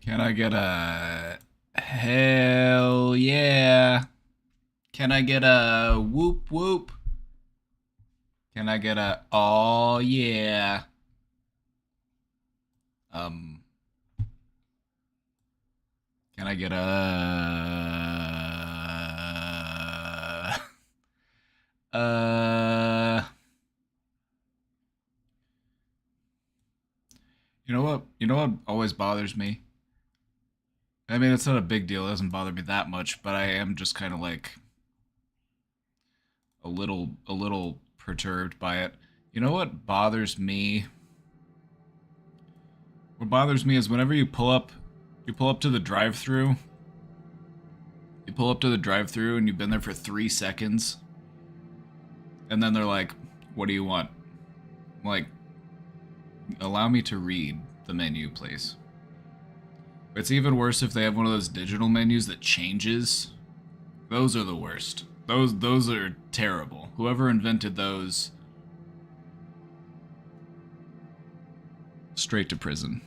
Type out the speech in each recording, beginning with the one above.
Can I get a hell yeah? Can I get a whoop whoop? Can I get a oh yeah? Um, can I get a uh? You know what? You know what always bothers me? I mean, it's not a big deal. It doesn't bother me that much, but I am just kind of like a little perturbed by it. You know what bothers me? What bothers me is whenever you pull up to the drive-through, you pull up to the drive-through and you've been there for 3 seconds, and then they're like, "What do you want?" I'm like, allow me to read the menu, please. It's even worse if they have one of those digital menus that changes. Those are the worst. Those are terrible. Whoever invented those, straight to prison.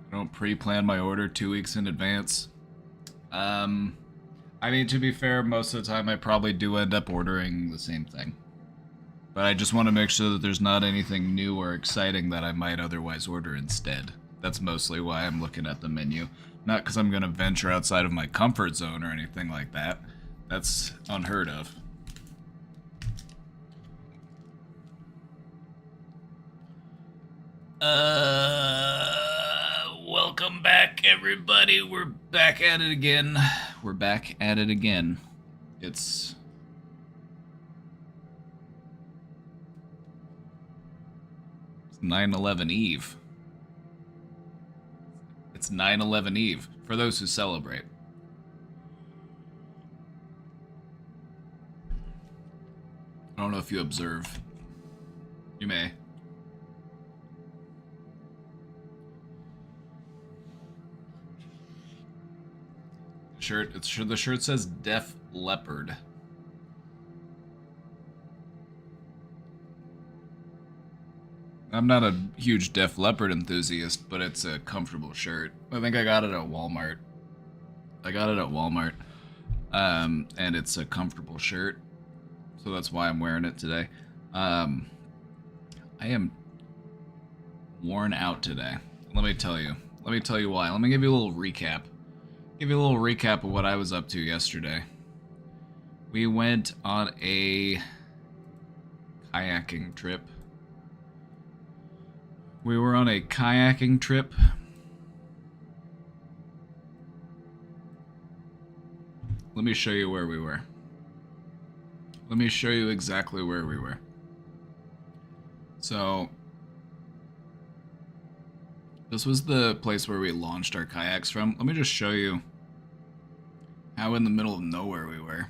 I don't pre-plan my order 2 weeks in advance. Um, I mean, to be fair, most of the time I probably do end up ordering the same thing. But I just want to make sure that there's not anything new or exciting that I might otherwise order instead. That's mostly why I'm looking at the menu. Not because I'm going to venture outside of my comfort zone or anything like that. That's unheard of. Welcome back, everybody. We're back at it again. We're back at it again. It's 9/11 Eve. It's 9/11 Eve for those who celebrate. I don't know if you observe. You may. The shirt says Def Leopard. I'm not a huge Def Leppard enthusiast, but it's a comfortable shirt. I think I got it at Walmart. And it's a comfortable shirt, so that's why I'm wearing it today. Um, I am worn out today. Let me tell you. Let me tell you why. Let me give you a little recap. Give you a little recap of what I was up to yesterday. We went on a kayaking trip. We were on a kayaking trip. Let me show you where we were. Let me show you exactly where we were. So, this was the place where we launched our kayaks from. Let me just show you how in the middle of nowhere we were.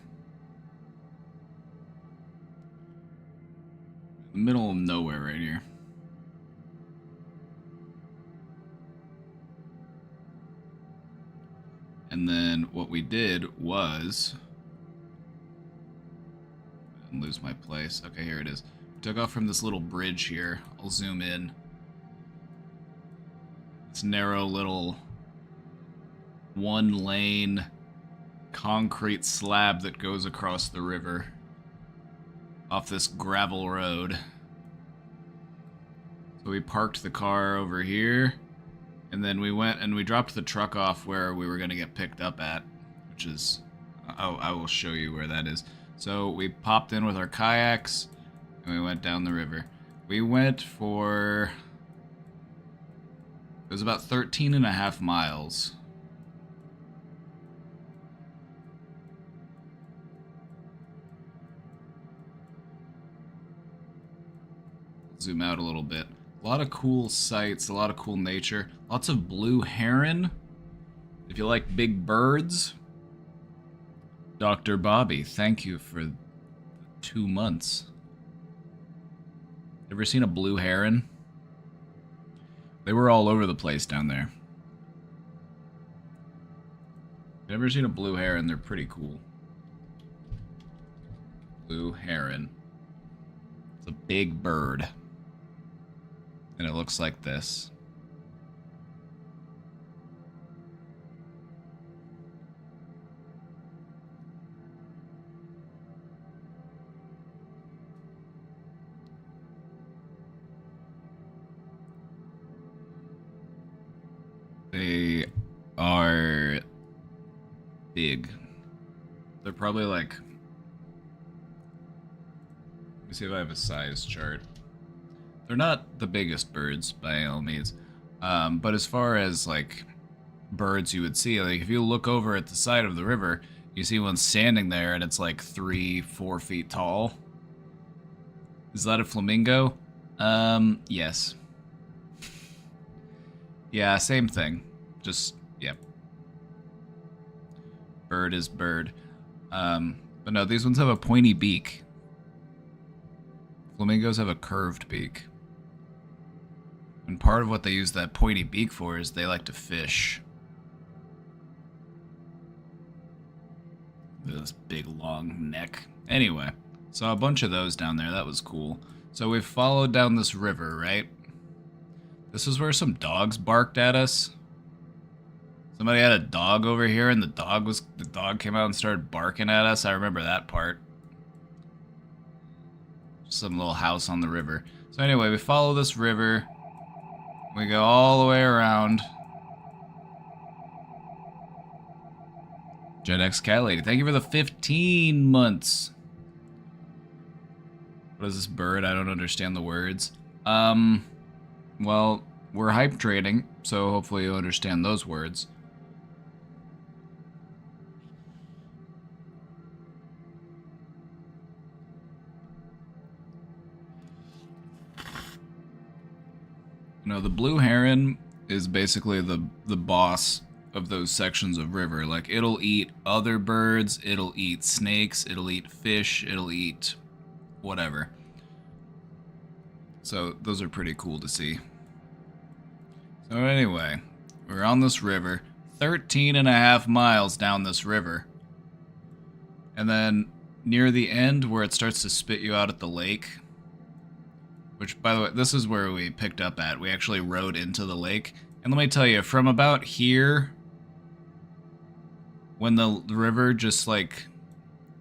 The middle of nowhere right here. And then what we did was lose my place. Okay, here it is. We took off from this little bridge here. I'll zoom in. This narrow little one lane concrete slab that goes across the river off this gravel road. So we parked the car over here, and then we went and we dropped the truck off where we were going to get picked up at, which is, I will show you where that is. So we popped in with our kayaks, and we went down the river. We went for, it was about 13 and a half miles. Zoom out a little bit. A lot of cool sights, a lot of cool nature. Lots of blue heron. If you like big birds. Dr. Bobby, thank you for 2 months. Ever seen a blue heron? They were all over the place down there. Never seen a blue heron? They're pretty cool. Blue heron. It's a big bird. And it looks like this. They are big. They're probably like... Let me see if I have a size chart. They're not the biggest birds by all means. But as far as like birds you would see, like if you look over at the side of the river, you see one standing there and it's like 3-4 feet tall. Is that a flamingo? Yes. Yeah, same thing. Just, yeah. Bird is bird. But no, these ones have a pointy beak. Flamingos have a curved beak. And part of what they use that pointy beak for is they like to fish. This big long neck. Anyway, saw a bunch of those down there. That was cool. So we followed down this river, right? This is where some dogs barked at us. Somebody had a dog over here and the dog came out and started barking at us. I remember that part. Some little house on the river. So anyway, we follow this river. We go all the way around. Gen X Cat Lady, thank you for the 15 months. What is this bird? I don't understand the words. Well, we're hype trading, so hopefully you understand those words. No, the blue heron is basically the boss of those sections of river. Like, it'll eat other birds, it'll eat snakes, it'll eat fish, it'll eat whatever. So those are pretty cool to see. So anyway, we're on this river, 13.5 miles down this river. And then near the end where it starts to spit you out at the lake, which, by the way, this is where we picked up at. We actually rode into the lake. And let me tell you, from about here, when the river just, like,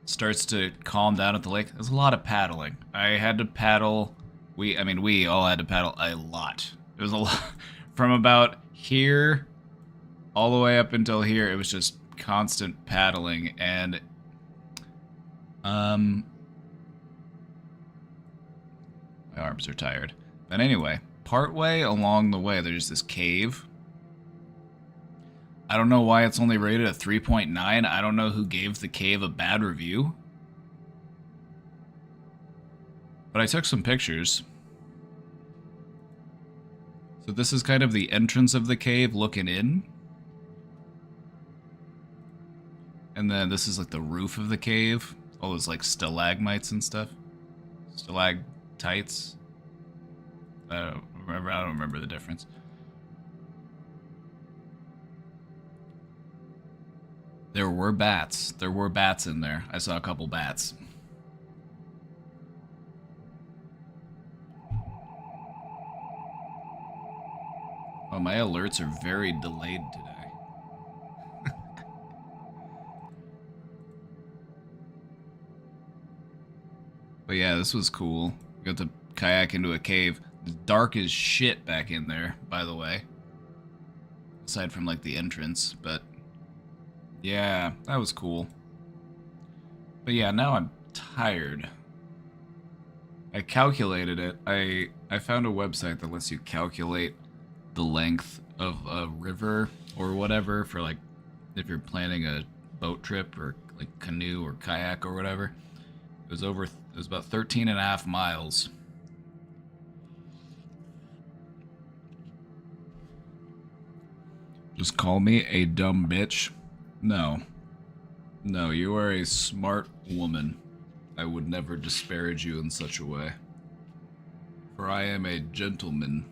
starts to calm down at the lake, there's a lot of paddling. I had to paddle. We all had to paddle a lot. It was a lot. From about here all the way up until here, it was just constant paddling. And, my arms are tired. But anyway, partway along the way, there's this cave. I don't know why it's only rated a 3.9. I don't know who gave the cave a bad review. But I took some pictures. So this is kind of the entrance of the cave looking in. And then this is like the roof of the cave. All those like stalagmites and stuff. Stalactites. I don't remember the difference. There were bats. There were bats in there. I saw a couple bats. Oh, my alerts are very delayed today. But yeah, this was cool. We got to kayak into a cave. It's dark as shit back in there, by the way. Aside from, like, the entrance, but... yeah, that was cool. But yeah, now I'm tired. I calculated it. I found a website that lets you calculate the length of a river or whatever for, like, if you're planning a boat trip or, like, canoe or kayak or whatever. It was about 13.5 miles. Just call me a dumb bitch? No. No, you are a smart woman. I would never disparage you in such a way. For I am a gentleman.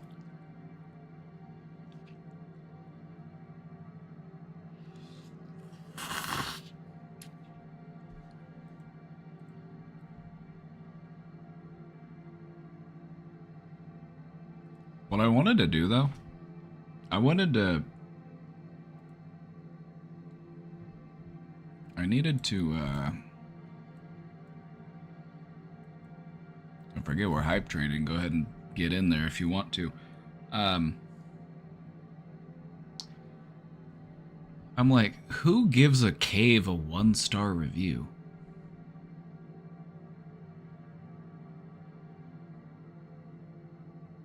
What I wanted to do, though, I needed to, I forget we're hype training. Go ahead and get in there if you want to. I'm like, who gives a cave a 1-star review?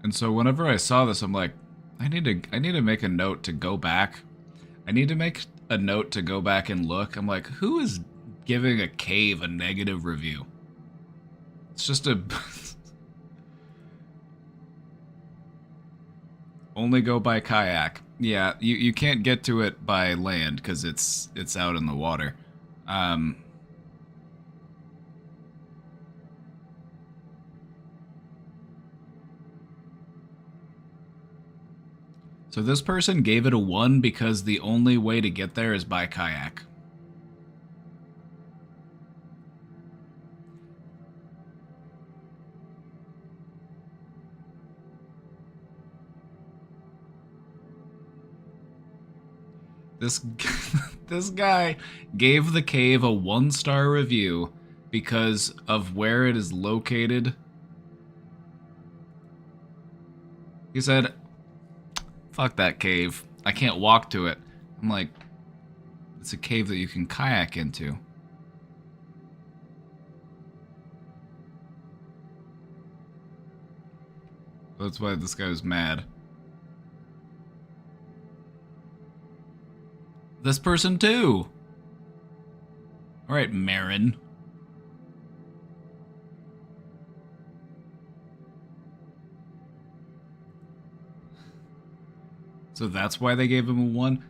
And so whenever I saw this, I'm like, I need to make a note to go back. I need to make a note to go back and look. I'm like, who is giving a cave a negative review? It's just a only go by kayak. Yeah, you can't get to it by land because it's out in the water. So this person gave it a 1 because the only way to get there is by kayak. This guy gave the cave a 1-star review because of where it is located. He said, fuck that cave. I can't walk to it. I'm like, it's a cave that you can kayak into. That's why this guy was mad. This person too. All right, Marin. So that's why they gave him a 1.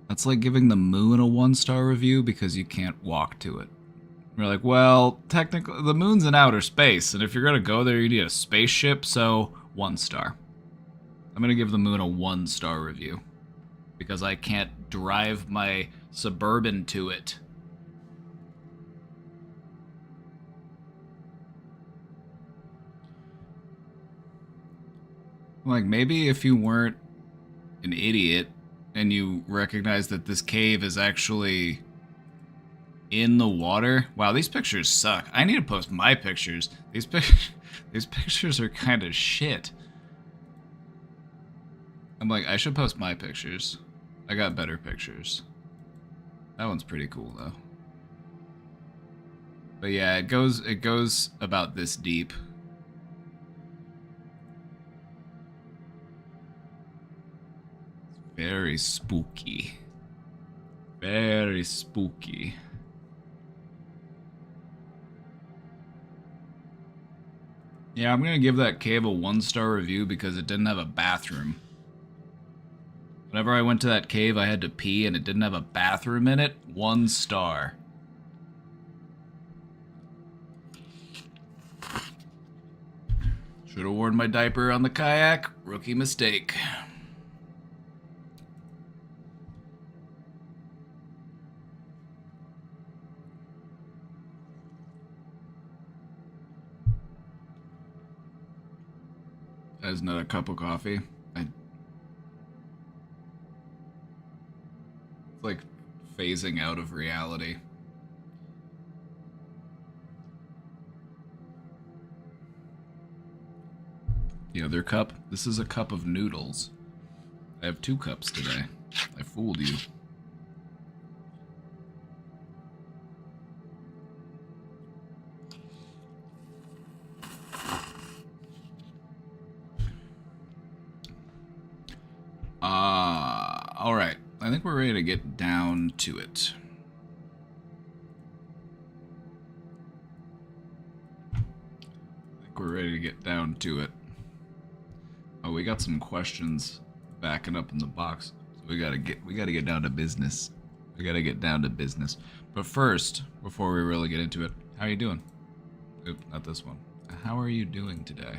That's like giving the moon a 1-star review because you can't walk to it. We're like, well, technically, the moon's in outer space, and if you're gonna go there, you need a spaceship, so 1 star. I'm gonna give the moon a 1-star review because I can't drive my Suburban to it. Like, maybe if you weren't an idiot and you recognize that this cave is actually in the water. Wow, these pictures suck. I need to post my pictures. These pictures are kind of shit. I'm like, I should post my pictures. I got better pictures. That one's pretty cool though. But yeah, it goes about this deep. Very spooky. Very spooky. Yeah, I'm gonna give that cave a 1-star review because it didn't have a bathroom. Whenever I went to that cave, I had to pee and it didn't have a bathroom in it. 1 star. Should have worn my diaper on the kayak. Rookie mistake. That's not a cup of coffee. It's like phasing out of reality. The other cup? This is a cup of noodles. I have 2 cups today. I fooled you. Alright. I think we're ready to get down to it. We're ready to get down to it. Oh, we got some questions backing up in the box. So we gotta get down to business. We gotta get down to business. But first, before we really get into it, how are you doing? Oop, not this one. How are you doing today?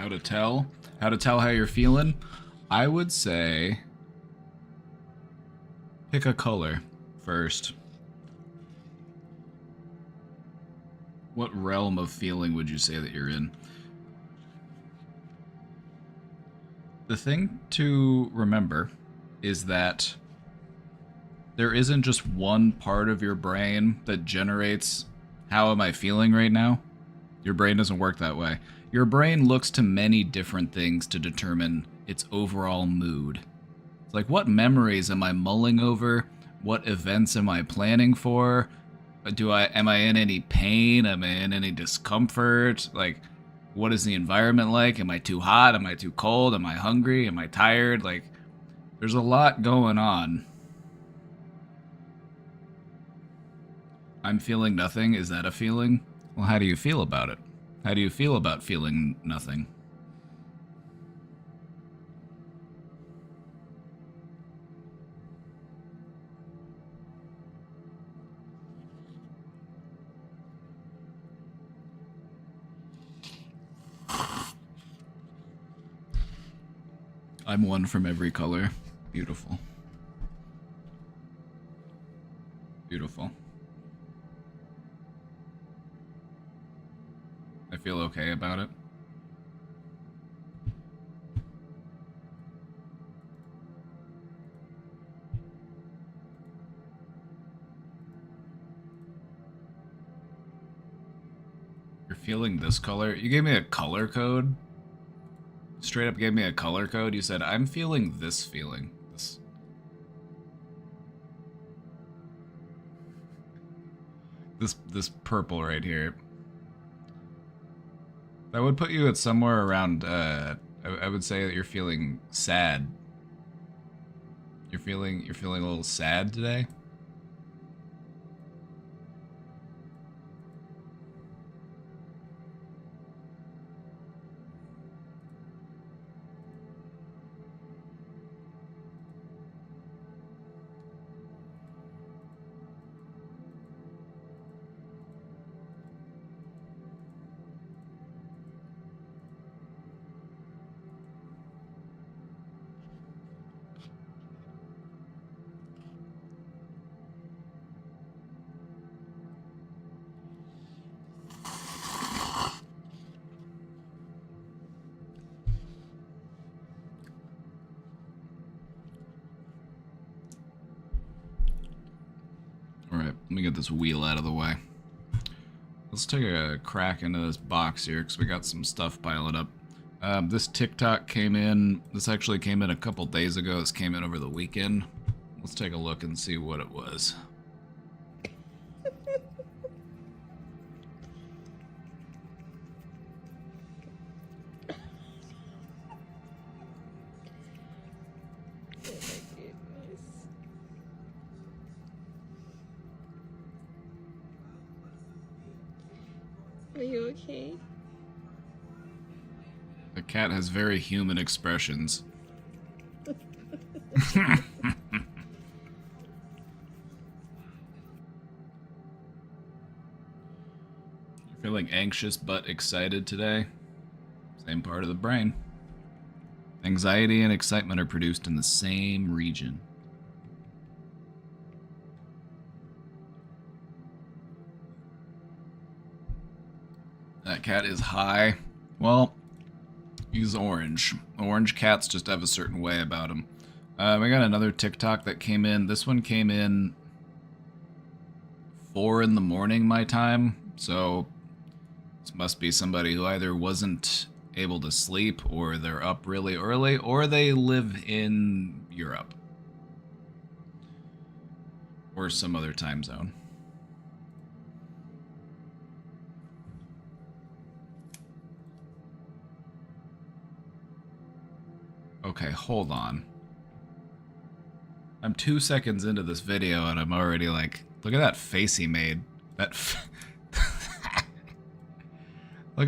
How to tell? How to tell how you're feeling? I would say pick a color first. What realm of feeling would you say that you're in? The thing to remember is that there isn't just one part of your brain that generates how am I feeling right now. Your brain doesn't work that way. Your brain looks to many different things to determine its overall mood. It's like, what memories am I mulling over? What events am I planning for? Am I in any pain? Am I in any discomfort? Like, what is the environment like? Am I too hot? Am I too cold? Am I hungry? Am I tired? Like, there's a lot going on. I'm feeling nothing. Is that a feeling? Well, how do you feel about it? How do you feel about feeling nothing? I'm one from every color. Beautiful. Beautiful. I feel okay about it. You're feeling this color? You gave me a color code? Straight up gave me a color code? You said, I'm feeling this feeling. This purple right here. That would put you at somewhere around, I would say that you're feeling sad. You're feeling a little sad today? Alright, let me get this wheel out of the way. Let's take a crack into this box here, because we got some stuff piling up. This TikTok came in, this actually came in a couple days ago, this came in over the weekend. Let's take a look and see what it was. Are you okay? The cat has very human expressions. You're feeling anxious but excited today? Same part of the brain. Anxiety and excitement are produced in the same region. That cat is high. Well, he's orange. Orange cats just have a certain way about them. We got another TikTok that came in. This one came in 4 in the morning my time. So this must be somebody who either wasn't able to sleep, or they're up really early, or they live in Europe. Or some other time zone. Okay, hold on. I'm 2 seconds into this video and I'm already like, look at that face he made. Look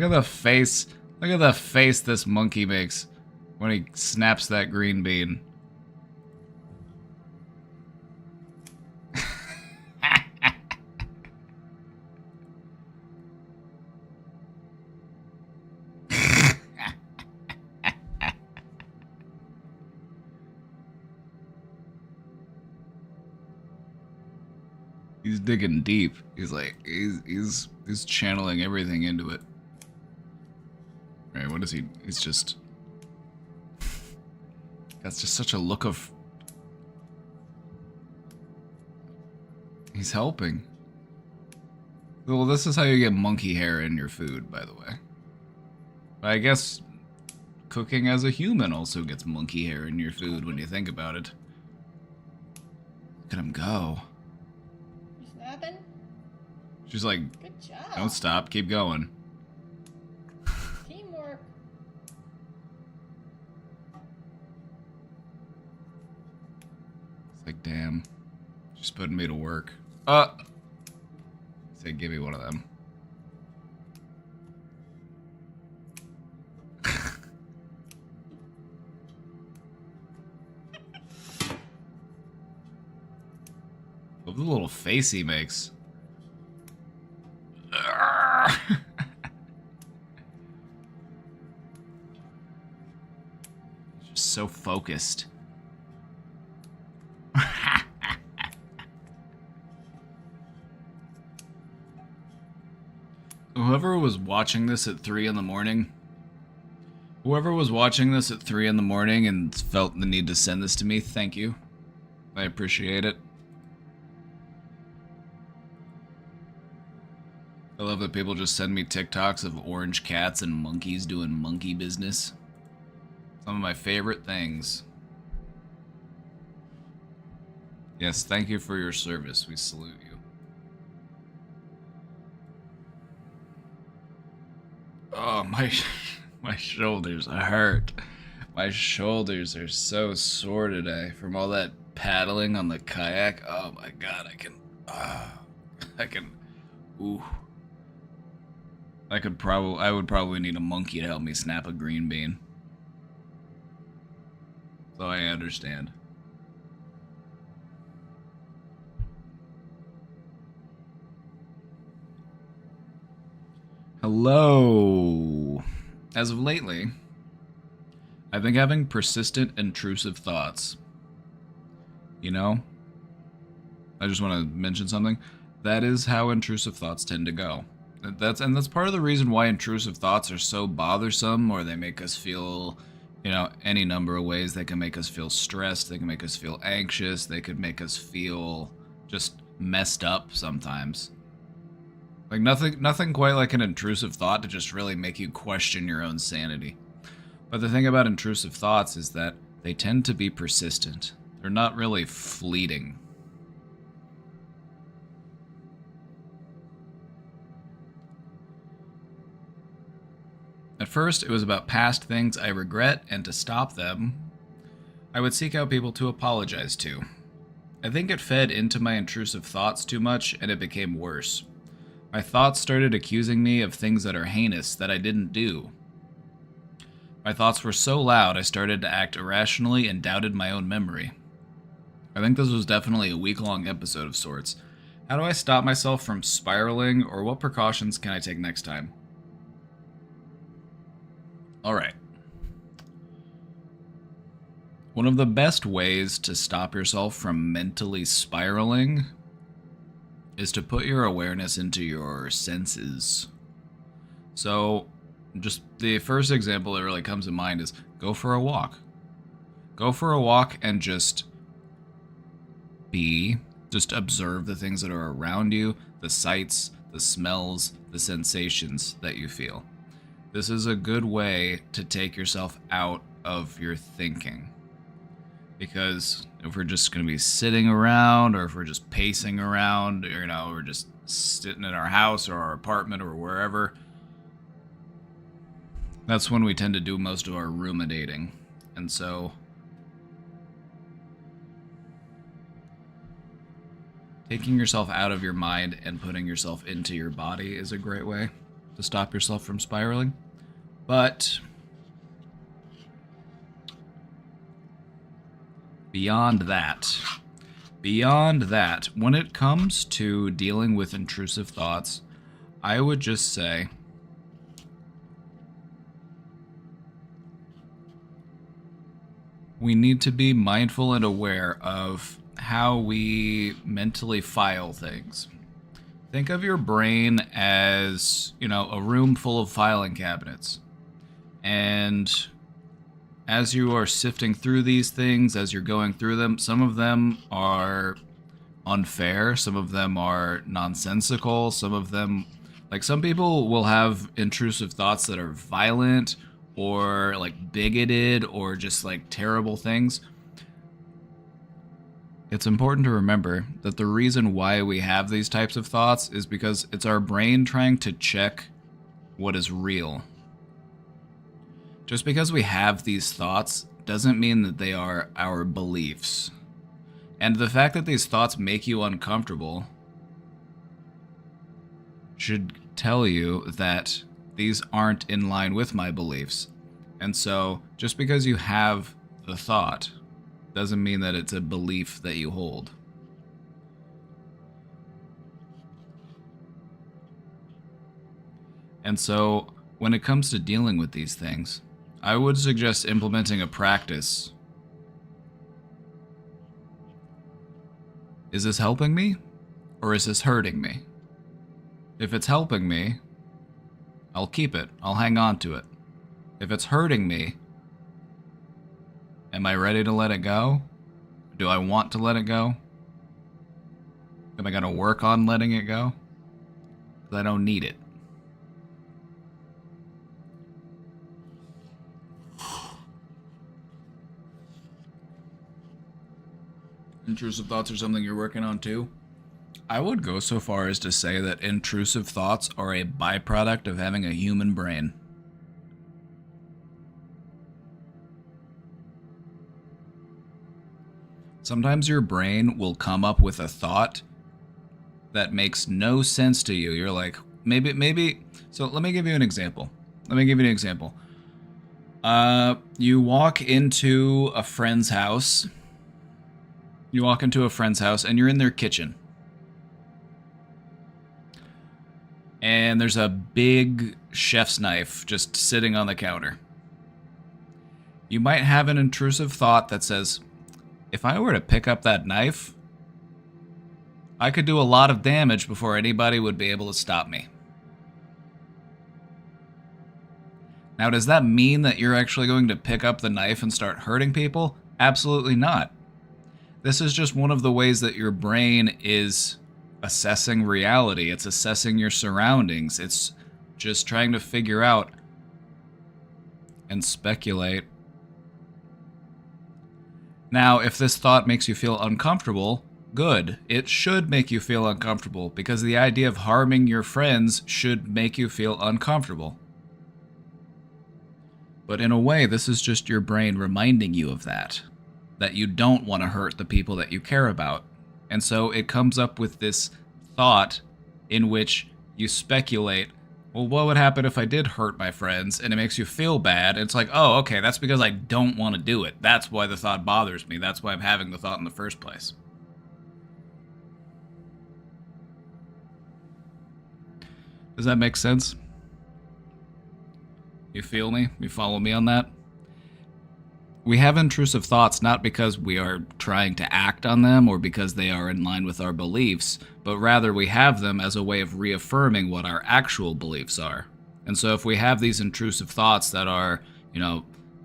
at the face. Look at the face this monkey makes when he snaps that green bean. He's digging deep. He's like, he's channeling everything into it. Right, what is he? He's just... That's just such a look of... He's helping. Well, this is how you get monkey hair in your food, by the way. But I guess cooking as a human also gets monkey hair in your food when you think about it. Look at him go. You snapping? She's like, Good job. don't stop, keep going. Teamwork. It's like, damn. She's putting me to work. Say, give me one of them. Love the little face he makes. Just so focused. Whoever was watching this at 3 in the morning, and felt the need to send this to me, thank you. I appreciate it. I love that people just send me TikToks of orange cats and monkeys doing monkey business. Some of my favorite things. Yes, thank you for your service. We salute you. Oh, my shoulders hurt. My shoulders are so sore today from all that paddling on the kayak. Oh my god, ooh. I would probably need a monkey to help me snap a green bean. So I understand. Hello. As of lately, I've been having persistent intrusive thoughts. You know? I just want to mention something. That is how intrusive thoughts tend to go. That's part of the reason why intrusive thoughts are so bothersome, or they make us feel, you know, any number of ways. They can make us feel stressed, they can make us feel anxious, they could make us feel just messed up sometimes. Like nothing quite like an intrusive thought to just really make you question your own sanity. But the thing about intrusive thoughts is that they tend to be persistent. They're not really fleeting. At first, it was about past things I regret, and to stop them, I would seek out people to apologize to. I think it fed into my intrusive thoughts too much, and it became worse. My thoughts started accusing me of things that are heinous that I didn't do. My thoughts were so loud, I started to act irrationally and doubted my own memory. I think this was definitely a week-long episode of sorts. How do I stop myself from spiraling, or what precautions can I take next time? Alright. One of the best ways to stop yourself from mentally spiraling is to put your awareness into your senses. So, just the first example that really comes to mind is go for a walk. Go for a walk and just observe the things that are around you, the sights, the smells, the sensations that you feel. This is a good way to take yourself out of your thinking. Because if we're just going to be sitting around, or if we're just pacing around, or, you know, we're just sitting in our house or our apartment or wherever, that's when we tend to do most of our ruminating. And so, taking yourself out of your mind and putting yourself into your body is a great way to stop yourself from spiraling. But beyond that, when it comes to dealing with intrusive thoughts, I would just say we need to be mindful and aware of how we mentally file things. Think of your brain as, a room full of filing cabinets. And as you are sifting through these things, as you're going through them, some of them are unfair, some of them are nonsensical, some of them, like, some people will have intrusive thoughts that are violent or like bigoted or just like terrible things. It's important to remember that the reason why we have these types of thoughts is because it's our brain trying to check what is real. Just because we have these thoughts doesn't mean that they are our beliefs. And the fact that these thoughts make you uncomfortable should tell you that these aren't in line with my beliefs. And so, just because you have the thought doesn't mean that it's a belief that you hold. And so, when it comes to dealing with these things, I would suggest implementing a practice. Is this helping me? Or is this hurting me? If it's helping me, I'll keep it. I'll hang on to it. If it's hurting me, am I ready to let it go? Do I want to let it go? Am I going to work on letting it go? Because I don't need it. Intrusive thoughts are something you're working on too? I would go so far as to say that intrusive thoughts are a byproduct of having a human brain. Sometimes your brain will come up with a thought that makes no sense to you. You're like, maybe. So let me give you an example. You walk into a friend's house. And you're in their kitchen. And there's a big chef's knife just sitting on the counter. You might have an intrusive thought that says, if I were to pick up that knife, I could do a lot of damage before anybody would be able to stop me. Now, does that mean that you're actually going to pick up the knife and start hurting people? Absolutely not. This is just one of the ways that your brain is assessing reality. It's assessing your surroundings. It's just trying to figure out and speculate. Now, if this thought makes you feel uncomfortable, good. It should make you feel uncomfortable because the idea of harming your friends should make you feel uncomfortable. But in a way, this is just your brain reminding you of that you don't want to hurt the people that you care about. And so it comes up with this thought in which you speculate, well, what would happen if I did hurt my friends? And it makes you feel bad. It's like, oh, okay, that's because I don't want to do it. That's why the thought bothers me. That's why I'm having the thought in the first place. Does that make sense? You feel me? You follow me on that? We have intrusive thoughts not because we are trying to act on them or because they are in line with our beliefs, but rather we have them as a way of reaffirming what our actual beliefs are. And so if we have these intrusive thoughts that are,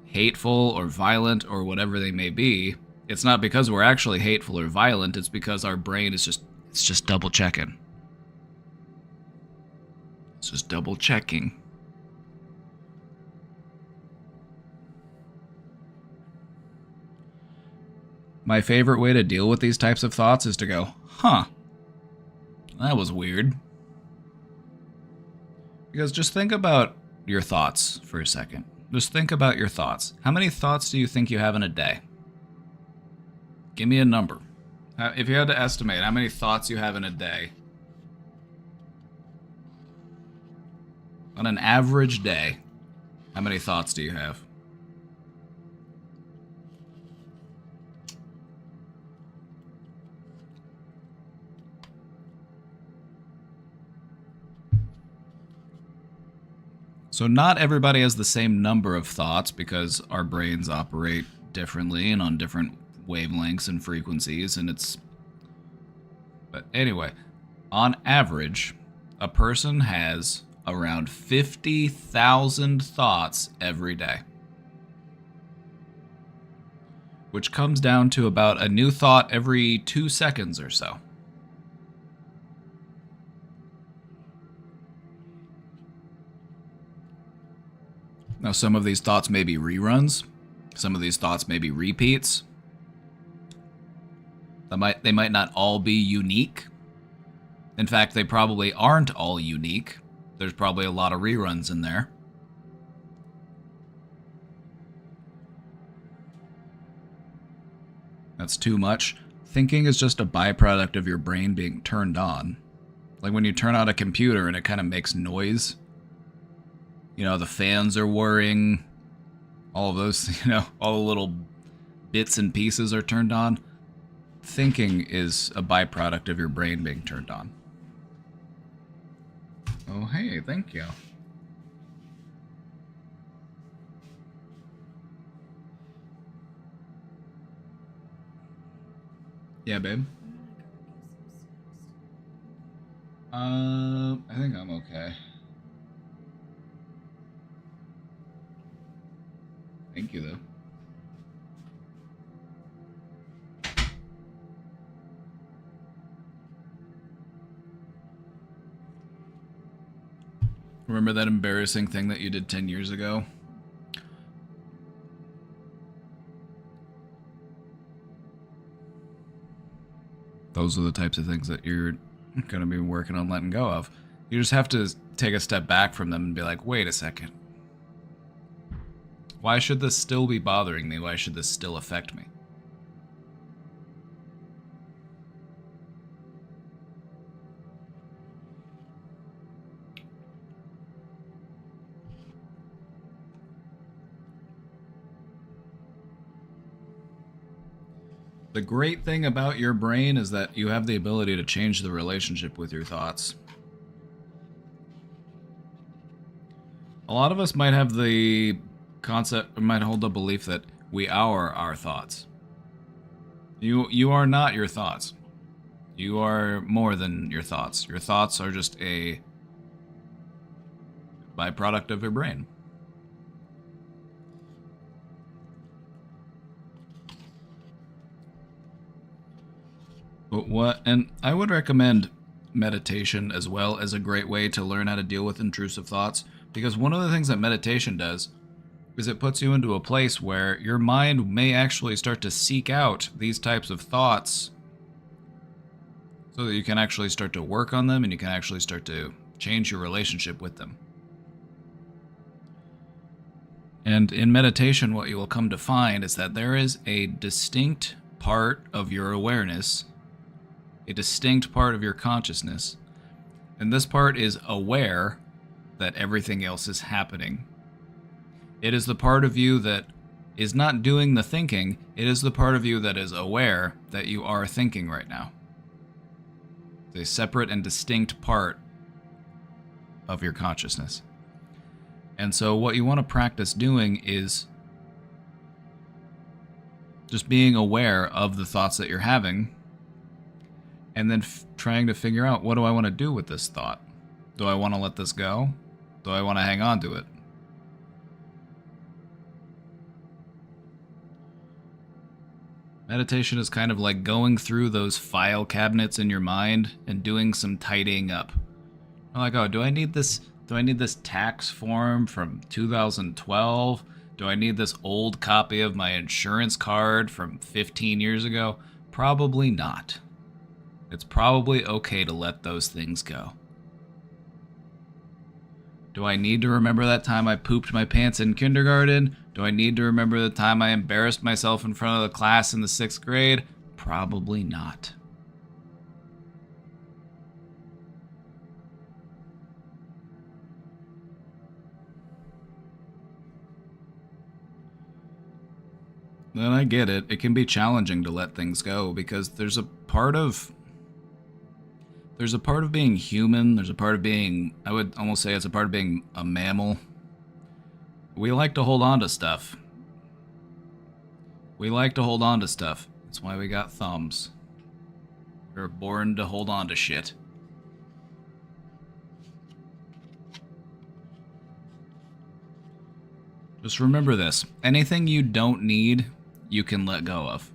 hateful or violent or whatever they may be, it's not because we're actually hateful or violent, it's because our brain is just double checking. It's just double checking. My favorite way to deal with these types of thoughts is to go, that was weird. Because just think about your thoughts for a second. Just think about your thoughts. How many thoughts do you think you have in a day? Give me a number. If you had to estimate how many thoughts you have in a day, on an average day, how many thoughts do you have? So not everybody has the same number of thoughts because our brains operate differently and on different wavelengths and frequencies, and it's... But anyway, on average, a person has around 50,000 thoughts every day, which comes down to about a new thought every 2 seconds or so. Now, some of these thoughts may be reruns. Some of these thoughts may be repeats. They might not all be unique. In fact, they probably aren't all unique. There's probably a lot of reruns in there. That's too much. Thinking is just a byproduct of your brain being turned on. Like when you turn on a computer and it kind of makes noise. You know, the fans are whirring. All of those, all the little bits and pieces are turned on. Thinking is a byproduct of your brain being turned on. Oh, hey, thank you. Yeah, babe. I think I'm okay. Thank you, though. Remember that embarrassing thing that you did 10 years ago? Those are the types of things that you're going to be working on letting go of. You just have to take a step back from them and be like, wait a second. Why should this still be bothering me? Why should this still affect me? The great thing about your brain is that you have the ability to change the relationship with your thoughts. A lot of us might have the concept, might hold the belief that we are our thoughts. You are not your thoughts. You are more than your thoughts. Your thoughts are just a byproduct of your brain. And I would recommend meditation as well as a great way to learn how to deal with intrusive thoughts, because one of the things that meditation does is it puts you into a place where your mind may actually start to seek out these types of thoughts so that you can actually start to work on them and you can actually start to change your relationship with them. And in meditation, what you will come to find is that there is a distinct part of your awareness, a distinct part of your consciousness, and this part is aware that everything else is happening. It is the part of you that is not doing the thinking, it is the part of you that is aware that you are thinking right now. It's a separate and distinct part of your consciousness. And so what you want to practice doing is just being aware of the thoughts that you're having, and then trying to figure out, what do I want to do with this thought? Do I want to let this go? Do I want to hang on to it? Meditation is kind of like going through those file cabinets in your mind and doing some tidying up. I'm like, oh, do I need this tax form from 2012? Do I need this old copy of my insurance card from 15 years ago? Probably not. It's probably okay to let those things go. Do I need to remember that time I pooped my pants in kindergarten? Do I need to remember the time I embarrassed myself in front of the class in the 6th grade? Probably not. Then I get it. It can be challenging to let things go because there's a part of being human, there's a part of being, I would almost say it's a part of being a mammal. We like to hold on to stuff. That's why we got thumbs. We're born to hold on to shit. Just remember this. Anything you don't need, you can let go of.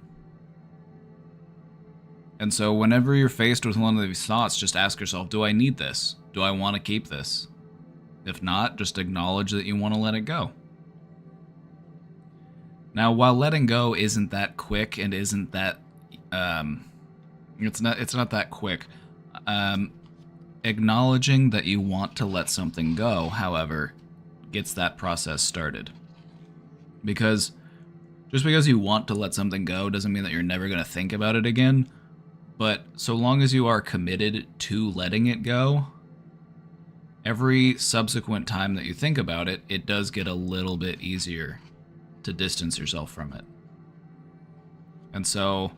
And so whenever you're faced with one of these thoughts, just ask yourself, do I need this? Do I want to keep this? If not, just acknowledge that you want to let it go. Now, while letting go isn't that quick and isn't that it's not that quick. Acknowledging that you want to let something go, however, gets that process started. Because just because you want to let something go doesn't mean that you're never going to think about it again. But so long as you are committed to letting it go, every subsequent time that you think about it, it does get a little bit easier to distance yourself from it. And so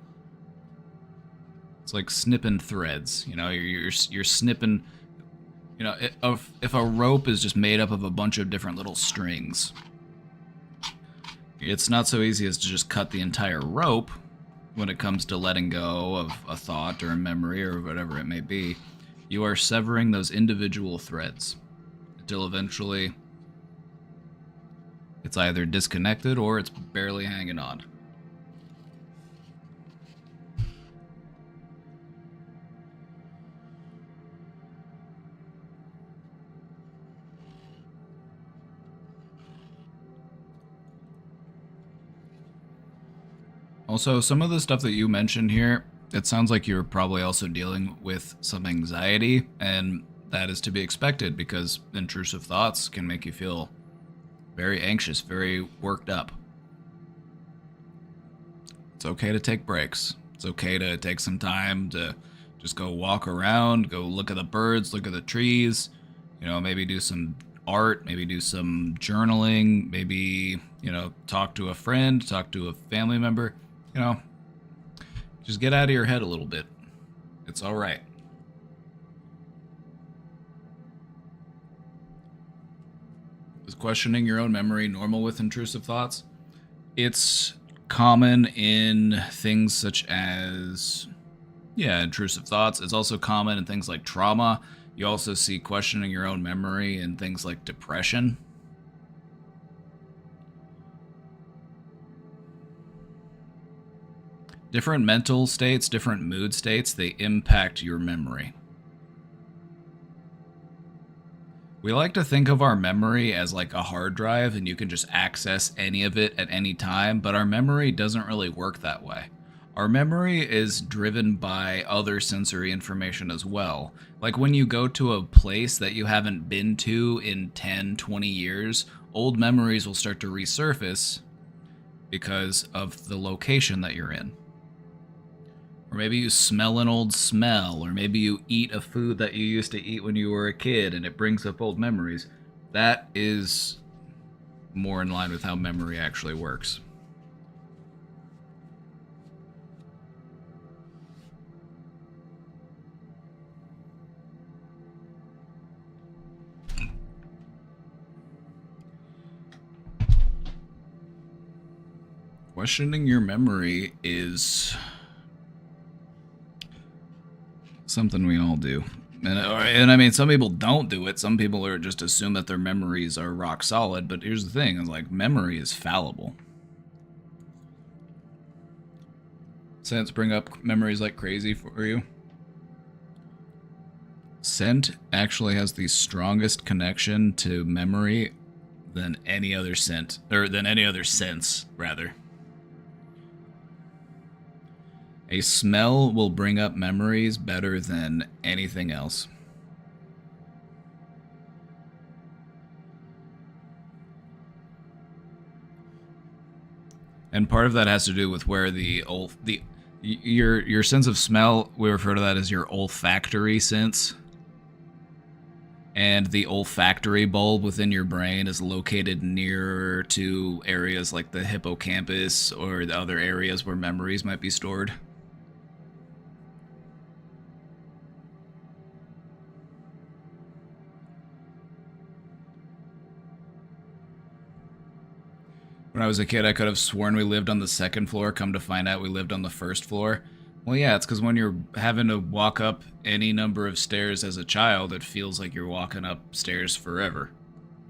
it's like snipping threads. You know, you're snipping. You know, if a rope is just made up of a bunch of different little strings, it's not so easy as to just cut the entire rope when it comes to letting go of a thought or a memory or whatever it may be. You are severing those individual threads until eventually it's either disconnected or it's barely hanging on. Also, some of the stuff that you mentioned here, it sounds like you're probably also dealing with some anxiety, and that is to be expected because intrusive thoughts can make you feel very anxious, very worked up. It's okay to take breaks. It's okay to take some time to just go walk around, go look at the birds, look at the trees, you know, maybe do some art, maybe do some journaling, maybe, you know, talk to a friend, talk to a family member. You know, just get out of your head a little bit. It's all right. Is questioning your own memory normal with intrusive thoughts? It's common in things such as, intrusive thoughts. It's also common in things like trauma. You also see questioning your own memory in things like depression. Different mental states, different mood states, they impact your memory. We like to think of our memory as like a hard drive and you can just access any of it at any time, but our memory doesn't really work that way. Our memory is driven by other sensory information as well. Like when you go to a place that you haven't been to in 10, 20 years, old memories will start to resurface because of the location that you're in. Or maybe you smell an old smell, or maybe you eat a food that you used to eat when you were a kid and it brings up old memories. That is more in line with how memory actually works. Questioning your memory is something we all do. And I mean, some people don't do it. Some people are just assume that their memories are rock solid. But here's the thing, is like memory is fallible. Scents bring up memories like crazy for you. Scent actually has the strongest connection to memory than any other scent, or than any other sense, rather. A smell will bring up memories better than anything else. And part of that has to do with where your sense of smell, we refer to that as your olfactory sense. And the olfactory bulb within your brain is located nearer to areas like the hippocampus or the other areas where memories might be stored. When I was a kid, I could have sworn we lived on the second floor. Come to find out, we lived on the first floor. Well, yeah, it's because when you're having to walk up any number of stairs as a child, it feels like you're walking up stairs forever.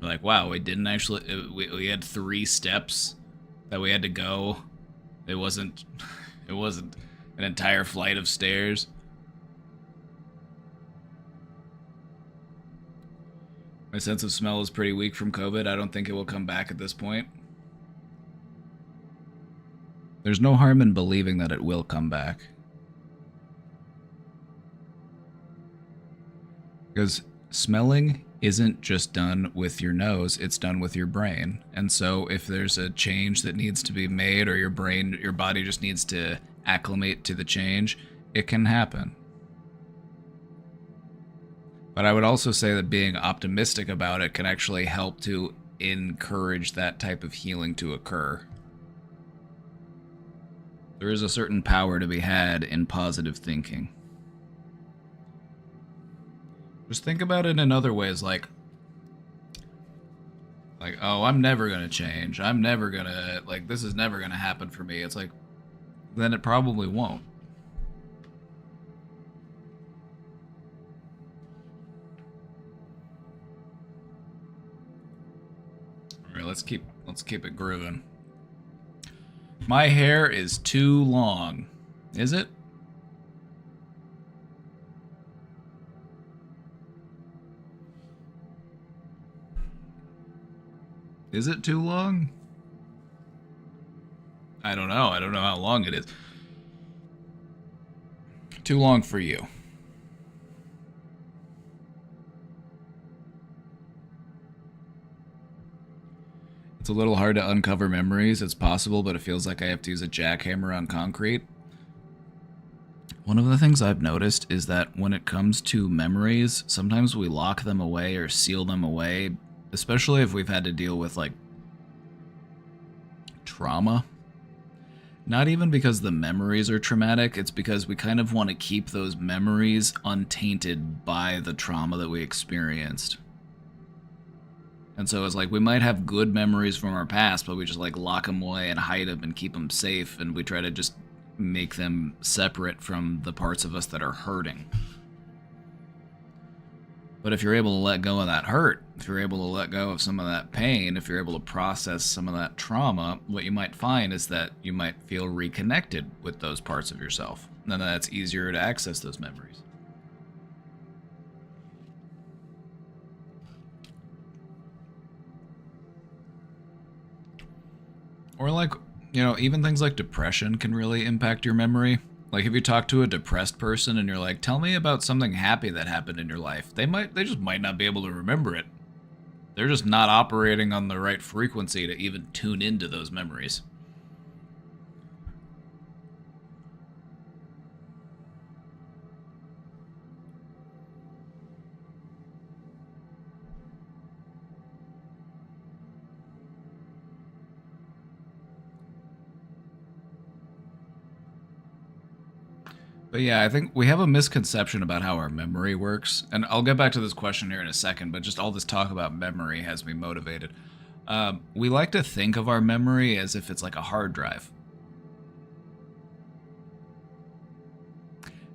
You're like, wow, we didn't actually... We had 3 steps that we had to go. It wasn't an entire flight of stairs. My sense of smell is pretty weak from COVID. I don't think it will come back at this point. There's no harm in believing that it will come back. Because smelling isn't just done with your nose, it's done with your brain. And so if there's a change that needs to be made, or your body just needs to acclimate to the change, it can happen. But I would also say that being optimistic about it can actually help to encourage that type of healing to occur. There is a certain power to be had in positive thinking. Just think about it in other ways, like, oh, I'm never gonna change. I'm never gonna, like, this is never gonna happen for me. It's like, then it probably won't. All right, let's keep it grooving. My hair is too long. Is it? Is it too long? I don't know. I don't know how long it is. Too long for you. It's a little hard to uncover memories. It's possible, but it feels like I have to use a jackhammer on concrete. One of the things I've noticed is that when it comes to memories, sometimes we lock them away or seal them away, especially if we've had to deal with, like, trauma. Not even because the memories are traumatic, it's because we kind of want to keep those memories untainted by the trauma that we experienced. And so it's like we might have good memories from our past, but we just like lock them away and hide them and keep them safe, and we try to just make them separate from the parts of us that are hurting. But if you're able to let go of that hurt, if you're able to let go of some of that pain, if you're able to process some of that trauma, what you might find is that you might feel reconnected with those parts of yourself. And then that's easier to access those memories. Or like, you know, even things like depression can really impact your memory. Like if you talk to a depressed person and you're like, tell me about something happy that happened in your life, they just might not be able to remember it. They're just not operating on the right frequency to even tune into those memories. But yeah, I think we have a misconception about how our memory works. And I'll get back to this question here in a second, but just all this talk about memory has me motivated. We like to think of our memory as if it's like a hard drive.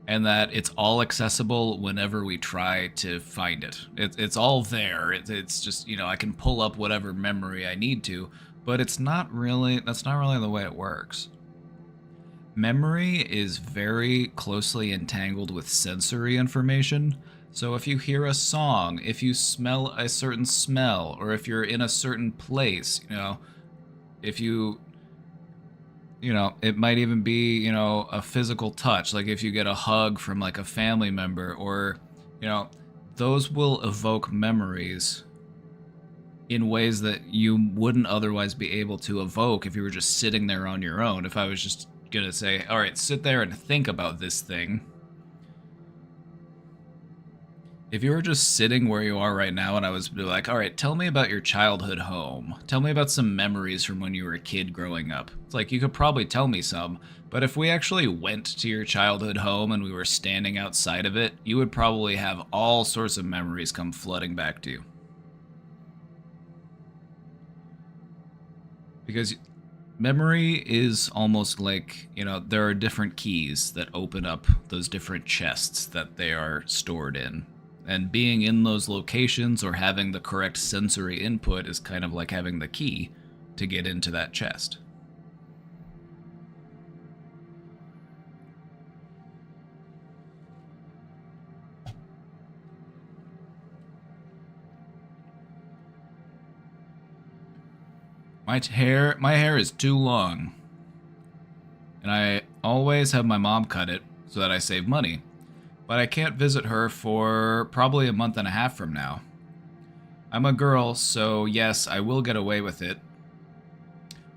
And that it's all accessible whenever we try to find it. It's all there. It's just, you know, I can pull up whatever memory I need to, but that's not really the way it works. Memory is very closely entangled with sensory information. So if you hear a song, if you smell a certain smell, or if you're in a certain place, you know, if you know, it might even be, you know, a physical touch, like if you get a hug from like a family member, or, you know, those will evoke memories in ways that you wouldn't otherwise be able to evoke if you were just sitting there on your own. If I was just gonna say, all right, sit there and think about this thing. If you were just sitting where you are right now and I was like, all right, tell me about your childhood home. Tell me about some memories from when you were a kid growing up. It's like, you could probably tell me some, but if we actually went to your childhood home and we were standing outside of it, you would probably have all sorts of memories come flooding back to you. Because memory is almost like, there are different keys that open up those different chests that they are stored in. And being in those locations or having the correct sensory input is kind of like having the key to get into that chest. My hair is too long. And I always have my mom cut it so that I save money. But I can't visit her for probably a month and a half from now. I'm a girl, so yes, I will get away with it.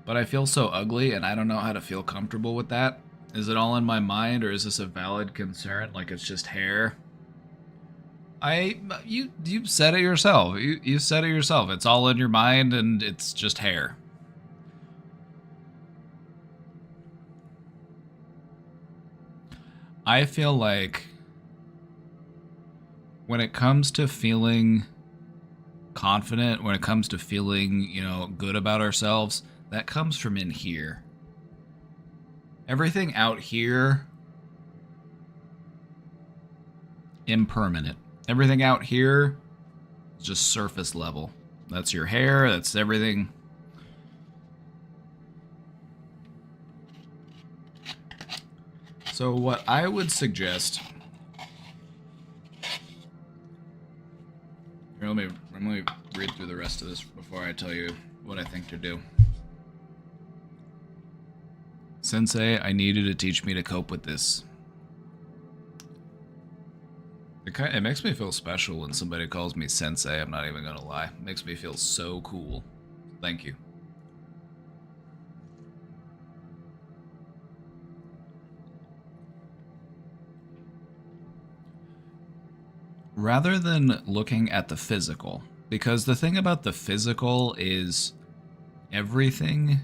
But I feel so ugly, and I don't know how to feel comfortable with that. Is it all in my mind, or is this a valid concern? Like it's just hair? You said it yourself. You said it yourself. It's all in your mind, and it's just hair. I feel like when it comes to feeling confident, when it comes to feeling, good about ourselves, that comes from in here. Everything out here, impermanent. Everything out here is just surface level. That's your hair, that's everything. So what I would suggest... Here, let me read through the rest of this before I tell you what I think to do. Sensei, I need you to teach me to cope with this. It makes me feel special when somebody calls me sensei, I'm not even gonna lie. It makes me feel so cool. Thank you. Rather than looking at the physical, because the thing about the physical is everything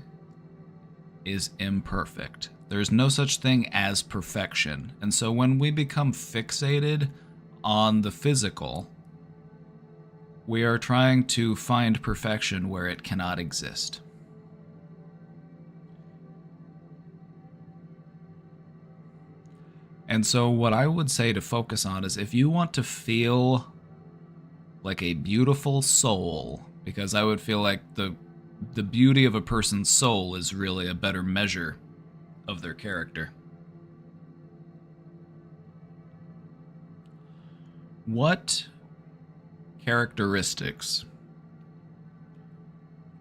is imperfect. There's no such thing as perfection. And so when we become fixated on the physical, we are trying to find perfection where it cannot exist. And so what I would say to focus on is if you want to feel like a beautiful soul, because I would feel like the beauty of a person's soul is really a better measure of their character. What characteristics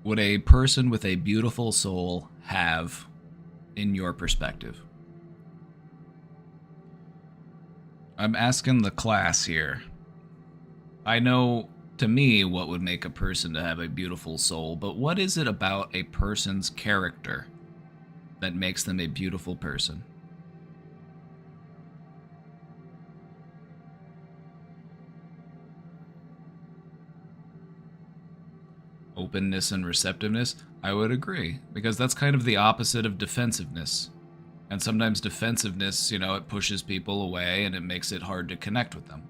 would a person with a beautiful soul have in your perspective? I'm asking the class here. I know, to me, what would make a person to have a beautiful soul, but what is it about a person's character that makes them a beautiful person? Openness and receptiveness? I would agree, because that's kind of the opposite of defensiveness. And sometimes defensiveness, it pushes people away and it makes it hard to connect with them.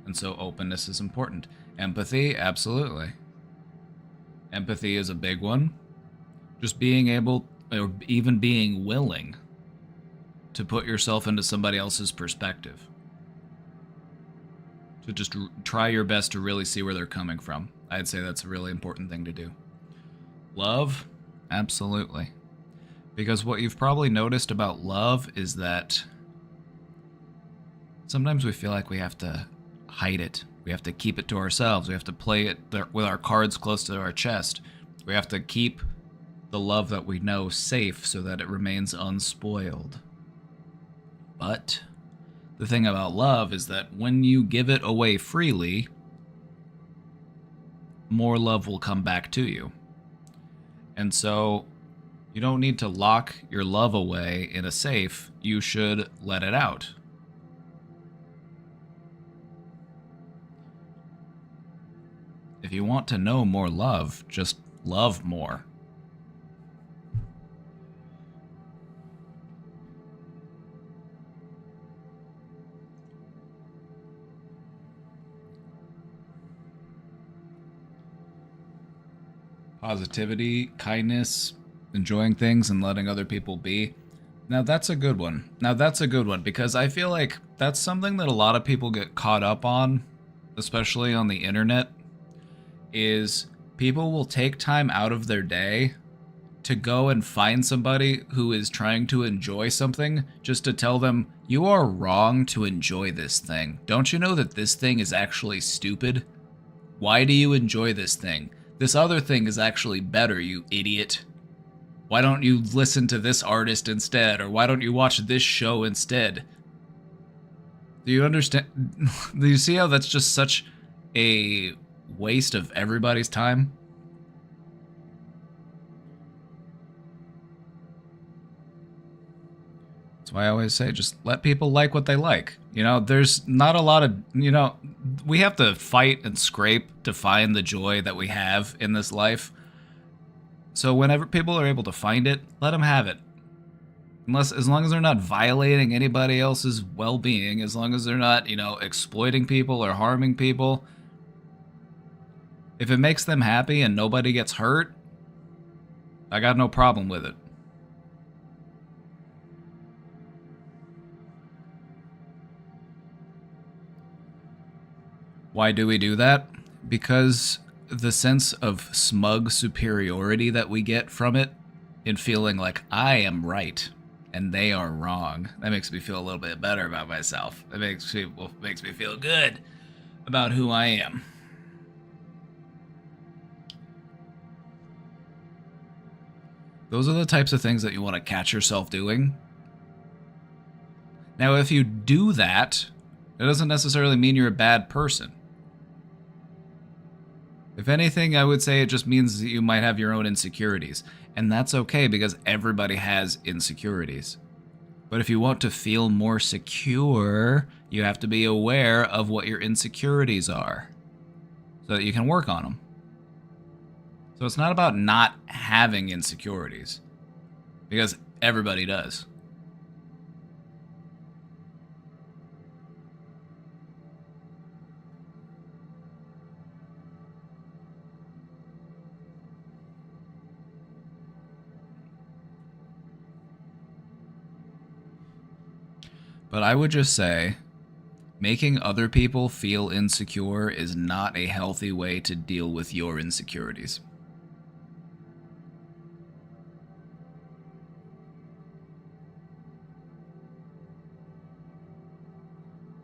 And so openness is important. Empathy, absolutely. Empathy is a big one. Just being able, or even being willing, to put yourself into somebody else's perspective. To just try your best to really see where they're coming from. I'd say that's a really important thing to do. Love, absolutely. Because what you've probably noticed about love is that sometimes we feel like we have to hide it. We have to keep it to ourselves. We have to play it with our cards close to our chest. We have to keep the love that we know safe so that it remains unspoiled. But the thing about love is that when you give it away freely, more love will come back to you. And so you don't need to lock your love away in a safe. You should let it out. If you want to know more love, just love more. Positivity, kindness, enjoying things and letting other people be. Now that's a good one. Now that's a good one because I feel like that's something that a lot of people get caught up on, especially on the internet, is people will take time out of their day to go and find somebody who is trying to enjoy something just to tell them, you are wrong to enjoy this thing. Don't you know that this thing is actually stupid? Why do you enjoy this thing? This other thing is actually better, you idiot. Why don't you listen to this artist instead? Or why don't you watch this show instead? Do you understand? Do you see how that's just such a waste of everybody's time? That's why I always say just let people like what they like. You know, there's not a lot of, we have to fight and scrape to find the joy that we have in this life. So whenever people are able to find it, let them have it. As long as they're not violating anybody else's well-being, as long as they're not, exploiting people or harming people. If it makes them happy and nobody gets hurt, I got no problem with it. Why do we do that? Because the sense of smug superiority that we get from it, in feeling like I am right and they are wrong, that makes me feel a little bit better about myself. It makes me feel good about who I am. Those are the types of things that you want to catch yourself doing. Now, if you do that, it doesn't necessarily mean you're a bad person. If anything, I would say it just means that you might have your own insecurities. And that's okay because everybody has insecurities. But if you want to feel more secure, you have to be aware of what your insecurities are so that you can work on them. So it's not about not having insecurities because everybody does. But I would just say, making other people feel insecure is not a healthy way to deal with your insecurities.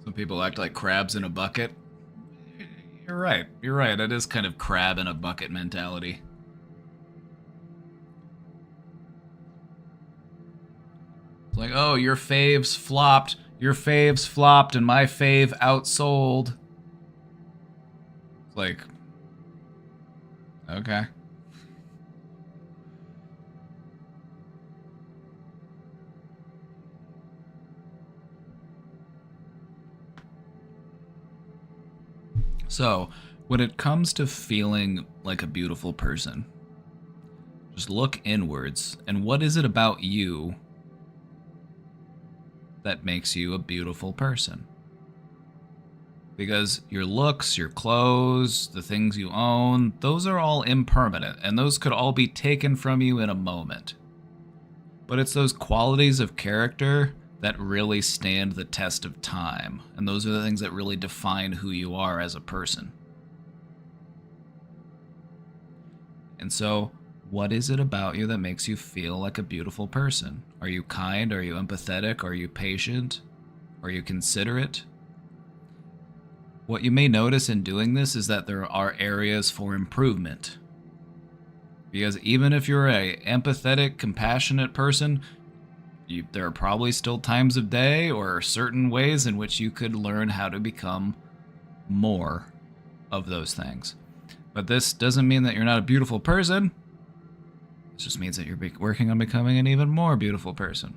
Some people act like crabs in a bucket. You're right. You're right. It is kind of crab in a bucket mentality. It's like, oh, your faves flopped. Your faves flopped and my fave outsold. It's like, okay. So, when it comes to feeling like a beautiful person, just look inwards. And what is it about you that makes you a beautiful person? Because your looks, your clothes, the things you own, those are all impermanent, and those could all be taken from you in a moment. But it's those qualities of character that really stand the test of time, and those are the things that really define who you are as a person. And so, what is it about you that makes you feel like a beautiful person? Are you kind? Are you empathetic? Are you patient? Are you considerate? What you may notice in doing this is that there are areas for improvement. Because even if you're a empathetic, compassionate person, there are probably still times of day or certain ways in which you could learn how to become more of those things. But this doesn't mean that you're not a beautiful person. It just means that you're working on becoming an even more beautiful person.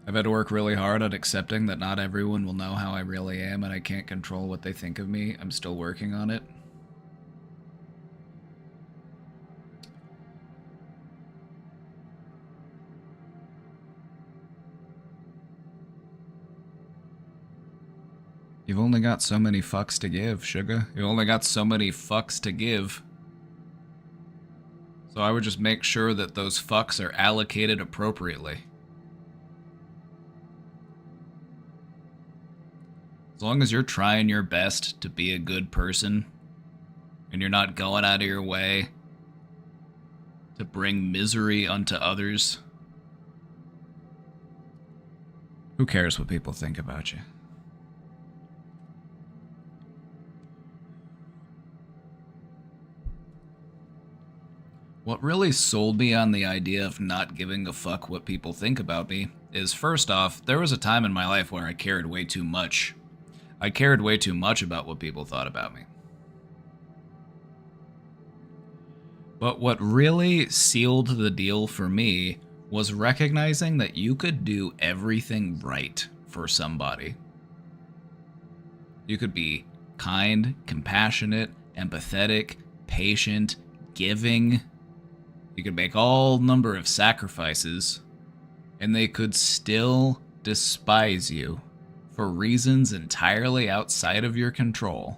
I've had to work really hard at accepting that not everyone will know how I really am and I can't control what they think of me. I'm still working on it. You've only got so many fucks to give, sugar. You've only got so many fucks to give. So I would just make sure that those fucks are allocated appropriately. As long as you're trying your best to be a good person, and you're not going out of your way to bring misery unto others, who cares what people think about you? What really sold me on the idea of not giving a fuck what people think about me is, first off, there was a time in my life where I cared way too much. I cared way too much about what people thought about me. But what really sealed the deal for me was recognizing that you could do everything right for somebody. You could be kind, compassionate, empathetic, patient, giving. You could make all number of sacrifices, and they could still despise you for reasons entirely outside of your control.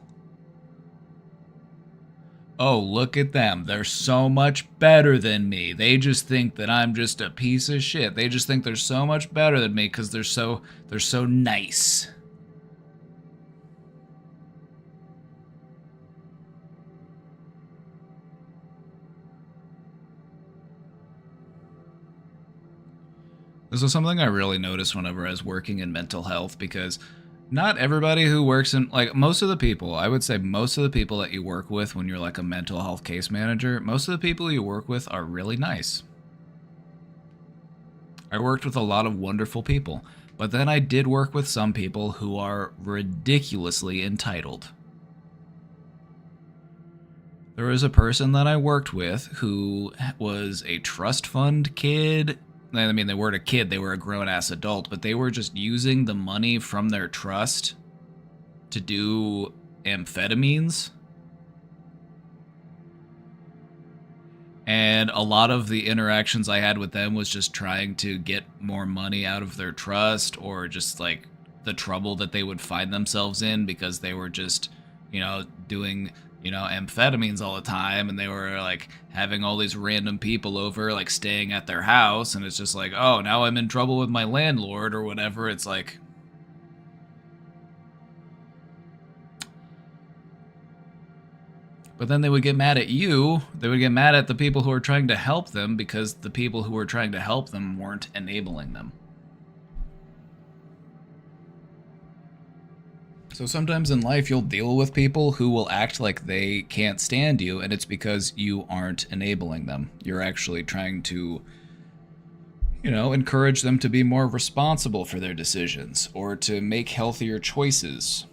Oh, look at them. They're so much better than me. They just think that I'm just a piece of shit. They just think they're so much better than me because they're so nice. This is something I really noticed whenever I was working in mental health, because not everybody who works in, like, most of the people, I would say most of the people that you work with when you're like a mental health case manager, most of the people you work with are really nice. I worked with a lot of wonderful people, but then I did work with some people who are ridiculously entitled. There was a person that I worked with who was a trust fund kid. I mean, they weren't a kid, they were a grown-ass adult, but they were just using the money from their trust to do amphetamines. And a lot of the interactions I had with them was just trying to get more money out of their trust, or just like the trouble that they would find themselves in because they were just, doing amphetamines all the time, and they were like having all these random people over, like staying at their house, and it's just like, oh, now I'm in trouble with my landlord or whatever. It's like, but then they would get mad at you. They would get mad at the people who are trying to help them because the people who were trying to help them weren't enabling them. So sometimes in life you'll deal with people who will act like they can't stand you, and it's because you aren't enabling them. You're actually trying to, encourage them to be more responsible for their decisions, or to make healthier choices.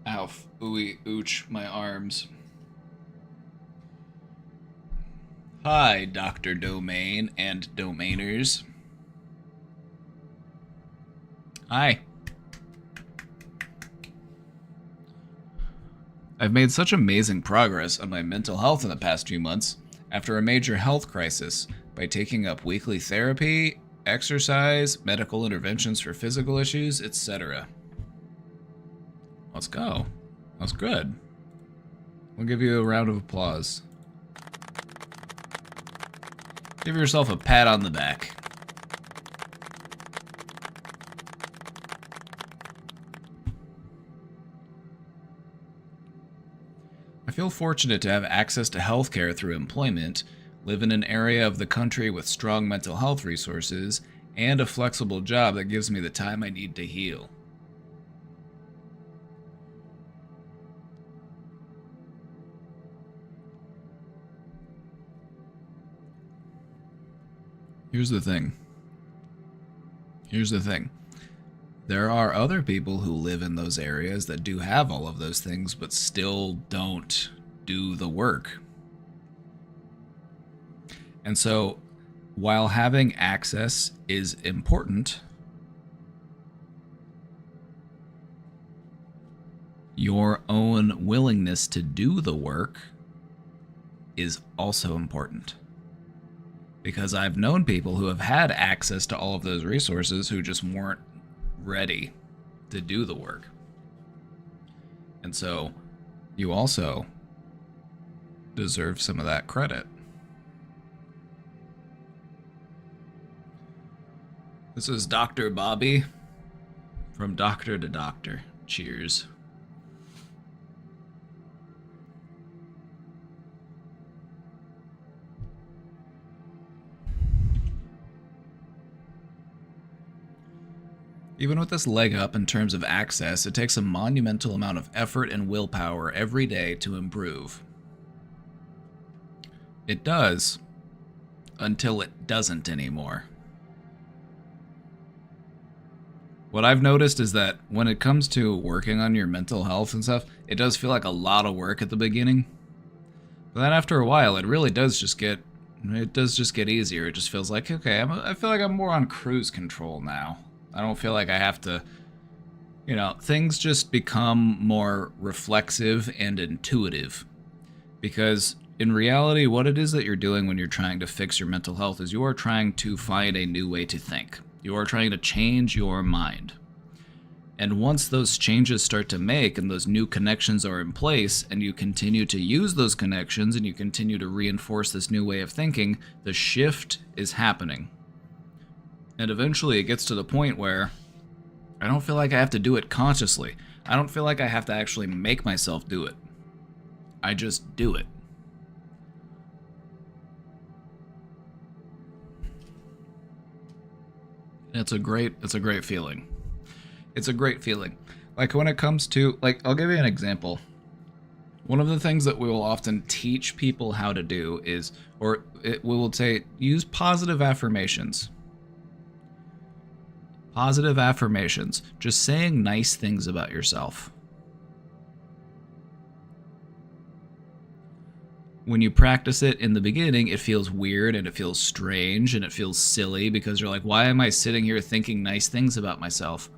Ow, ooey, ooch, my arms. Hi, Dr. Domain and Domainers. Hi. I've made such amazing progress on my mental health in the past few months after a major health crisis by taking up weekly therapy, exercise, medical interventions for physical issues, etc. Let's go. That's good. We'll give you a round of applause. Give yourself a pat on the back. I feel fortunate to have access to healthcare through employment, live in an area of the country with strong mental health resources, and a flexible job that gives me the time I need to heal. Here's the thing. There are other people who live in those areas that do have all of those things, but still don't do the work. And so, while having access is important, your own willingness to do the work is also important. Because I've known people who have had access to all of those resources who just weren't ready to do the work. And so you also deserve some of that credit. This is Dr. Bobby from Doctor to Doctor. Cheers. Even with this leg up in terms of access, it takes a monumental amount of effort and willpower every day to improve. It does, until it doesn't anymore. What I've noticed is that when it comes to working on your mental health and stuff, it does feel like a lot of work at the beginning. But then after a while, it really does just get easier. It just feels like, okay, I feel like I'm more on cruise control now. I don't feel like I have to, things just become more reflexive and intuitive. Because in reality, what it is that you're doing when you're trying to fix your mental health is you are trying to find a new way to think. You are trying to change your mind. And once those changes start to make and those new connections are in place and you continue to use those connections and you continue to reinforce this new way of thinking, the shift is happening. And eventually it gets to the point where I don't feel like I have to do it consciously. I don't feel like I have to actually make myself do it. I just do it. It's a great feeling. It's a great feeling. Like when it comes to, I'll give you an example. One of the things that we will often teach people how to do is, we will say, use positive affirmations. Positive affirmations. Just saying nice things about yourself. When you practice it in the beginning, it feels weird and it feels strange and it feels silly because you're like, why am I sitting here thinking nice things about myself?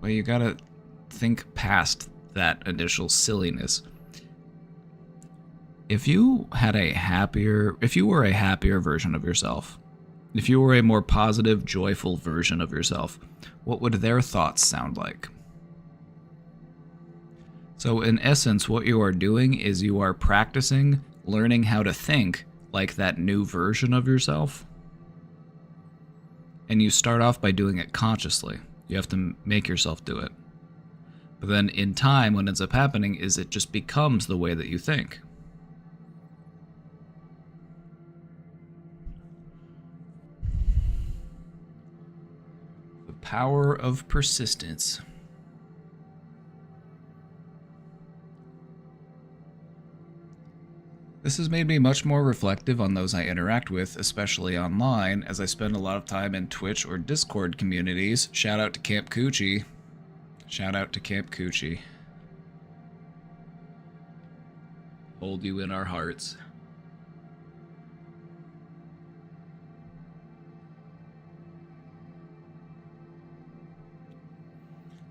Well, you gotta think past that initial silliness. If you were a happier version of yourself, if you were a more positive, joyful version of yourself, what would their thoughts sound like? So in essence, what you are doing is you are practicing learning how to think like that new version of yourself. And you start off by doing it consciously. You have to make yourself do it. But then in time, what ends up happening is it just becomes the way that you think. The power of persistence. This has made me much more reflective on those I interact with, especially online, as I spend a lot of time in Twitch or Discord communities. Shout out to Camp Coochie. Shout out to Camp Coochie. Hold you in our hearts.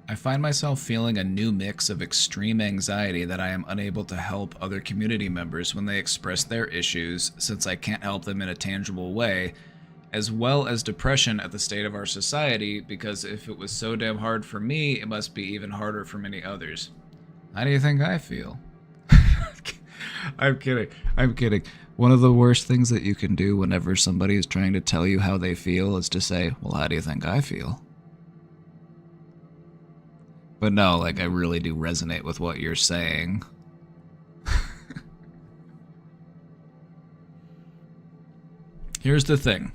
I find myself feeling a new mix of extreme anxiety that I am unable to help other community members when they express their issues, since I can't help them in a tangible way, as well as depression at the state of our society, because if it was so damn hard for me, it must be even harder for many others. How do you think I feel? I'm kidding. One of the worst things that you can do whenever somebody is trying to tell you how they feel is to say, well, how do you think I feel? But no, I really do resonate with what you're saying. Here's the thing.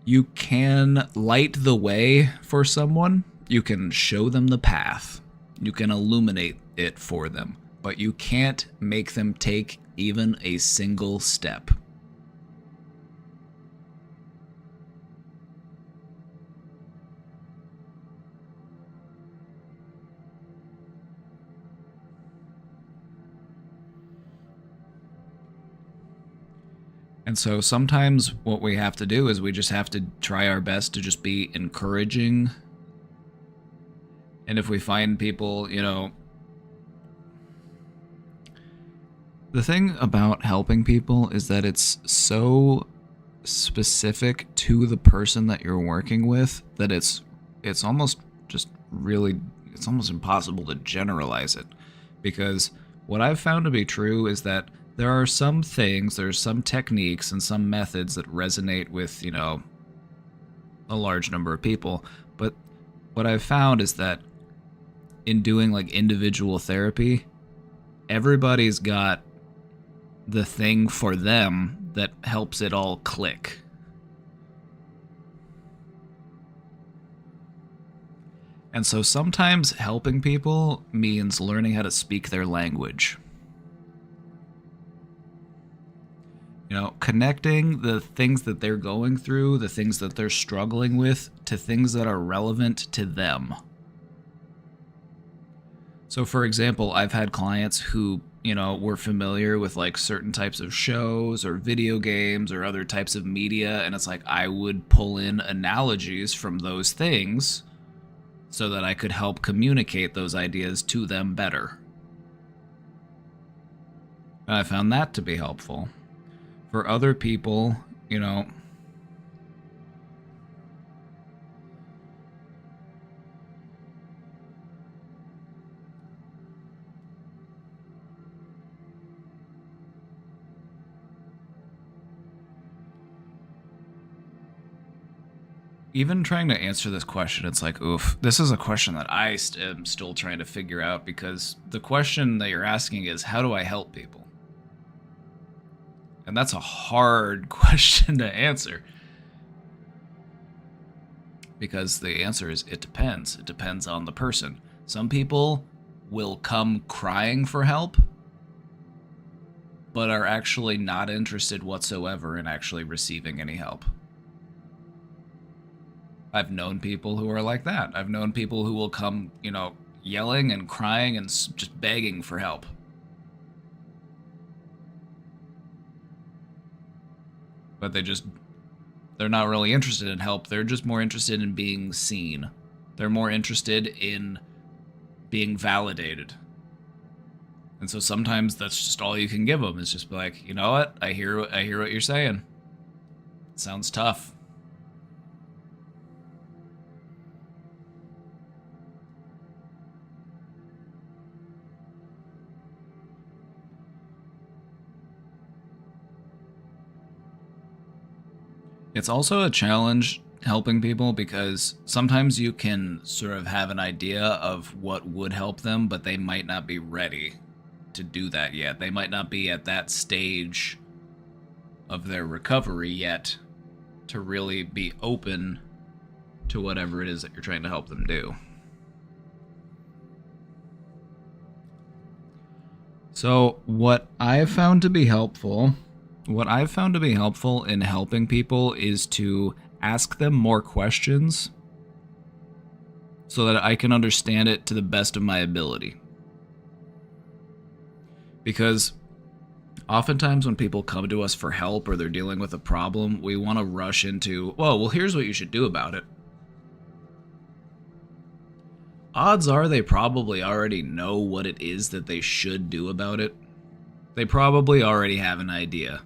You can light the way for someone. You can show them the path. You can illuminate it for them. But you can't make them take even a single step. And so sometimes what we have to do is we just have to try our best to just be encouraging And if we find people, the thing about helping people is that it's so specific to the person that you're working with that it's almost just really, it's almost impossible to generalize it. Because what I've found to be true is that there are some things, there's some techniques and some methods that resonate with, a large number of people. But what I've found is that in doing like individual therapy, everybody's got the thing for them that helps it all click. And so sometimes helping people means learning how to speak their language. Connecting the things that they're going through, the things that they're struggling with, to things that are relevant to them. So, for example, I've had clients who, were familiar with like certain types of shows or video games or other types of media, and it's like I would pull in analogies from those things so that I could help communicate those ideas to them better. And I found that to be helpful. For other people, even trying to answer this question, it's like, oof, this is a question that I am still trying to figure out, because the question that you're asking is, how do I help people? And that's a hard question to answer. Because the answer is, it depends. It depends on the person. Some people will come crying for help, but are actually not interested whatsoever in actually receiving any help. I've known people who are like that. I've known people who will come, yelling and crying and just begging for help. But they're not really interested in help. They're just more interested in being seen. They're more interested in being validated. And so sometimes that's just all you can give them, is just be like, you know what? I hear what you're saying. It sounds tough. It's also a challenge helping people, because sometimes you can sort of have an idea of what would help them, but they might not be ready to do that yet. They might not be at that stage of their recovery yet to really be open to whatever it is that you're trying to help them do. So what I've found to be helpful in helping people is to ask them more questions so that I can understand it to the best of my ability. Because oftentimes when people come to us for help or they're dealing with a problem, we want to rush into, well, here's what you should do about it. Odds are they probably already know what it is that they should do about it. They probably already have an idea.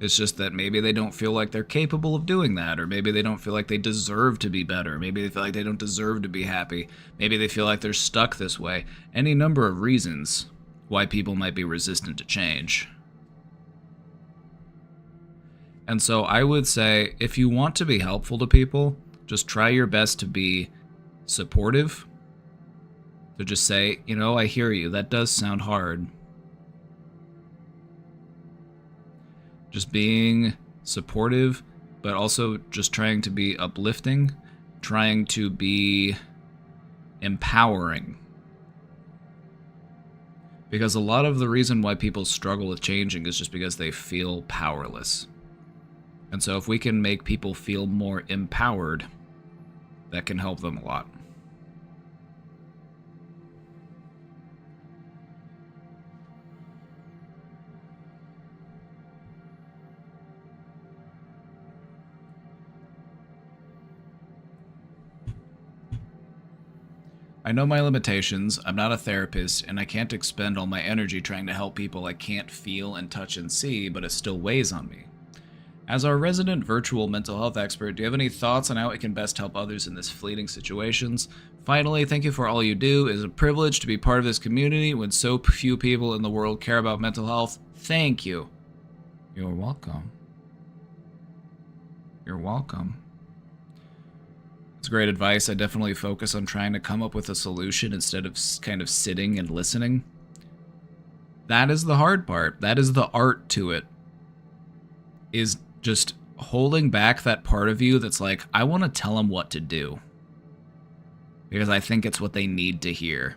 It's just that maybe they don't feel like they're capable of doing that, or maybe they don't feel like they deserve to be better. Maybe they feel like they don't deserve to be happy. Maybe they feel like they're stuck this way. Any number of reasons why people might be resistant to change. And so I would say, if you want to be helpful to people, just try your best to be supportive. So just say, I hear you. That does sound hard. Just being supportive, but also just trying to be uplifting, trying to be empowering. Because a lot of the reason why people struggle with changing is just because they feel powerless. And so if we can make people feel more empowered, that can help them a lot. I know my limitations, I'm not a therapist, and I can't expend all my energy trying to help people I can't feel and touch and see, but it still weighs on me. As our resident virtual mental health expert, do you have any thoughts on how it can best help others in this fleeting situations? Finally, thank you for all you do. It is a privilege to be part of this community when so few people in the world care about mental health. Thank you. You're welcome. You're welcome. It's great advice. I definitely focus on trying to come up with a solution instead of kind of sitting and listening. That is the hard part. That is the art to it. Is just holding back that part of you that's like, I want to tell them what to do. Because I think it's what they need to hear.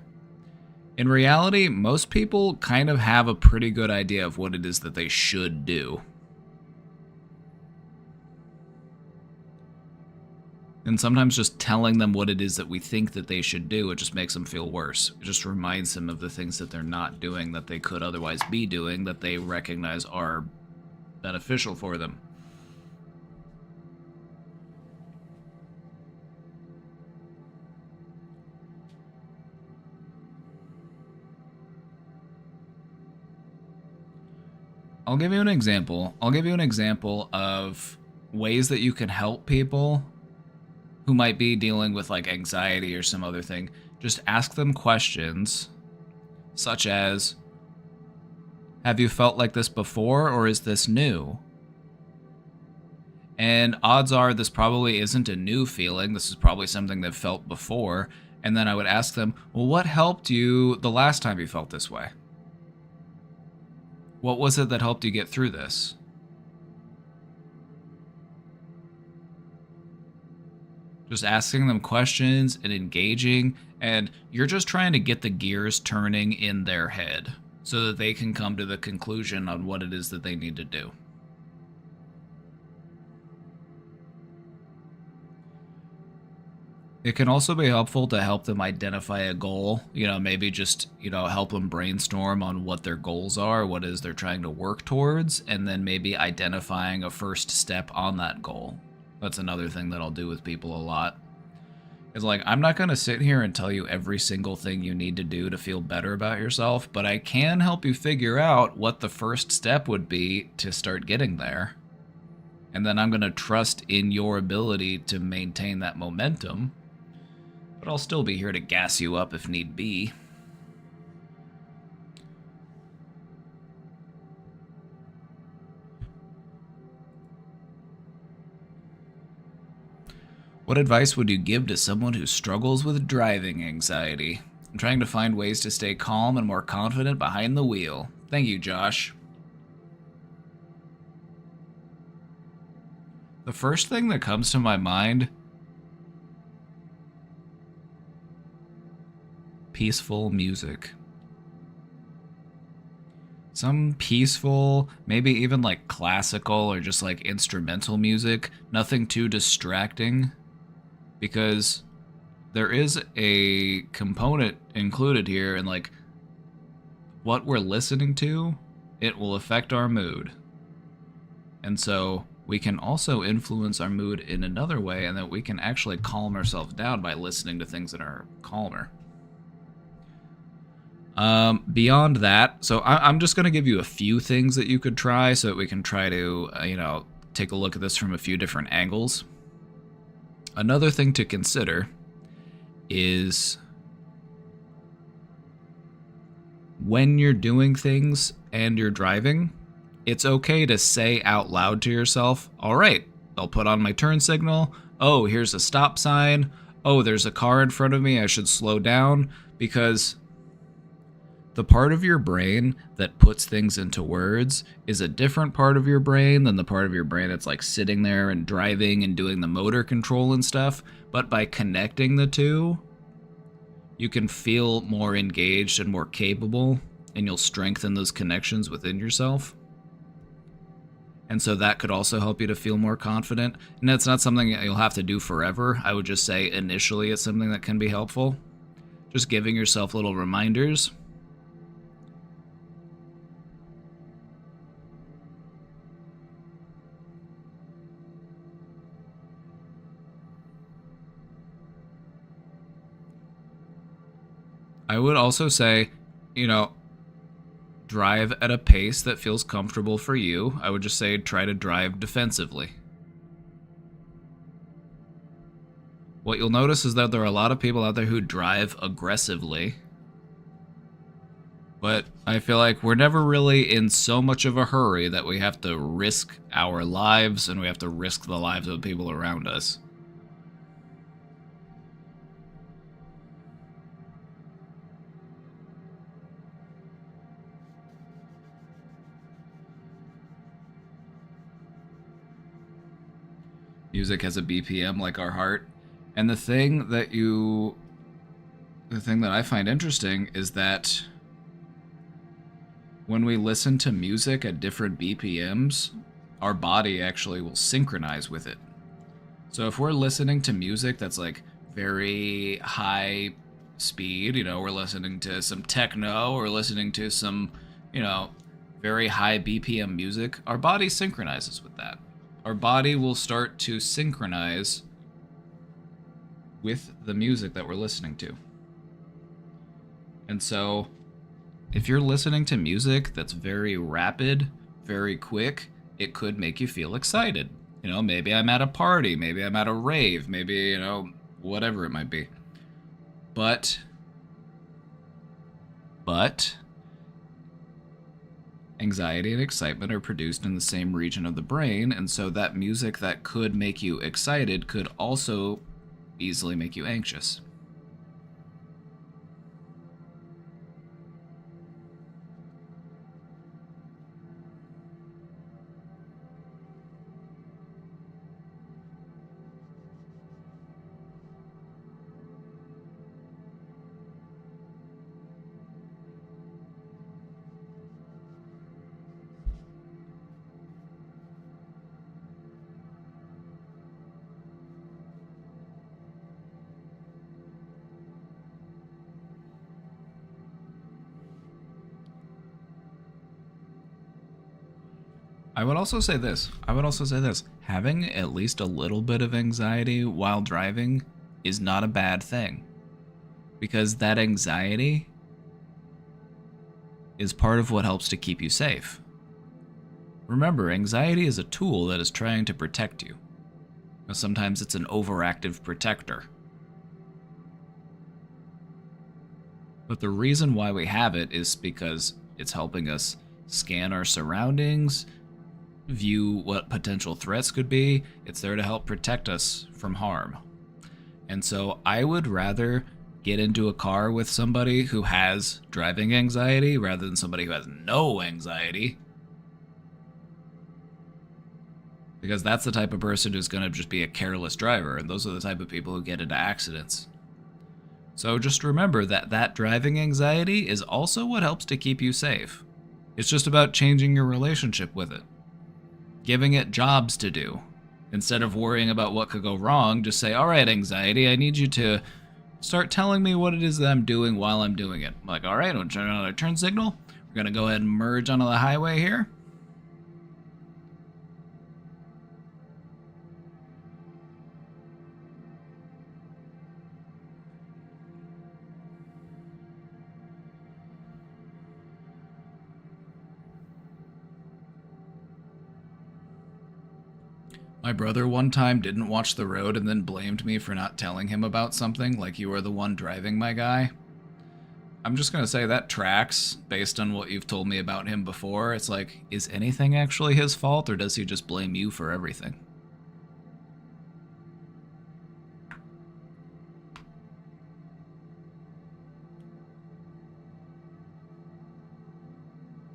In reality, most people kind of have a pretty good idea of what it is that they should do. And sometimes just telling them what it is that we think that they should do, it just makes them feel worse. It just reminds them of the things that they're not doing that they could otherwise be doing that they recognize are beneficial for them. I'll give you an example. I'll give you an example of ways that you can help people who might be dealing with like anxiety or some other thing. Just ask them questions such as, have you felt like this before, or is this new? And odds are this probably isn't a new feeling. This is probably something they've felt before. And then I would ask them, well, what helped you the last time you felt this way? What was it that helped you get through this? Just asking them questions and engaging, and you're just trying to get the gears turning in their head so that they can come to the conclusion on what it is that they need to do. It can also be helpful to help them identify a goal, maybe just, help them brainstorm on what their goals are, what it is they're trying to work towards, and then maybe identifying a first step on that goal. That's another thing that I'll do with people a lot. It's like, I'm not going to sit here and tell you every single thing you need to do to feel better about yourself, but I can help you figure out what the first step would be to start getting there. And then I'm going to trust in your ability to maintain that momentum. But I'll still be here to gas you up if need be. What advice would you give to someone who struggles with driving anxiety? I'm trying to find ways to stay calm and more confident behind the wheel. Thank you, Josh. The first thing that comes to my mind, peaceful music. Some peaceful, maybe even like classical or just like instrumental music. Nothing too distracting. Because there is a component included here, and like what we're listening to, it will affect our mood. And so we can also influence our mood in another way, and that we can actually calm ourselves down by listening to things that are calmer. Beyond that, so I'm just going to give you a few things that you could try so that we can try to, take a look at this from a few different angles. Another thing to consider is when you're doing things and you're driving, it's okay to say out loud to yourself, all right, I'll put on my turn signal. Oh, here's a stop sign. Oh, there's a car in front of me. I should slow down, because the part of your brain that puts things into words is a different part of your brain than the part of your brain that's like sitting there and driving and doing the motor control and stuff. But by connecting the two, you can feel more engaged and more capable, and you'll strengthen those connections within yourself. And so that could also help you to feel more confident. And that's not something that you'll have to do forever. I would just say initially it's something that can be helpful. Just giving yourself little reminders. I would also say, you know, drive at a pace that feels comfortable for you. I would just say try to drive defensively. What you'll notice is that there are a lot of people out there who drive aggressively. But I feel like we're never really in so much of a hurry that we have to risk our lives and we have to risk the lives of the people around us. Music has a BPM like our heart. And the thing that I find interesting is that when we listen to music at different BPMs, our body actually will synchronize with it. So if we're listening to music that's like very high speed, you know, we're listening to some techno or listening to some, you know, very high BPM music, our body synchronizes with that. Our body will start to synchronize with the music that we're listening to. And so, if you're listening to music that's very rapid, very quick, it could make you feel excited. You know, maybe I'm at a party, maybe I'm at a rave, maybe, you know, whatever it might be. But anxiety and excitement are produced in the same region of the brain, and so that music that could make you excited could also easily make you anxious. I would also say this. Having at least a little bit of anxiety while driving is not a bad thing. Because that anxiety is part of what helps to keep you safe. Remember, anxiety is a tool that is trying to protect you. Sometimes it's an overactive protector. But the reason why we have it is because it's helping us scan our surroundings, view what potential threats could be. It's there to help protect us from harm. And so I would rather get into a car with somebody who has driving anxiety rather than somebody who has no anxiety. Because that's the type of person who's going to just be a careless driver, and those are the type of people who get into accidents. So just remember that driving anxiety is also what helps to keep you safe. It's just about changing your relationship with it. Giving it jobs to do. Instead of worrying about what could go wrong, just say, all right, anxiety, I need you to start telling me what it is that I'm doing while I'm doing it. I'm like, all right, I'm turn on our turn signal. We're going to go ahead and merge onto the highway here. My brother one time didn't watch the road and then blamed me for not telling him about something, like you were the one driving my guy. I'm just gonna say that tracks, based on what you've told me about him before. It's like, is anything actually his fault, or does he just blame you for everything?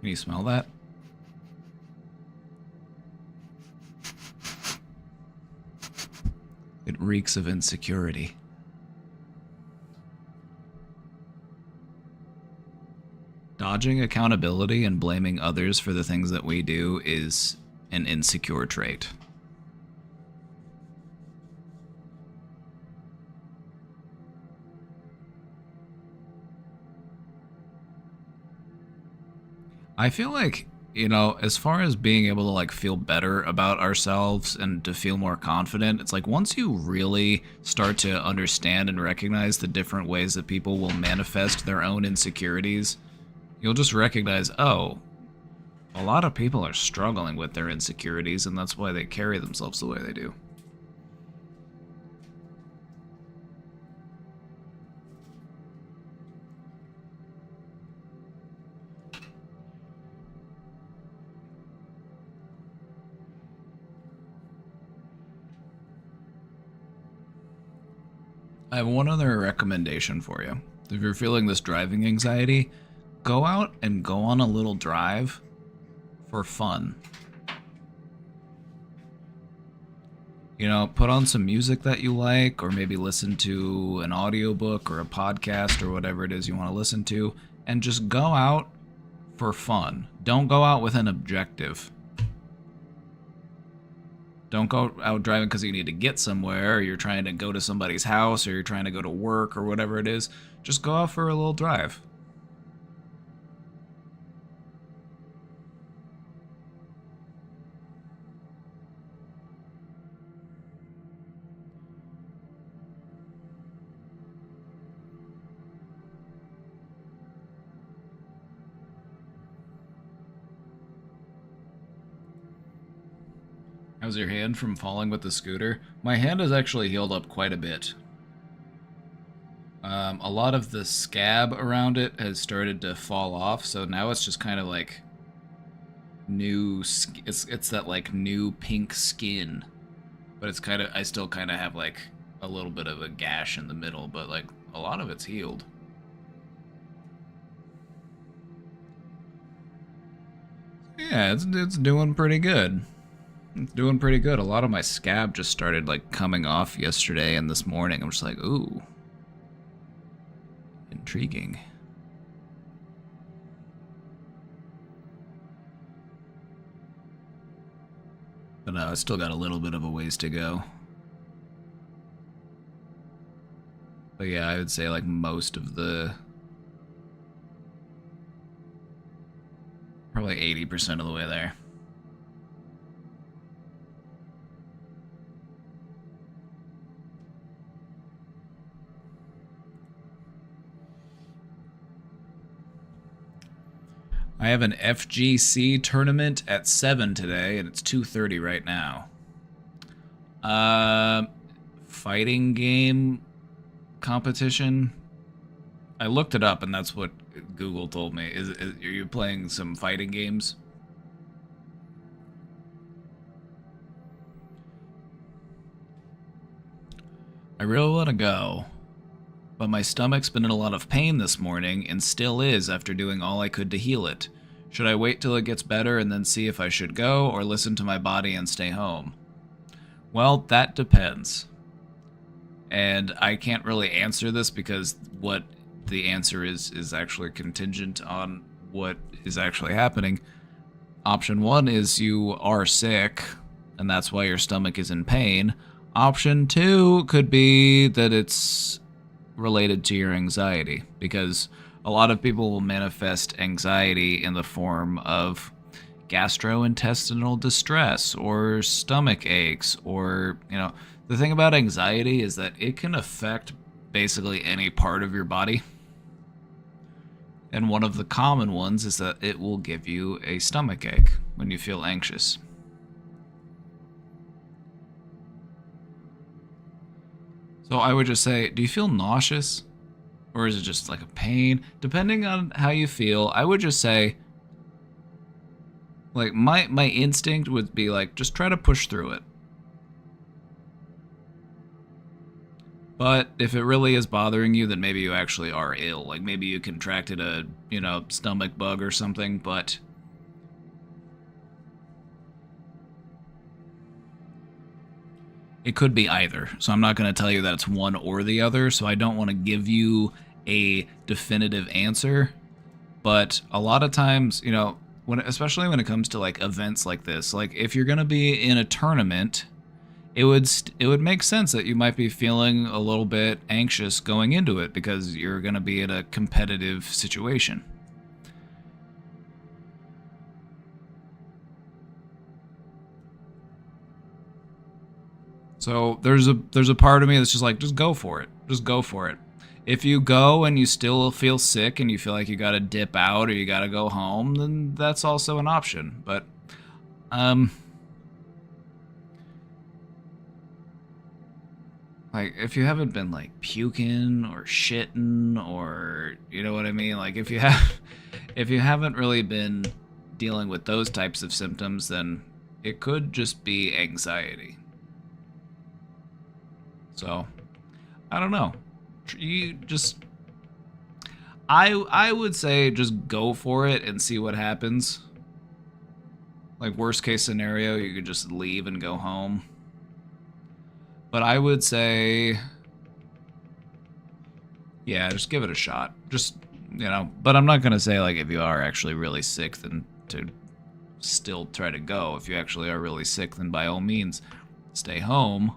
Can you smell that? It reeks of insecurity. Dodging accountability and blaming others for the things that we do is an insecure trait. I feel like, you know, as far as being able to like feel better about ourselves and to feel more confident, it's like once you really start to understand and recognize the different ways that people will manifest their own insecurities, you'll just recognize, oh, a lot of people are struggling with their insecurities, and that's why they carry themselves the way they do. I have one other recommendation for you. If you're feeling this driving anxiety, go out and go on a little drive for fun. You know, put on some music that you like, or maybe listen to an audiobook or a podcast or whatever it is you want to listen to, and just go out for fun. Don't go out with an objective. Don't go out driving because you need to get somewhere, or you're trying to go to somebody's house, or you're trying to go to work, or whatever it is. Just go out for a little drive. How's your hand from falling with the scooter? My hand has actually healed up quite a bit. A lot of the scab around it has started to fall off, so now it's just kind of like new. It's that like new pink skin, but it's kind of, I still kind of have like a little bit of a gash in the middle, but like a lot of it's healed. Yeah, it's doing pretty good. It's doing pretty good. A lot of my scab just started like coming off yesterday and this morning. I'm just like, ooh, intriguing. But no, I still got a little bit of a ways to go. But yeah, I would say like most of the, probably 80% of the way there. I have an FGC tournament at 7 today, and it's 2:30 right now. Fighting game competition. I looked it up, and that's what Google told me. Are you playing some fighting games? I really want to go, but my stomach's been in a lot of pain this morning and still is after doing all I could to heal it. Should I wait till it gets better and then see if I should go, or listen to my body and stay home? Well, that depends. And I can't really answer this because what the answer is actually contingent on what is actually happening. Option 1 is you are sick, and that's why your stomach is in pain. Option 2 could be that it's related to your anxiety, because a lot of people will manifest anxiety in the form of gastrointestinal distress or stomach aches, or, you know, the thing about anxiety is that it can affect basically any part of your body. And one of the common ones is that it will give you a stomach ache when you feel anxious. So I would just say, do you feel nauseous? Or is it just like a pain? Depending on how you feel, I would just say, like, my instinct would be like, just try to push through it. But if it really is bothering you, then maybe you actually are ill. Like, maybe you contracted a, you know, stomach bug or something, but it could be either. So I'm not going to tell you that it's one or the other, so I don't want to give you a definitive answer. But a lot of times, you know, especially when it comes to like events like this, like if you're going to be in a tournament, it would make sense that you might be feeling a little bit anxious going into it because you're going to be in a competitive situation. So there's a part of me that's just like, just go for it. Just go for it. If you go and you still feel sick and you feel like you gotta dip out or you gotta go home, then that's also an option. But like if you haven't been like puking or shitting or you know what I mean, like if you haven't really been dealing with those types of symptoms, then it could just be anxiety. So, I don't know. You just I would say just go for it and see what happens. Like worst case scenario, you could just leave and go home. But I would say yeah, just give it a shot. Just, you know, but I'm not going to say like if you are actually really sick then to still try to go. If you actually are really sick then by all means stay home.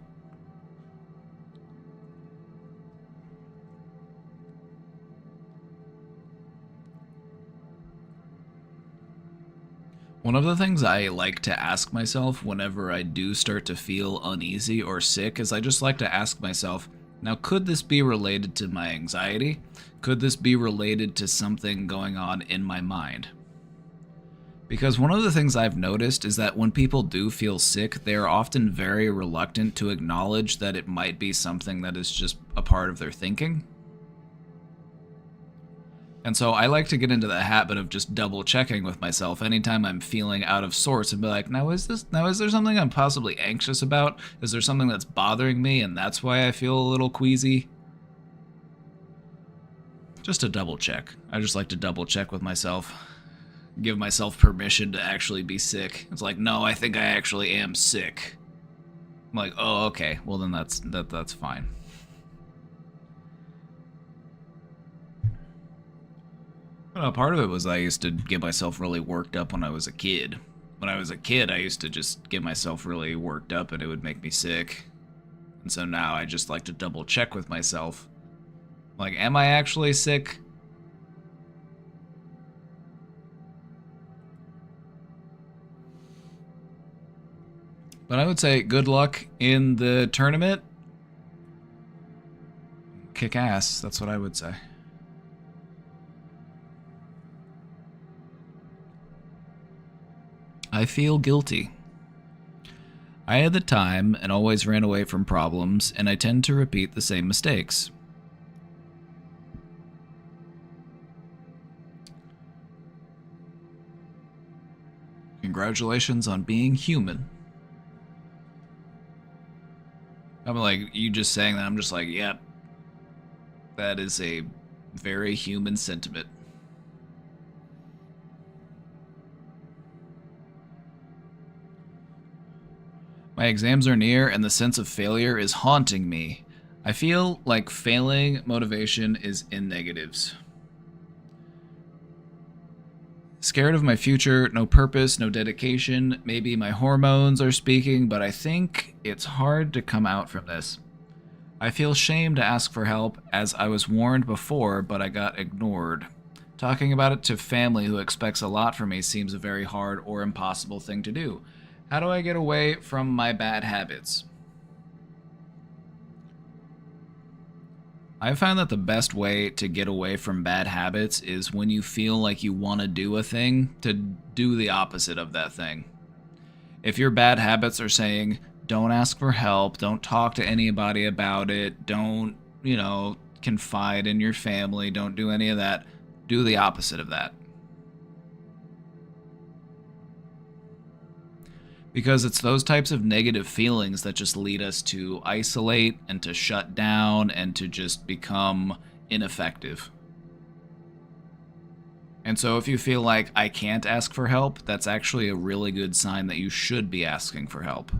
One of the things I like to ask myself whenever I do start to feel uneasy or sick is I just like to ask myself, now could this be related to my anxiety? Could this be related to something going on in my mind? Because one of the things I've noticed is that when people do feel sick, they are often very reluctant to acknowledge that it might be something that is just a part of their thinking. And so I like to get into the habit of just double checking with myself anytime I'm feeling out of sorts and be like, is there something I'm possibly anxious about? Is there something that's bothering me and that's why I feel a little queasy? Just a double check. I just like to double check with myself. Give myself permission to actually be sick. It's like, no, I think I actually am sick. I'm like, oh, okay. Well, then that's fine. Part of it was I used to get myself really worked up when I was a kid. When I was a kid, I used to just get myself really worked up and it would make me sick. And so now I just like to double check with myself. Like, am I actually sick? But I would say good luck in the tournament. Kick ass, that's what I would say. I feel guilty. I had the time and always ran away from problems, and I tend to repeat the same mistakes. Congratulations on being human. I'm like, you just saying that, I'm just like, yep. That is a very human sentiment. My exams are near and the sense of failure is haunting me. I feel like failing motivation is in negatives. Scared of my future, no purpose, no dedication. Maybe my hormones are speaking, but I think it's hard to come out from this. I feel shame to ask for help, as I was warned before, but I got ignored. Talking about it to family who expects a lot from me seems a very hard or impossible thing to do. How do I get away from my bad habits? I found that the best way to get away from bad habits is when you feel like you want to do a thing, to do the opposite of that thing. If your bad habits are saying, don't ask for help, don't talk to anybody about it, don't, confide in your family, don't do any of that, do the opposite of that. Because it's those types of negative feelings that just lead us to isolate and to shut down and to just become ineffective. And so if you feel like I can't ask for help, that's actually a really good sign that you should be asking for help.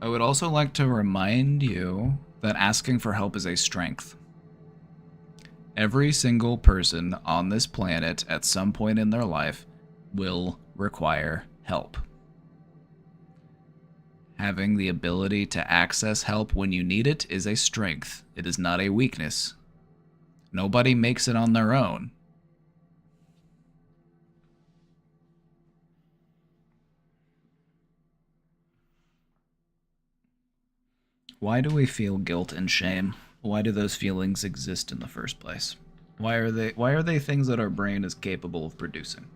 I would also like to remind you that asking for help is a strength. Every single person on this planet at some point in their life will require help. Having the ability to access help when you need it is a strength. It is not a weakness. Nobody makes it on their own. Why do we feel guilt and shame? Why do those feelings exist in the first place? Why are they things that our brain is capable of producing?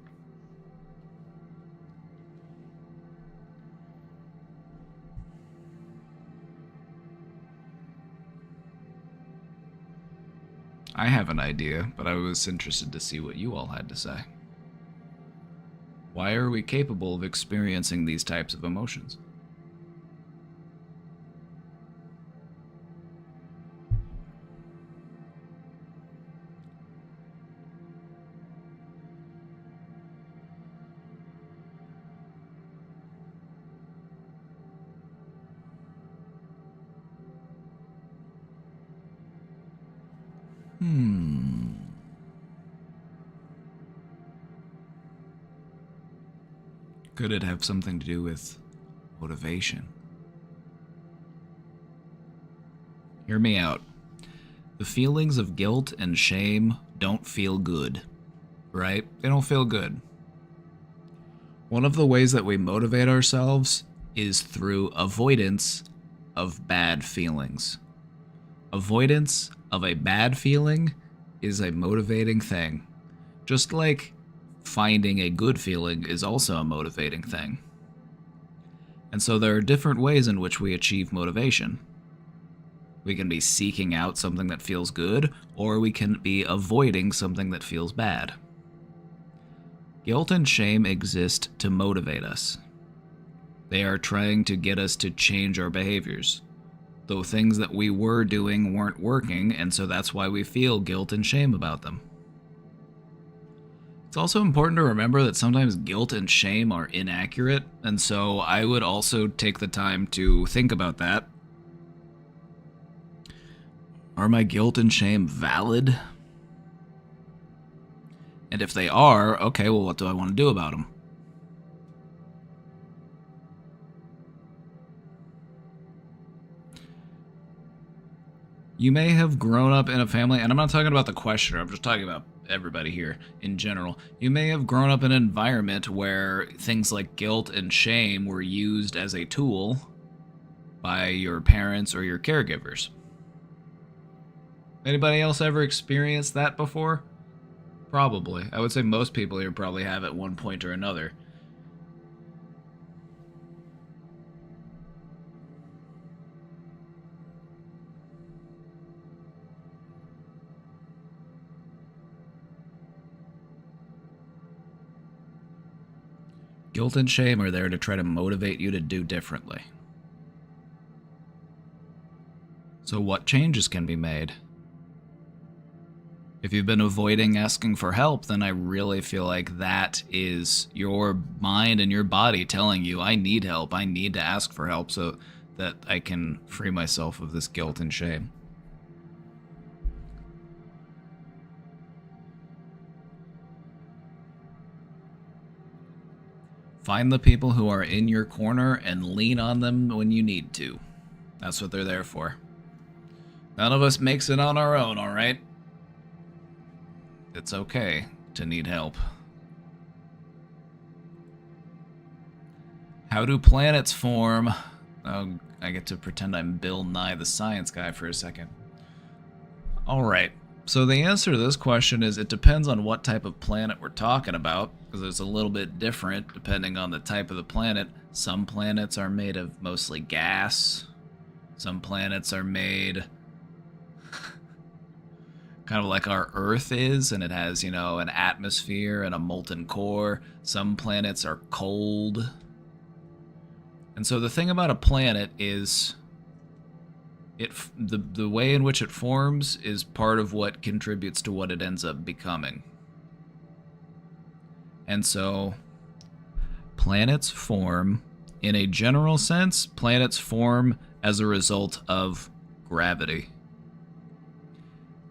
I have an idea, but I was interested to see what you all had to say. Why are we capable of experiencing these types of emotions? Could it have something to do with motivation? Hear me out. The feelings of guilt and shame don't feel good, right? They don't feel good. One of the ways that we motivate ourselves is through avoidance of bad feelings. Avoidance of a bad feeling is a motivating thing. Just like finding a good feeling is also a motivating thing. And so there are different ways in which we achieve motivation. We can be seeking out something that feels good, or we can be avoiding something that feels bad. Guilt and shame exist to motivate us. They are trying to get us to change our behaviors. Though things that we were doing weren't working, and so that's why we feel guilt and shame about them. It's also important to remember that sometimes guilt and shame are inaccurate, and so I would also take the time to think about that. Are my guilt and shame valid? And if they are, okay, well, what do I want to do about them? You may have grown up in a family, and I'm not talking about the questioner, I'm just talking about everybody here in general. You may have grown up in an environment where things like guilt and shame were used as a tool by your parents or your caregivers. Anybody else ever experienced that before? Probably. I would say most people here probably have at one point or another. Guilt and shame are there to try to motivate you to do differently. So what changes can be made? If you've been avoiding asking for help, then I really feel like that is your mind and your body telling you, I need help, I need to ask for help so that I can free myself of this guilt and shame. Find the people who are in your corner and lean on them when you need to. That's what they're there for. None of us makes it on our own, alright? It's okay to need help. How do planets form? Oh, I get to pretend I'm Bill Nye the Science Guy for a second. Alright, so the answer to this question is it depends on what type of planet we're talking about, because it's a little bit different depending on the type of the planet. Some planets are made of mostly gas. Some planets are made kind of like our Earth is, and it has, you know, an atmosphere and a molten core. Some planets are cold. And so the thing about a planet is the way in which it forms is part of what contributes to what it ends up becoming. And so planets form, in a general sense, planets form as a result of gravity.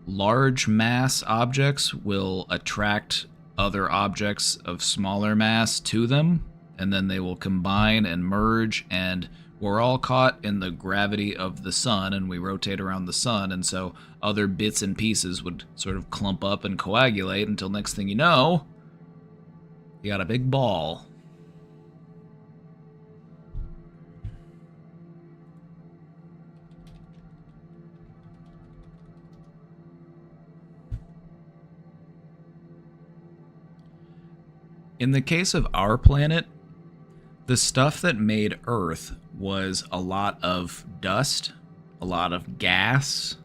Large mass objects will attract other objects of smaller mass to them, and then they will combine and merge, and we're all caught in the gravity of the sun, and we rotate around the sun, and so other bits and pieces would sort of clump up and coagulate until next thing you know, you got a big ball. In the case of our planet, the stuff that made Earth was a lot of dust, a lot of gas,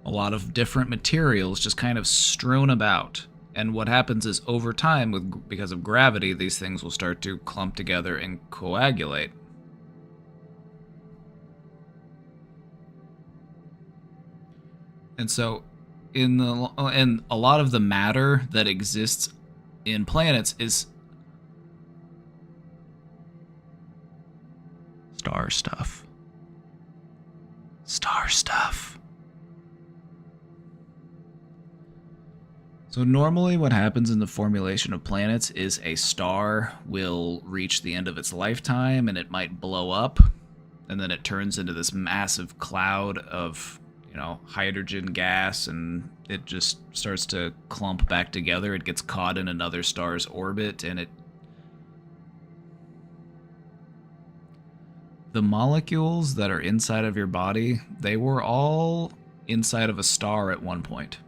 a lot of different materials just kind of strewn about. And what happens is over time, because of gravity, these things will start to clump together and coagulate. And so, and a lot of the matter that exists in planets is star stuff. Star stuff. So normally what happens in the formulation of planets is a star will reach the end of its lifetime and it might blow up, and then it turns into this massive cloud of, hydrogen gas, and it just starts to clump back together. It gets caught in another star's orbit, and the molecules that are inside of your body, they were all inside of a star at one point.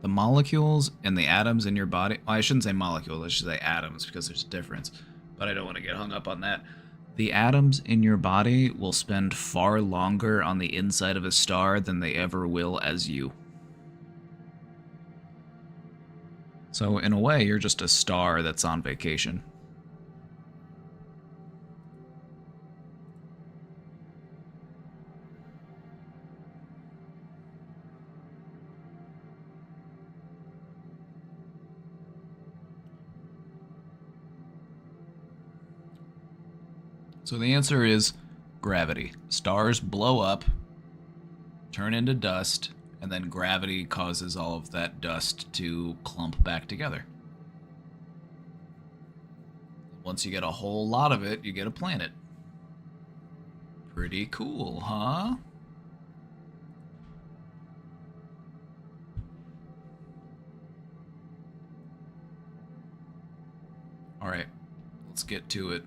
The molecules and the atoms in your body, well, I shouldn't say molecules, I should say atoms because there's a difference, but I don't want to get hung up on that. The atoms in your body will spend far longer on the inside of a star than they ever will as you. So in a way, you're just a star that's on vacation. So the answer is gravity. Stars blow up, turn into dust, and then gravity causes all of that dust to clump back together. Once you get a whole lot of it, you get a planet. Pretty cool, huh? All right, let's get to it.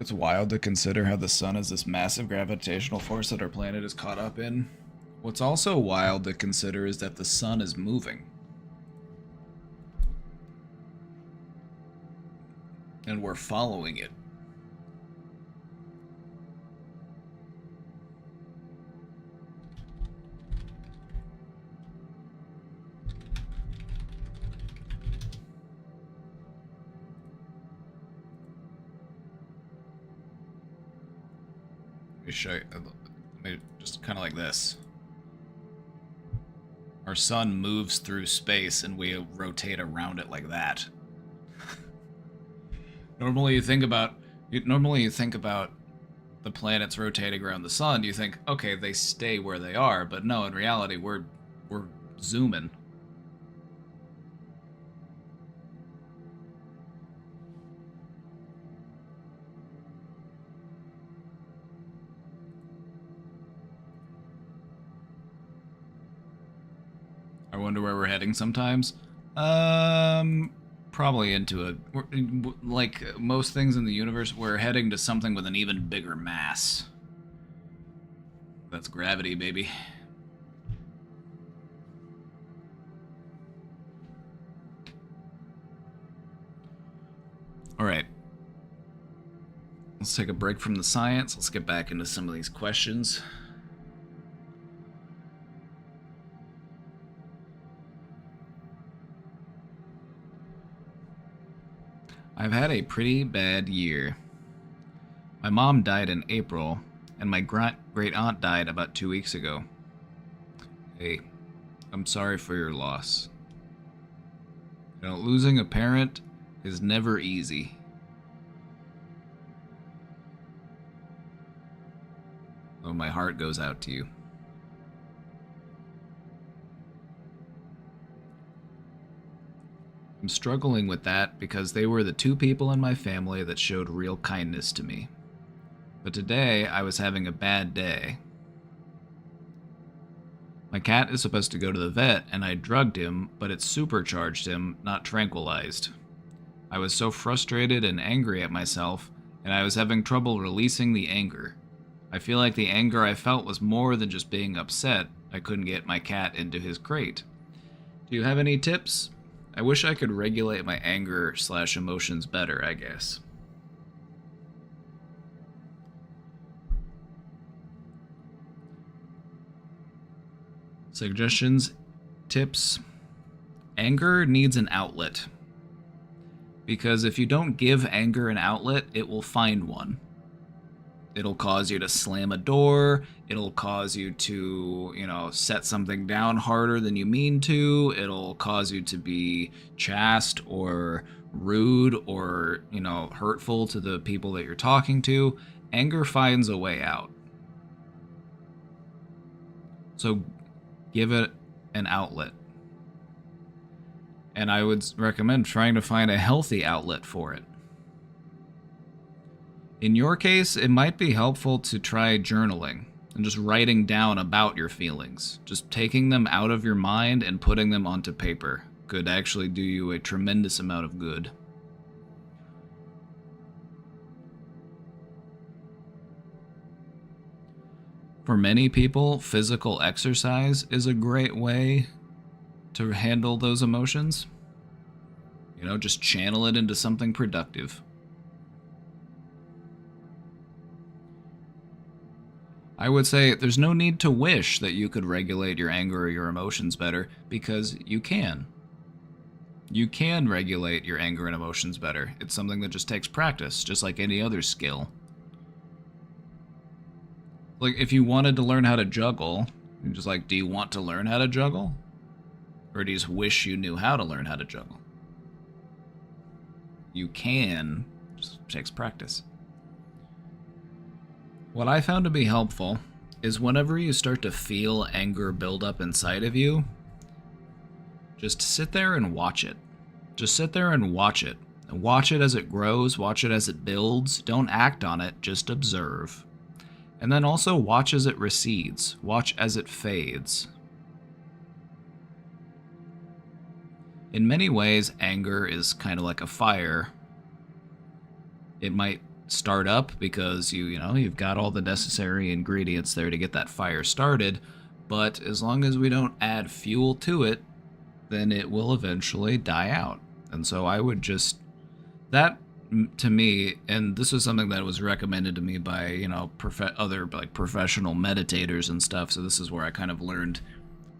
It's wild to consider how the sun is this massive gravitational force that our planet is caught up in. What's also wild to consider is that the sun is moving. And we're following it. Let me show you, just kind of like this. Our sun moves through space and we rotate around it like that. Normally you think about the planets rotating around the sun, you think, okay, they stay where they are, but no, in reality we're zooming. I wonder where we're heading sometimes. Probably into like most things in the universe, we're heading to something with an even bigger mass. That's gravity, baby. All right. Let's take a break from the science. Let's get back into some of these questions. I've had a pretty bad year. My mom died in April, and my great aunt died about 2 weeks ago. Hey, I'm sorry for your loss. Losing a parent is never easy. So my heart goes out to you. I'm struggling with that because they were the two people in my family that showed real kindness to me. But today, I was having a bad day. My cat is supposed to go to the vet, and I drugged him, but it supercharged him, not tranquilized. I was so frustrated and angry at myself, and I was having trouble releasing the anger. I feel like the anger I felt was more than just being upset. I couldn't get my cat into his crate. Do you have any tips? I wish I could regulate my anger/emotions better, I guess. Suggestions, tips. Anger needs an outlet. Because if you don't give anger an outlet, it will find one. It'll cause you to slam a door. It'll cause you to, set something down harder than you mean to. It'll cause you to be chaste or rude or, hurtful to the people that you're talking to. Anger finds a way out. So give it an outlet. And I would recommend trying to find a healthy outlet for it. In your case, it might be helpful to try journaling and just writing down about your feelings. Just taking them out of your mind and putting them onto paper could actually do you a tremendous amount of good. For many people, physical exercise is a great way to handle those emotions. Just channel it into something productive. I would say there's no need to wish that you could regulate your anger or your emotions better, because you can. You can regulate your anger and emotions better. It's something that just takes practice, just like any other skill. Like, if you wanted to learn how to juggle, you're just like, do you want to learn how to juggle? Or do you just wish you knew how to learn how to juggle? You can, just takes practice. What I found to be helpful is whenever you start to feel anger build up inside of you, just sit there and watch it. Just sit there and watch it. Watch it as it grows, watch it as it builds. Don't act on it, just observe. And then also watch as it recedes. Watch as it fades. In many ways, anger is kind of like a fire. It might start up because you've got all the necessary ingredients there to get that fire started, but as long as we don't add fuel to it, then it will eventually die out. And so I would just, that to me, and this is something that was recommended to me by other like professional meditators and stuff, so this is where I kind of learned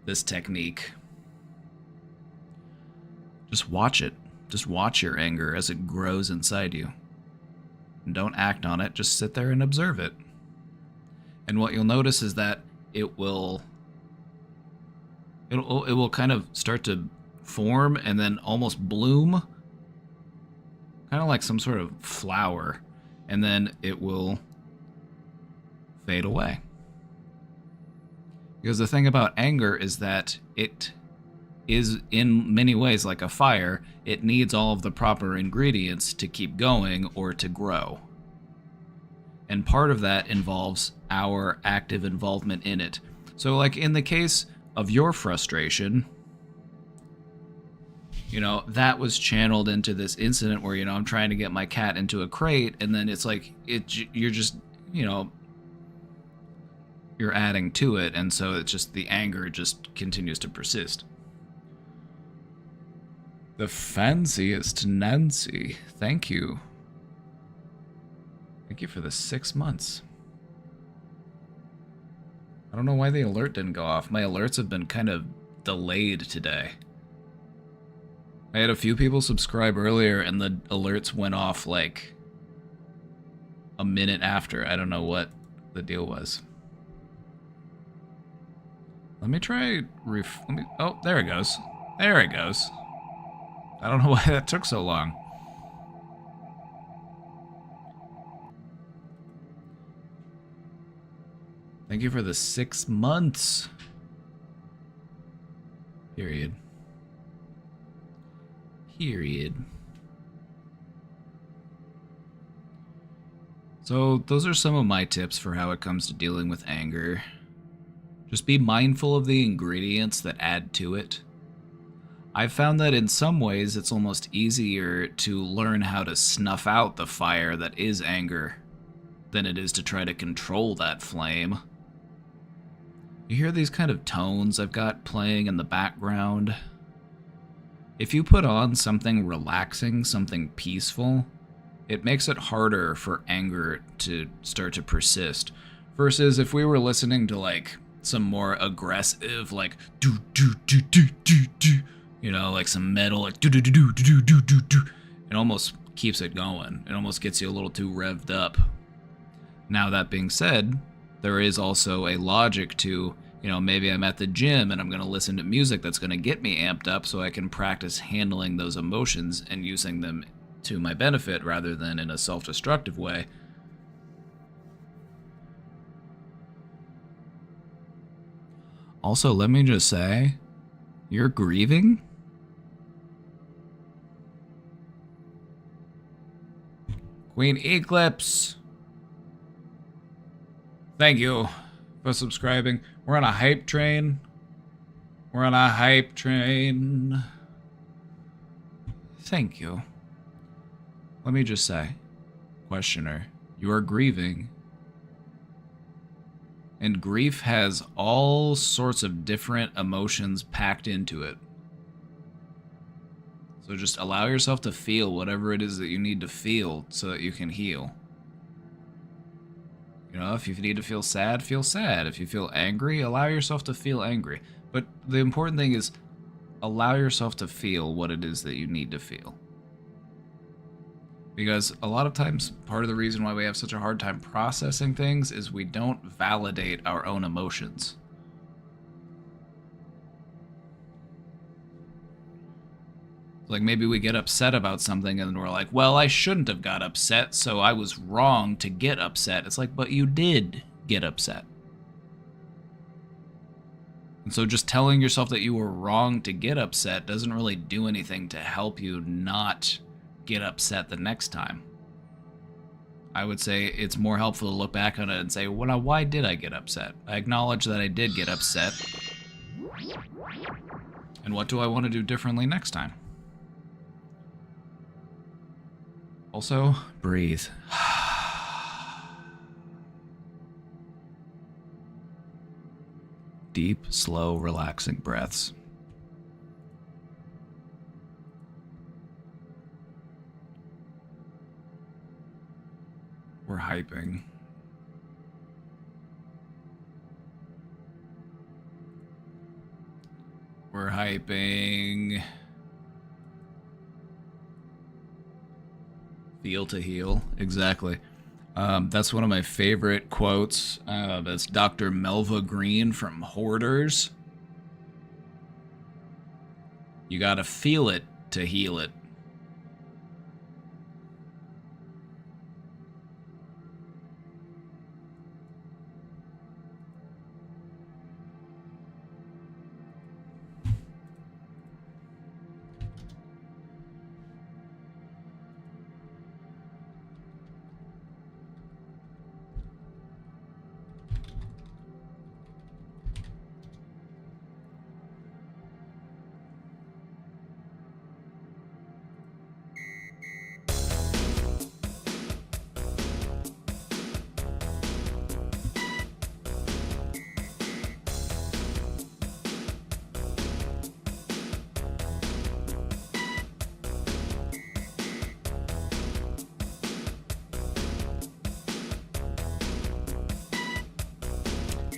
this technique. Just watch it. Just watch your anger as it grows inside you. And don't act on it, just sit there and observe it. And what you'll notice is that it will kind of start to form and then almost bloom, kind of like some sort of flower, and then it will fade away. Because the thing about anger is that it is in many ways like a fire. It needs all of the proper ingredients to keep going or to grow. And part of that involves our active involvement in it. So like in the case of your frustration, that was channeled into this incident where, I'm trying to get my cat into a crate, and then it's like, you're just, you're adding to it, and so it's just, the anger just continues to persist. The fanciest Nancy. Thank you. Thank you for the 6 months. I don't know why the alert didn't go off. My alerts have been kind of delayed today. I had a few people subscribe earlier and the alerts went off like a minute after. I don't know what the deal was. Let me try oh, there it goes. There it goes. I don't know why that took so long. Thank you for the 6 months. Period. So those are some of my tips for how it comes to dealing with anger. Just be mindful of the ingredients that add to it. I've found that in some ways it's almost easier to learn how to snuff out the fire that is anger than it is to try to control that flame. You hear these kind of tones I've got playing in the background? If you put on something relaxing, something peaceful, it makes it harder for anger to start to persist. Versus if we were listening to like some more aggressive, like do do do do do do, you know, like some metal, like do do do do do do do do, it almost keeps it going. It almost gets you a little too revved up. Now that being said, there is also a logic to, you know, maybe I'm at the gym and I'm going to listen to music that's going to get me amped up so I can practice handling those emotions and using them to my benefit rather than in a self-destructive way. Also, let me just say, you're grieving? Queen Eclipse! Thank you for subscribing. We're on a hype train. We're on a hype train. Thank you. Let me just say, questioner, you are grieving. And grief has all sorts of different emotions packed into it. So just allow yourself to feel whatever it is that you need to feel so that you can heal. You know, if you need to feel sad, feel sad. If you feel angry, allow yourself to feel angry. But the important thing is, allow yourself to feel what it is that you need to feel. Because a lot of times, part of the reason why we have such a hard time processing things is we don't validate our own emotions. Like maybe we get upset about something and we're like, well, I shouldn't have got upset, so I was wrong to get upset. It's like, but you did get upset. And so just telling yourself that you were wrong to get upset doesn't really do anything to help you not get upset the next time. I would say it's more helpful to look back on it and say, well, now, why did I get upset? I acknowledge that I did get upset. And what do I want to do differently next time? Also, breathe. Deep, slow, relaxing breaths. We're hyping. We're hyping. Feel to heal. Exactly. That's one of my favorite quotes. That's Dr. Melva Green from Hoarders. You gotta feel it to heal it.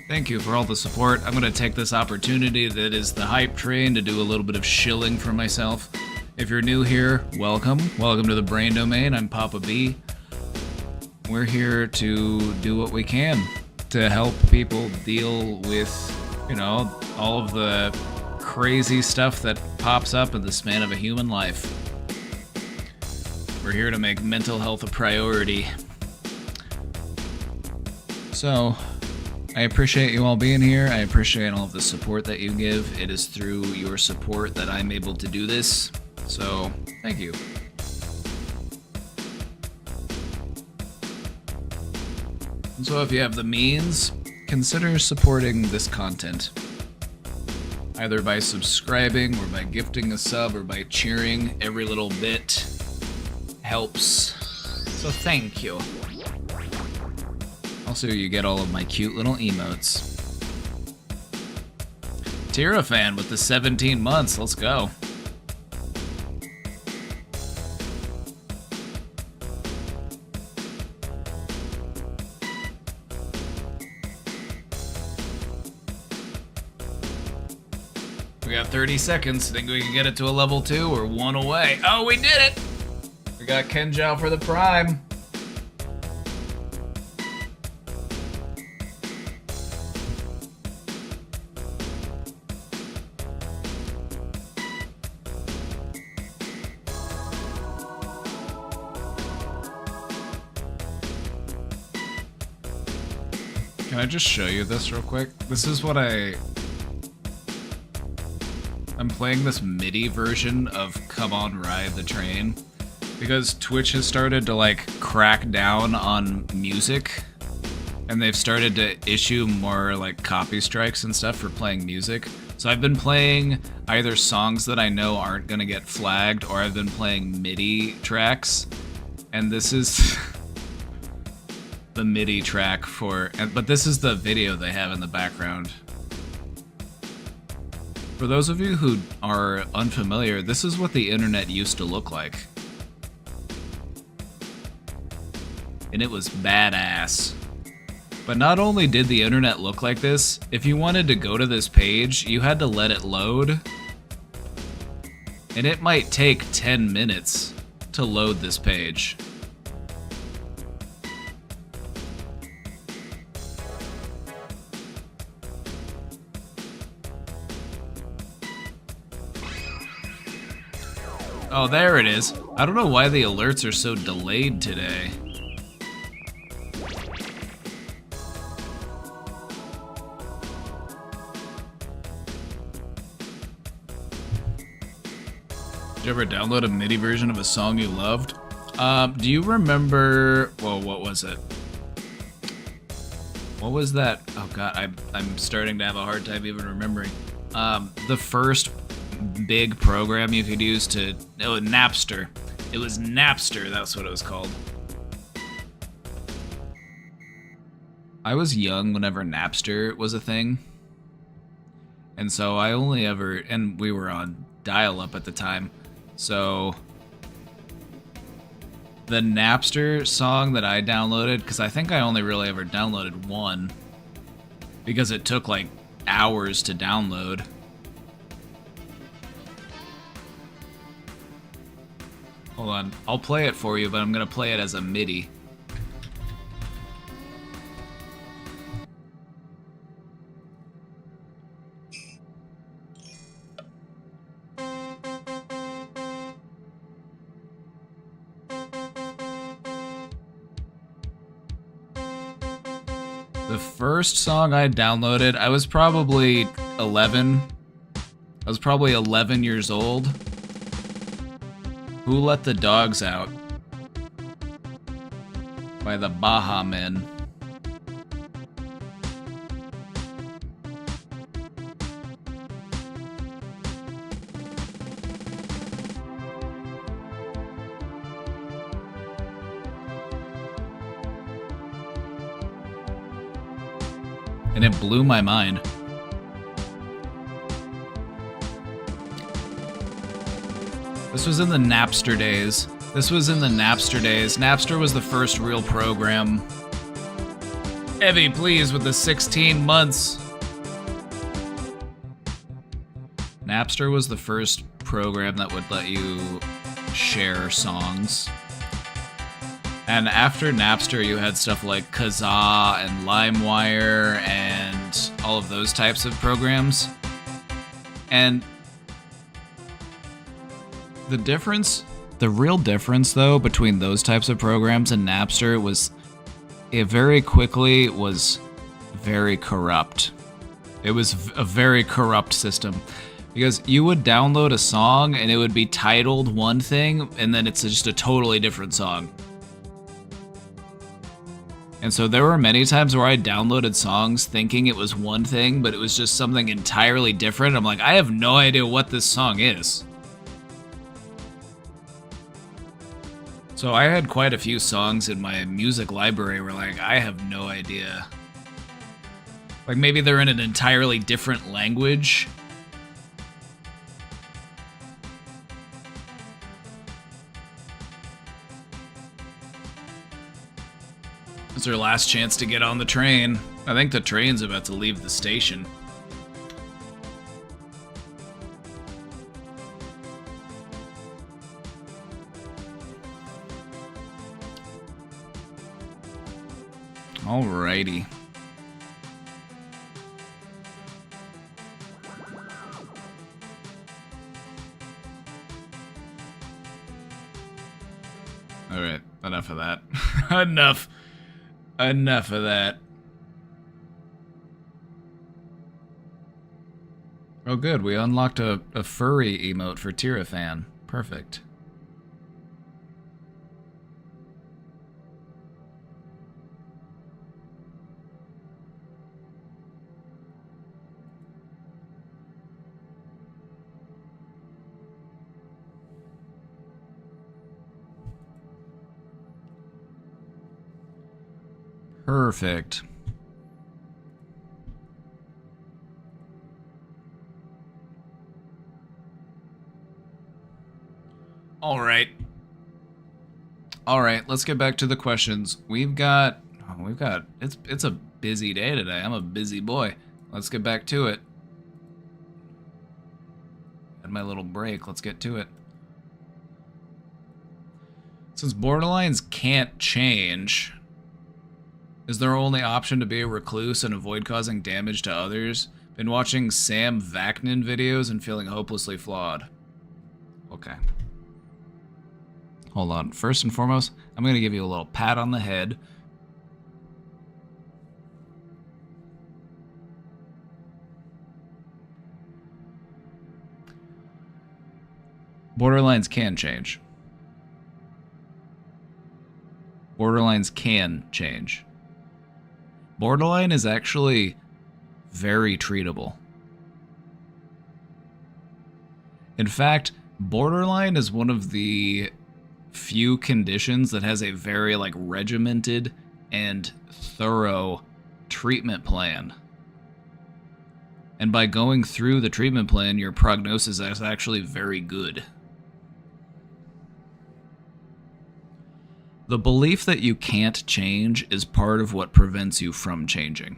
Thank you for all the support. I'm going to take this opportunity that is the hype train to do a little bit of shilling for myself. If you're new here, welcome. Welcome to the Brain Domain. I'm Papa B. We're here to do what we can to help people deal with, you know, all of the crazy stuff that pops up in the span of a human life. We're here to make mental health a priority. So, I appreciate you all being here. I appreciate all of the support that you give. It is through your support that I'm able to do this. So, thank you. And so if you have the means, consider supporting this content. Either by subscribing, or by gifting a sub, or by cheering. Every little bit helps. So thank you. Also, you get all of my cute little emotes. Tira fan with the 17 months, let's go. We got 30 seconds. Think we can get it to a level 2? We're 1 away. Oh, we did it! We got Kenjao for the prime. Can I just show you this real quick? This is what I'm playing this MIDI version of Come On Ride the Train because Twitch has started to like crack down on music, and they've started to issue more like copy strikes and stuff for playing music. So I've been playing either songs that I know aren't gonna get flagged, or I've been playing MIDI tracks, and this is the MIDI track for, but this is the video they have in the background. For those of you who are unfamiliar, this is what the internet used to look like. And it was badass. But not only did the internet look like this, if you wanted to go to this page, you had to let it load. And it might take 10 minutes to load this page. Oh, there it is. I don't know why the alerts are so delayed today. Did you ever download a MIDI version of a song you loved? Do you remember... Whoa, what was it? What was that? Oh god, I'm starting to have a hard time even remembering. The first big program you could use to... Oh, Napster. It was Napster, that's what it was called. I was young whenever Napster was a thing. And so I only ever... And we were on dial-up at the time. So... The Napster song that I downloaded, because I think I only really ever downloaded one, because it took like hours to download. Hold on, I'll play it for you, but I'm gonna play it as a MIDI. The first song I downloaded, I was probably 11. I was probably 11 years old. Who Let the Dogs Out by the Baha Men. And it blew my mind. This was in the Napster days. Napster was the first real program. Evie, please, with the 16 months. Napster was the first program that would let you share songs. And after Napster, you had stuff like Kazaa and LimeWire and all of those types of programs. And the real difference, though, between those types of programs and Napster was it very quickly was very corrupt. It was a very corrupt system. Because you would download a song and it would be titled one thing, and then it's just a totally different song. And so there were many times where I downloaded songs thinking it was one thing, but it was just something entirely different. I'm like, I have no idea what this song is. So I had quite a few songs in my music library where like, I have no idea. Like maybe they're in an entirely different language. It's their last chance to get on the train. I think the train's about to leave the station. Alrighty. Alright, enough of that. Enough of that. Oh good, we unlocked a furry emote for Tirafan. Perfect. Perfect. All right, let's get back to the questions. We've got it's a busy day today. I'm a busy boy. Let's get back to it. Had my little break. Let's get to it. Since Borderlines can't change, is their only option to be a recluse and avoid causing damage to others? Been watching Sam Vaknin videos and feeling hopelessly flawed. Okay. Hold on. First and foremost, I'm going to give you a little pat on the head. Borderlines can change. Borderlines can change. Borderline is actually very treatable. In fact, borderline is one of the few conditions that has a very like regimented and thorough treatment plan. And by going through the treatment plan, your prognosis is actually very good. The belief that you can't change is part of what prevents you from changing.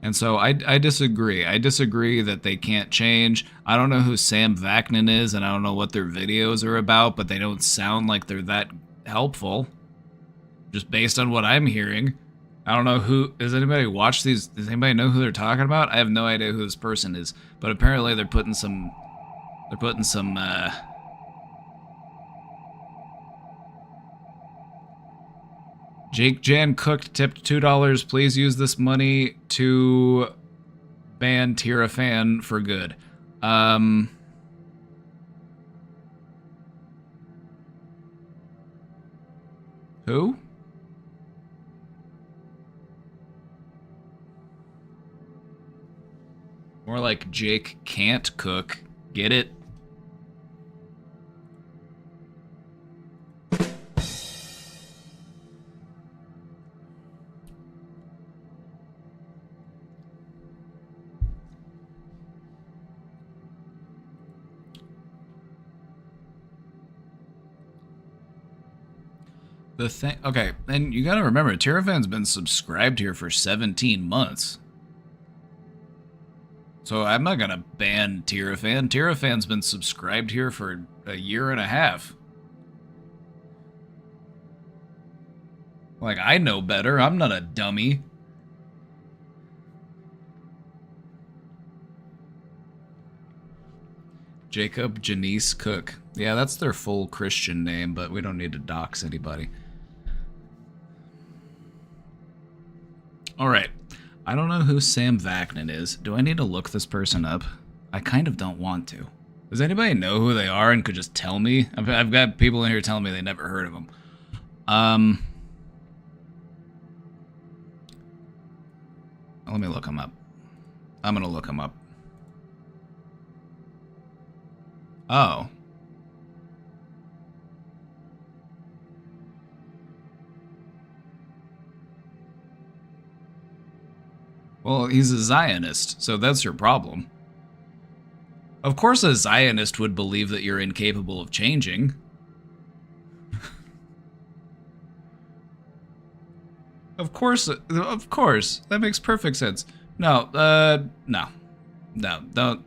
And so I disagree. I disagree that they can't change. I don't know who Sam Vaknin is, and I don't know what their videos are about, but they don't sound like they're that helpful. Just based on what I'm hearing. I don't know who... Does anybody watch these? Does anybody know who they're talking about? I have no idea who this person is. But apparently they're putting some... Jake Jan Cooked tipped $2. Please use this money to ban Tirafan for good. Who? More like Jake can't cook. Get it? The thing, okay, and you gotta remember, Tirafan's been subscribed here for 17 months. So I'm not gonna ban Tirafan. Tirafan's been subscribed here for a year and a half. Like, I know better. I'm not a dummy. Jacob Janice Cook. Yeah, that's their full Christian name, but we don't need to dox anybody. Alright. I don't know who Sam Vaknin is. Do I need to look this person up? I kind of don't want to. Does anybody know who they are and could just tell me? I've got people in here telling me they never heard of them. Let me look them up. I'm gonna look them up. Oh. Well, he's a Zionist, so that's your problem. Of course a Zionist would believe that you're incapable of changing. Of course. That makes perfect sense. No, no. No, don't.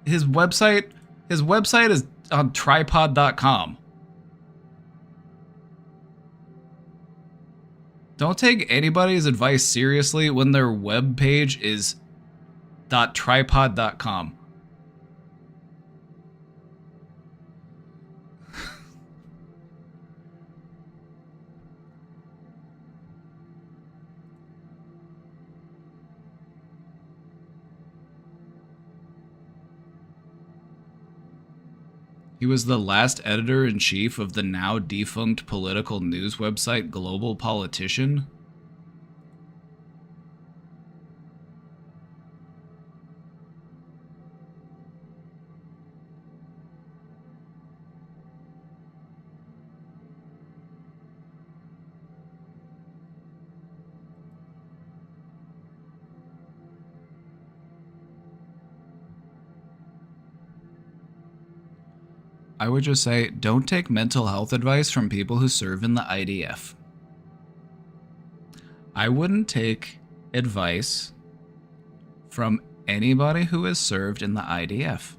His website is on tripod.com. Don't take anybody's advice seriously when their webpage is .tripod.com. He was the last editor-in-chief of the now defunct political news website Global Politician. I would just say, don't take mental health advice from people who serve in the IDF. I wouldn't take advice from anybody who has served in the IDF.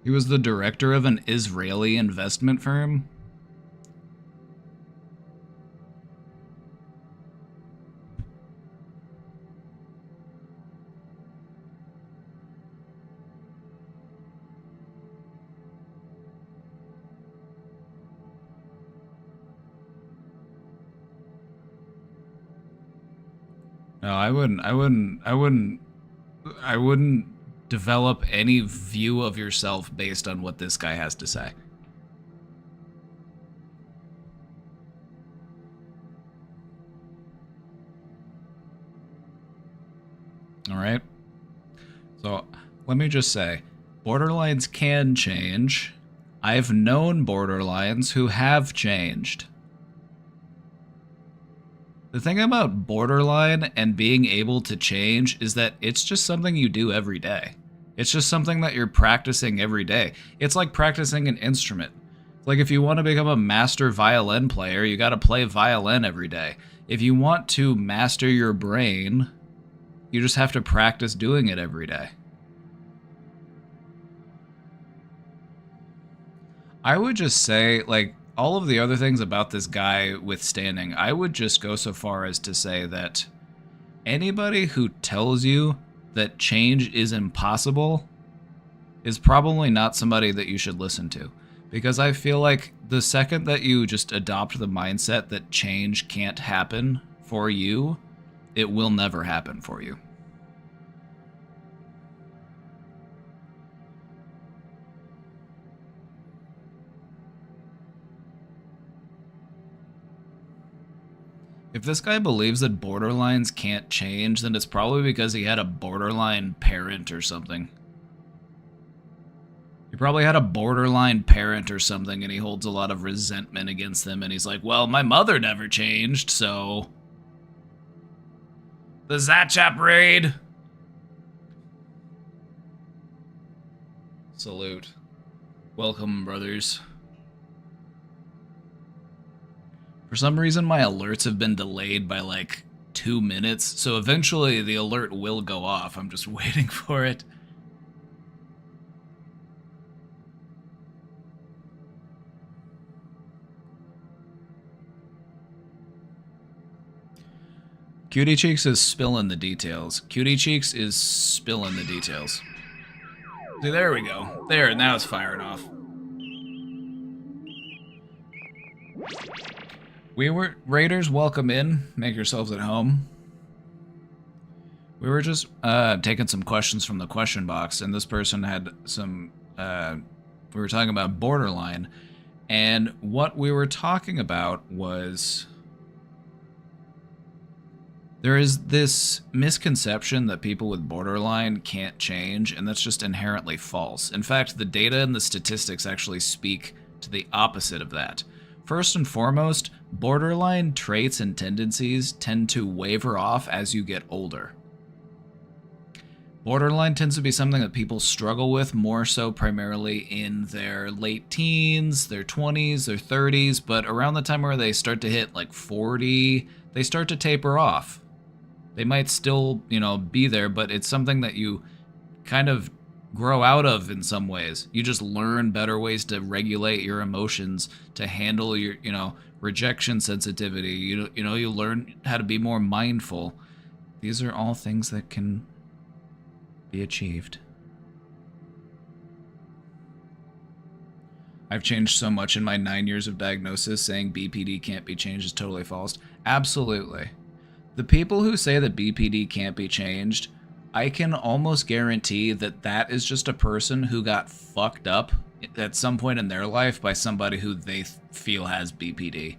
He was the director of an Israeli investment firm. No, I wouldn't develop any view of yourself based on what this guy has to say. All right. So let me just say, borderlines can change. I've known borderlines who have changed. The thing about borderline and being able to change is that it's just something you do every day. It's just something that you're practicing every day. It's like practicing an instrument. Like if you want to become a master violin player, you got to play violin every day. If you want to master your brain, you just have to practice doing it every day. I would just say, like, all of the other things about this guy withstanding, I would just go so far as to say that anybody who tells you that change is impossible is probably not somebody that you should listen to. Because I feel like the second that you just adopt the mindset that change can't happen for you, it will never happen for you. If this guy believes that borderlines can't change, then it's probably because he had a borderline parent or something. He probably had a borderline parent or something, and he holds a lot of resentment against them, and he's like, well, my mother never changed, so... The Zatchap raid! Salute. Welcome, brothers. For some reason, my alerts have been delayed by like 2 minutes, so eventually the alert will go off. I'm just waiting for it. Cutie Cheeks is spilling the details. Cutie Cheeks is spilling the details. See, there we go. There, now it's firing off. Raiders, welcome in. Make yourselves at home. We were just taking some questions from the question box, and this person had some. We were talking about borderline, and what we were talking about was there is this misconception that people with borderline can't change, and that's just inherently false. In fact, the data and the statistics actually speak to the opposite of that. First and foremost, borderline traits and tendencies tend to waver off as you get older. Borderline tends to be something that people struggle with more so primarily in their late teens, their 20s, their 30s, but around the time where they start to hit like 40, they start to taper off. They might still, be there, but it's something that you kind of grow out of in some ways. You just learn better ways to regulate your emotions, to handle your, rejection sensitivity. You learn how to be more mindful. These are all things that can be achieved. I've changed so much in my 9 years of diagnosis. Saying BPD can't be changed is totally false. Absolutely. The people who say that BPD can't be changed, I can almost guarantee that that is just a person who got fucked up at some point in their life by somebody who they feel has BPD.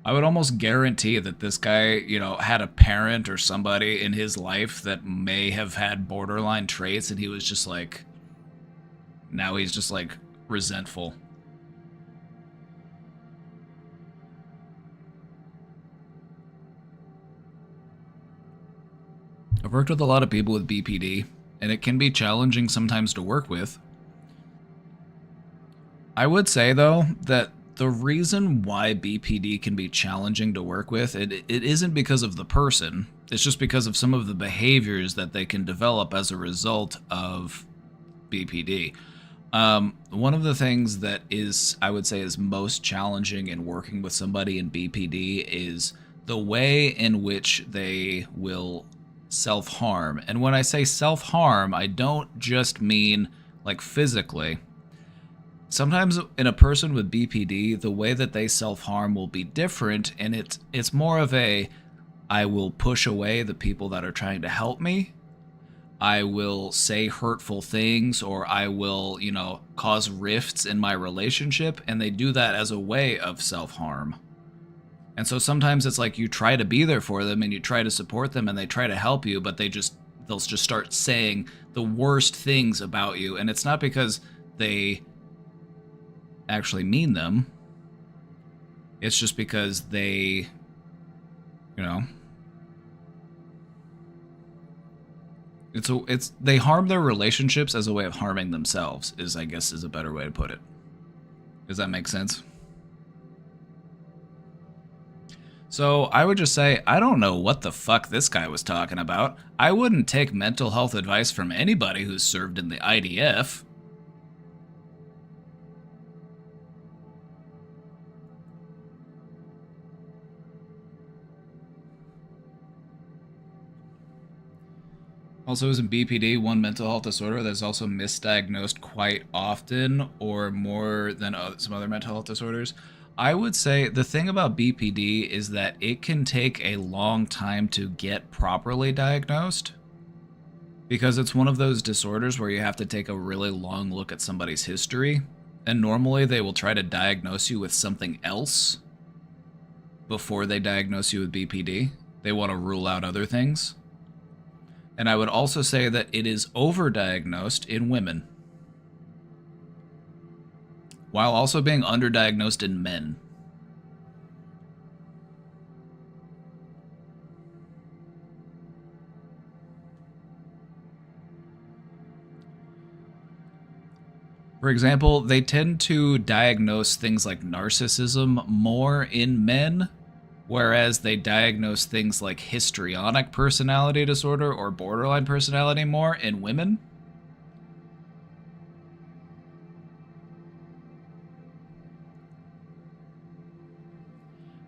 I would almost guarantee that this guy, had a parent or somebody in his life that may have had borderline traits, and he was just like, now he's just like resentful. I've worked with a lot of people with BPD, and it can be challenging sometimes to work with. I would say, though, that the reason why BPD can be challenging to work with, it isn't because of the person. It's just because of some of the behaviors that they can develop as a result of BPD. One of the things that I would say is most challenging in working with somebody in BPD is the way in which they will self-harm. And when I say self-harm, I don't just mean like physically. Sometimes in a person with BPD, the way that they self-harm will be different, and it's more of I will push away the people that are trying to help me. I will say hurtful things, or I will, cause rifts in my relationship, and they do that as a way of self-harm. And so sometimes it's like you try to be there for them and you try to support them and they try to help you, but they'll just start saying the worst things about you, and it's not because they actually mean them. It's just because they, they harm their relationships as a way of harming themselves, is a better way to put it. Does that make sense? So I would just say, I don't know what the fuck this guy was talking about. I wouldn't take mental health advice from anybody who's served in the IDF. Also, isn't BPD one mental health disorder that's also misdiagnosed quite often, or more than some other mental health disorders? I would say the thing about BPD is that it can take a long time to get properly diagnosed, because it's one of those disorders where you have to take a really long look at somebody's history, and normally they will try to diagnose you with something else before they diagnose you with BPD. They want to rule out other things. And I would also say that it is overdiagnosed in women, while also being underdiagnosed in men. For example, they tend to diagnose things like narcissism more in men, whereas they diagnose things like histrionic personality disorder or borderline personality more in women.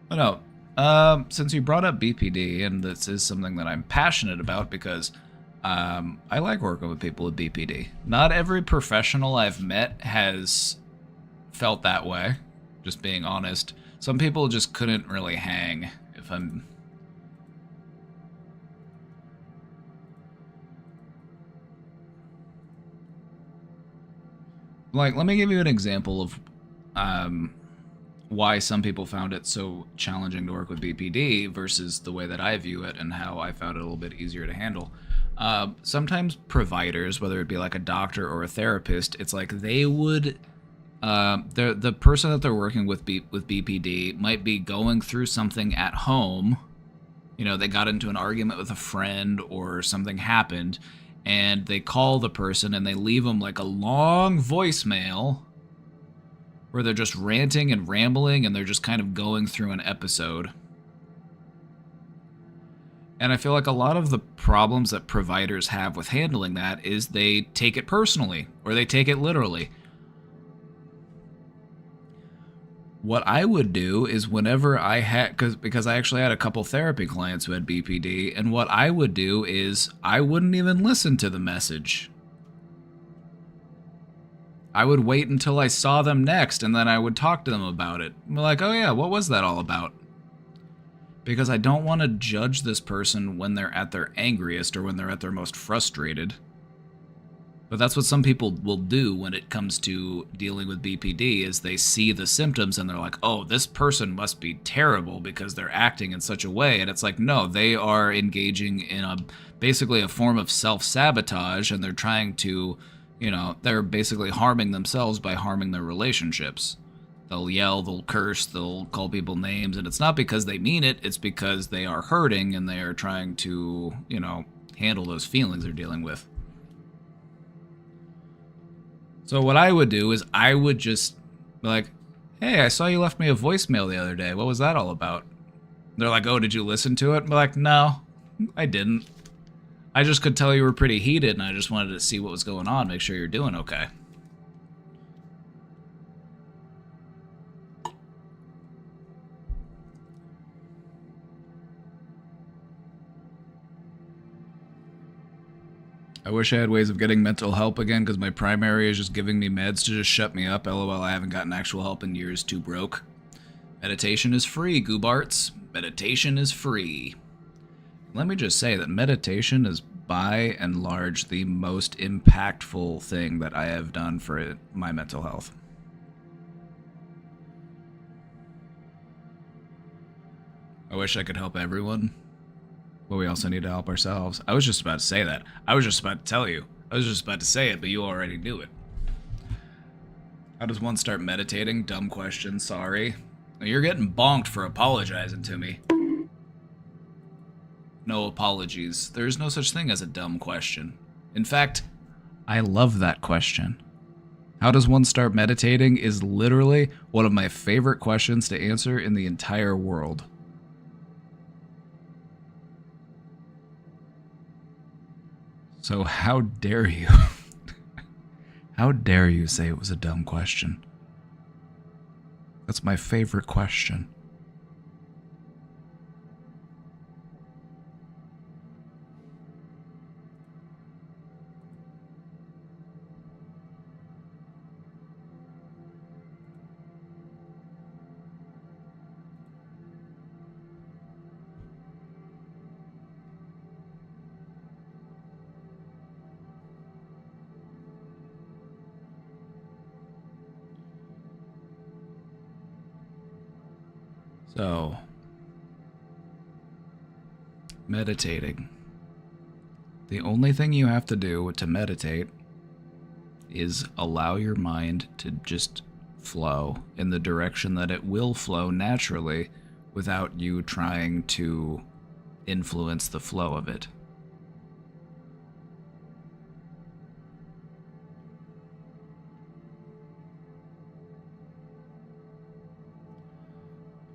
But no, since you brought up BPD, and this is something that I'm passionate about because I like working with people with BPD. Not every professional I've met has felt that way. Just being honest. Some people just couldn't really hang, if I'm... Like, let me give you an example of why some people found it so challenging to work with BPD versus the way that I view it and how I found it a little bit easier to handle. Sometimes providers, whether it be like a doctor or a therapist, it's like they would... the person that they're working with BPD might be going through something at home. You know, they got into an argument with a friend or something happened, and they call the person and they leave them like a long voicemail where they're just ranting and rambling and they're just kind of going through an episode. And I feel like a lot of the problems that providers have with handling that is they take it personally or they take it literally. What I would do is whenever I had, because I actually had a couple therapy clients who had BPD, and what I would do is I wouldn't even listen to the message. I would wait until I saw them next, and then I would talk to them about it. I'm like, oh yeah, what was that all about? Because I don't want to judge this person when they're at their angriest or when they're at their most frustrated. But that's what some people will do when it comes to dealing with BPD, is they see the symptoms and they're like, oh, this person must be terrible because they're acting in such a way. And it's like, no, they are engaging in basically a form of self-sabotage, and they're trying to, you know, they're basically harming themselves by harming their relationships. They'll yell, they'll curse, they'll call people names, and it's not because they mean it, it's because they are hurting and they are trying to, you know, handle those feelings they're dealing with. So what I would do is I would just be like, hey, I saw you left me a voicemail the other day. What was that all about? They're like, oh, did you listen to it? I'm like, no, I didn't. I just could tell you were pretty heated, and I just wanted to see what was going on, make sure you're doing okay. I wish I had ways of getting mental help again, because my primary is just giving me meds to just shut me up. LOL, I haven't gotten actual help in years, too broke. Meditation is free, Goobarts. Meditation is free. Let me just say that meditation is by and large the most impactful thing that I have done for my mental health. I wish I could help everyone, but we also need to help ourselves. I was just about to say that. I was just about to tell you. I was just about to say it, but you already knew it. How does one start meditating? Dumb question, sorry. You're getting bonked for apologizing to me. No apologies. There is no such thing as a dumb question. In fact, I love that question. How does one start meditating is literally one of my favorite questions to answer in the entire world. So how dare you? How dare you say it was a dumb question? That's my favorite question. So, meditating. The only thing you have to do to meditate is allow your mind to just flow in the direction that it will flow naturally without you trying to influence the flow of it.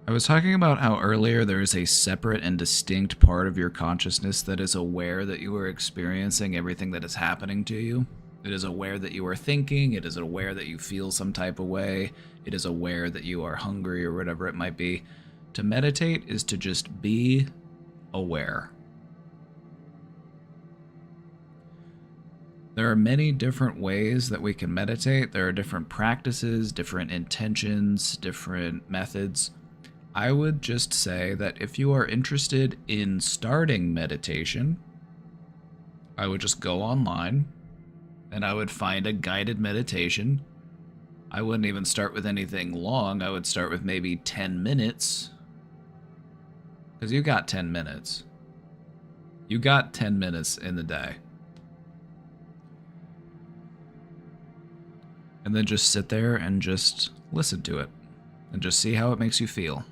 I was talking about how earlier there is a separate and distinct part of your consciousness that is aware that you are experiencing everything that is happening to you. It is aware that you are thinking, it is aware that you feel some type of way, it is aware that you are hungry or whatever it might be. To meditate is to just be aware. There are many different ways that we can meditate. There are different practices, different intentions, different methods. I would just say that if you are interested in starting meditation, I would just go online and I would find a guided meditation. I wouldn't even start with anything long. I would start with maybe 10 minutes. Because you got 10 minutes. You got 10 minutes in the day. And then just sit there and just listen to it. And just see how it makes you feel.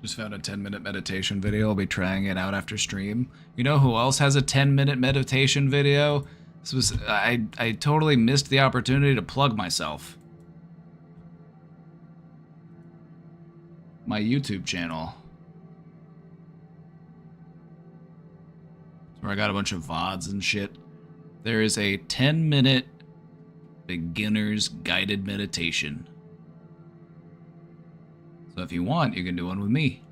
Just found a 10-minute meditation video. I'll be trying it out after stream. You know who else has a 10-minute meditation video? I totally missed the opportunity to plug myself. My YouTube channel. Where I got a bunch of VODs and shit. There is a 10-minute beginner's guided meditation. So if you want, you can do one with me.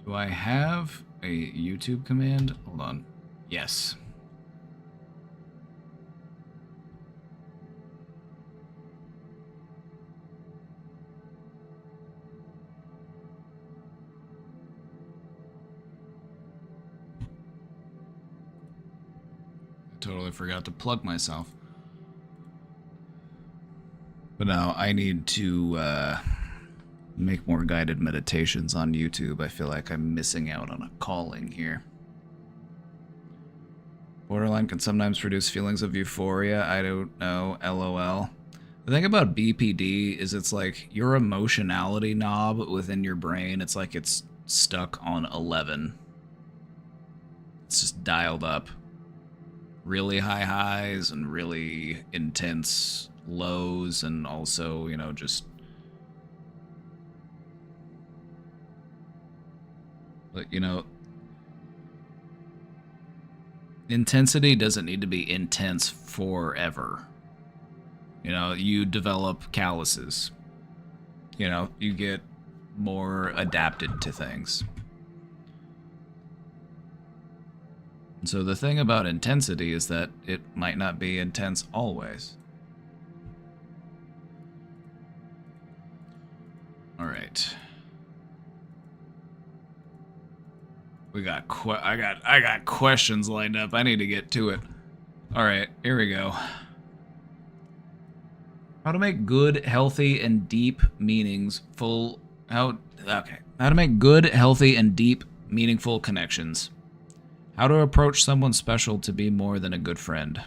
Do I have a YouTube command? Hold on. Yes. Totally forgot to plug myself. But now I need to make more guided meditations on YouTube. I feel like I'm missing out on a calling here. Borderline can sometimes produce feelings of euphoria. I don't know. LOL. The thing about BPD is it's like your emotionality knob within your brain, it's like it's stuck on 11. It's just dialed up. Really high highs and really intense lows, and also, you know, just... But, you know, intensity doesn't need to be intense forever. You know, you develop calluses. You know, you get more adapted to things. So the thing about intensity is that it might not be intense always. All right. We got I got questions lined up. I need to get to it. All right, here we go. How to make good, healthy, and deep meaningful How to make good, healthy, and deep, meaningful connections. How to approach someone special to be more than a good friend.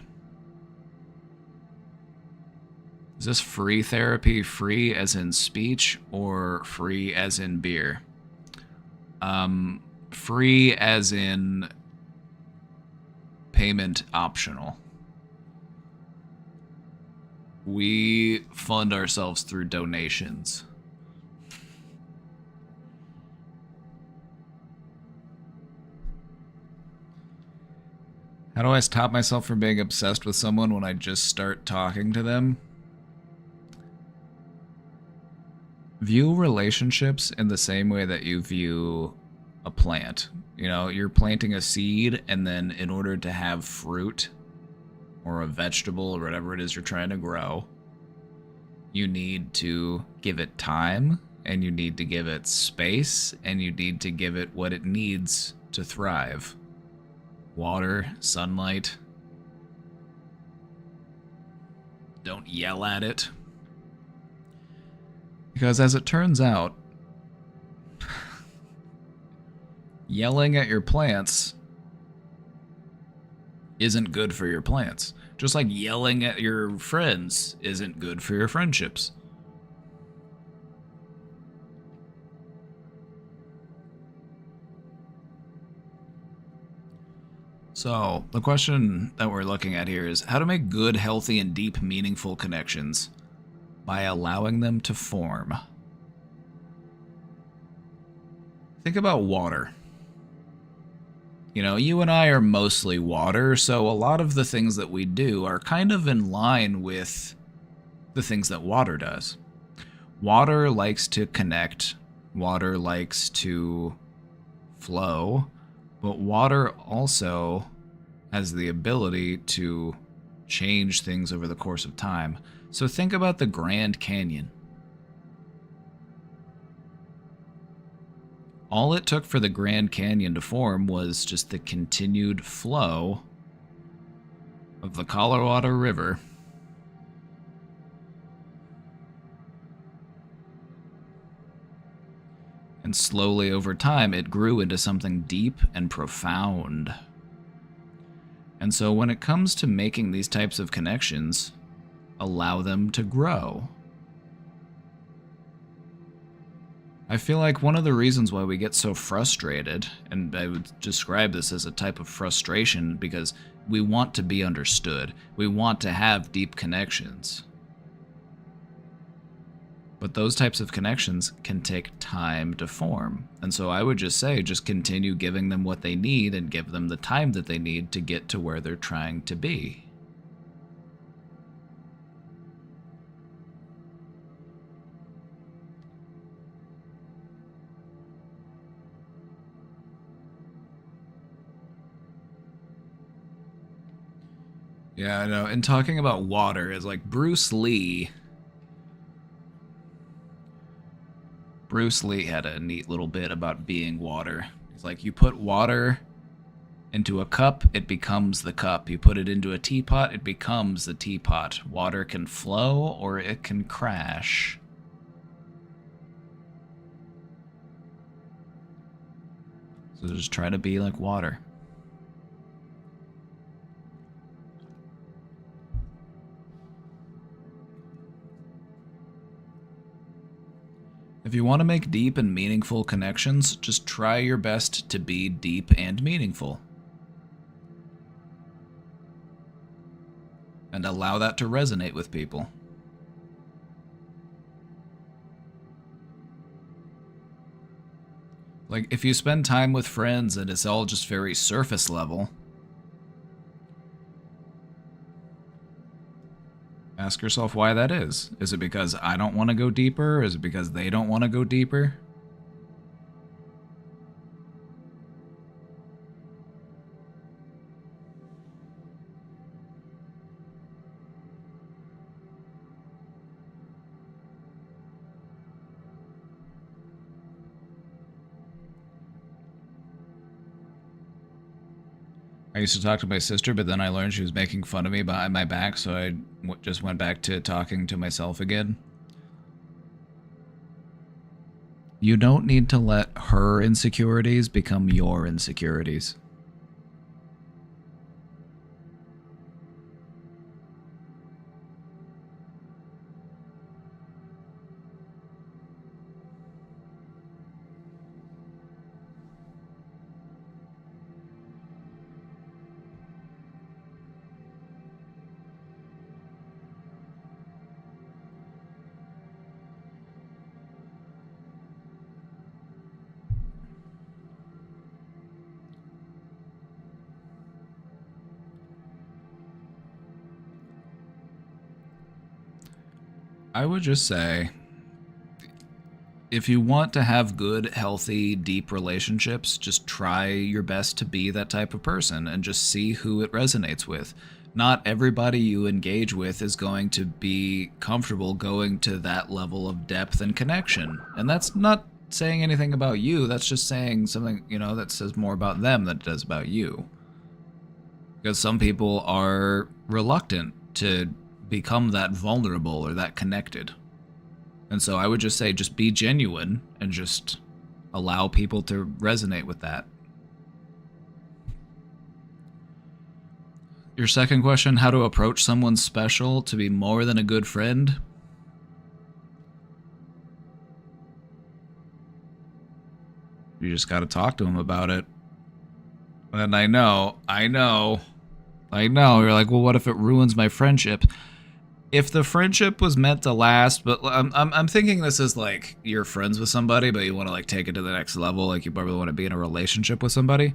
Is this free therapy, free as in speech, or free as in beer? Free as in payment optional. We fund ourselves through donations. How do I stop myself from being obsessed with someone when I just start talking to them? View relationships in the same way that you view a plant. You know, you're planting a seed, and then in order to have fruit or a vegetable or whatever it is you're trying to grow, you need to give it time, and you need to give it space, and you need to give it what it needs to thrive. Water, sunlight. Don't yell at it. Because as it turns out, yelling at your plants isn't good for your plants. Just like yelling at your friends isn't good for your friendships. So, the question that we're looking at here is how to make good, healthy, and deep, meaningful connections by allowing them to form. Think about water. You know, you and I are mostly water, so a lot of the things that we do are kind of in line with the things that water does. Water likes to connect, water likes to flow, but water also has the ability to change things over the course of time. So think about the Grand Canyon. All it took for the Grand Canyon to form was just the continued flow of the Colorado River. And slowly over time, it grew into something deep and profound. And so when it comes to making these types of connections, allow them to grow. I feel like one of the reasons why we get so frustrated, and I would describe this as a type of frustration, because we want to be understood. We want to have deep connections. But those types of connections can take time to form. And so I would just say, just continue giving them what they need and give them the time that they need to get to where they're trying to be. Yeah, I know. And talking about water is like Bruce Lee. Bruce Lee had a neat little bit about being water. It's like you put water into a cup, it becomes the cup. You put it into a teapot, it becomes the teapot. Water can flow or it can crash. So just try to be like water. If you want to make deep and meaningful connections, just try your best to be deep and meaningful. And allow that to resonate with people. Like, if you spend time with friends and it's all just very surface level, ask yourself why that is. Is it because I don't want to go deeper? Is it because they don't want to go deeper? I used to talk to my sister, but then I learned she was making fun of me behind my back, so I just went back to talking to myself again. You don't need to let her insecurities become your insecurities. I would just say, if you want to have good, healthy, deep relationships, just try your best to be that type of person and just see who it resonates with. Not everybody you engage with is going to be comfortable going to that level of depth and connection. And that's not saying anything about you, that's just saying something, that says more about them than it does about you. Because some people are reluctant to become that vulnerable or that connected. And so I would just say, just be genuine and just allow people to resonate with that. Your second question, how to approach someone special to be more than a good friend? You just got to talk to them about it. And I know. You're like, well, what if it ruins my friendship? If the friendship was meant to last, but I'm thinking this is like you're friends with somebody, but you want to like take it to the next level, like you probably want to be in a relationship with somebody.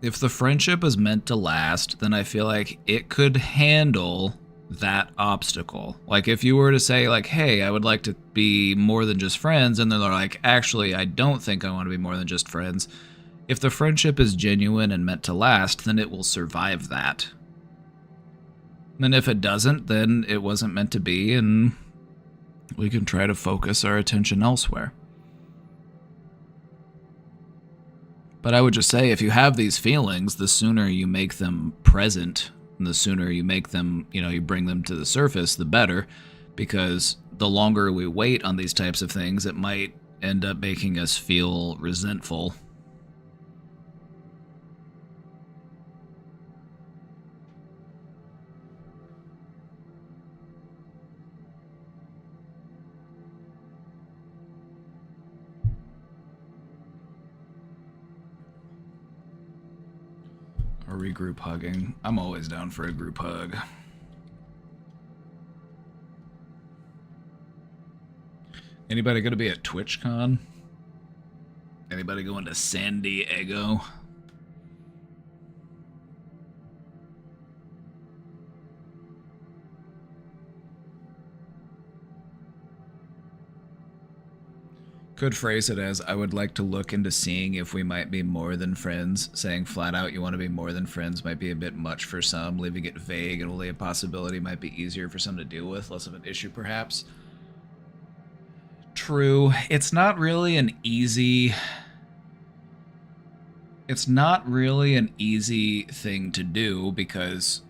If the friendship is meant to last, then I feel like it could handle that obstacle. Like if you were to say like, hey, I would like to be more than just friends, and then they're like, actually, I don't think I want to be more than just friends. If the friendship is genuine and meant to last, then it will survive that. And if it doesn't, then it wasn't meant to be, and we can try to focus our attention elsewhere. But I would just say, if you have these feelings, the sooner you make them present, and the sooner you make them, you bring them to the surface, the better. Because the longer we wait on these types of things, it might end up making us feel resentful. Or regroup hugging. I'm always down for a group hug. Anybody gonna be at TwitchCon? Anybody going to San Diego? Could phrase it as, I would like to look into seeing if we might be more than friends. Saying flat out you want to be more than friends might be a bit much for some. Leaving it vague and only a possibility might be easier for some to deal with, less of an issue perhaps. True. It's not really an easy thing to do, because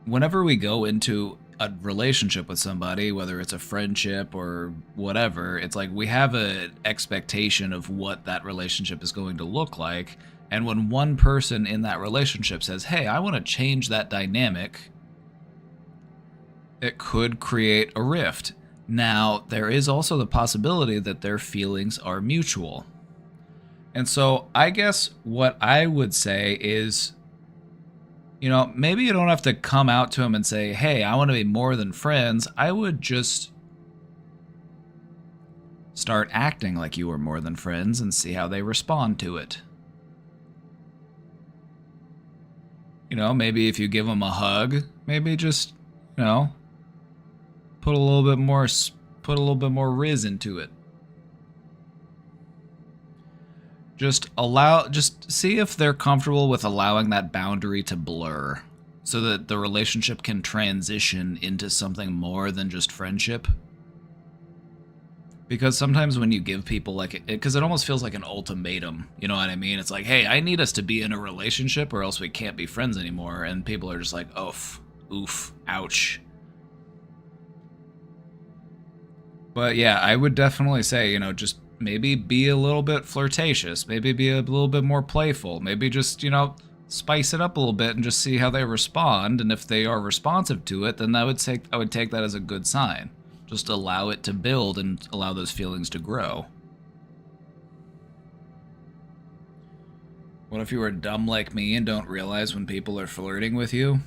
whenever we go into a relationship with somebody, whether it's a friendship or whatever, it's like we have an expectation of what that relationship is going to look like. And when one person in that relationship says, hey, I want to change that dynamic, it could create a rift. Now, there is also the possibility that their feelings are mutual. And so I guess what I would say is, maybe you don't have to come out to them and say, hey, I want to be more than friends. I would just start acting like you were more than friends and see how they respond to it. Maybe if you give them a hug, maybe just, put a little bit more riz into it. Just see if they're comfortable with allowing that boundary to blur so that the relationship can transition into something more than just friendship. Because sometimes when you give people because it almost feels like an ultimatum, you know what I mean? It's like, hey, I need us to be in a relationship or else we can't be friends anymore. And people are just like, oof, ouch. But yeah, I would definitely say, just maybe be a little bit flirtatious, maybe be a little bit more playful, maybe just, spice it up a little bit and just see how they respond. And if they are responsive to it, then I would take that as a good sign. Just allow it to build and allow those feelings to grow. What if you were dumb like me and don't realize when people are flirting with you?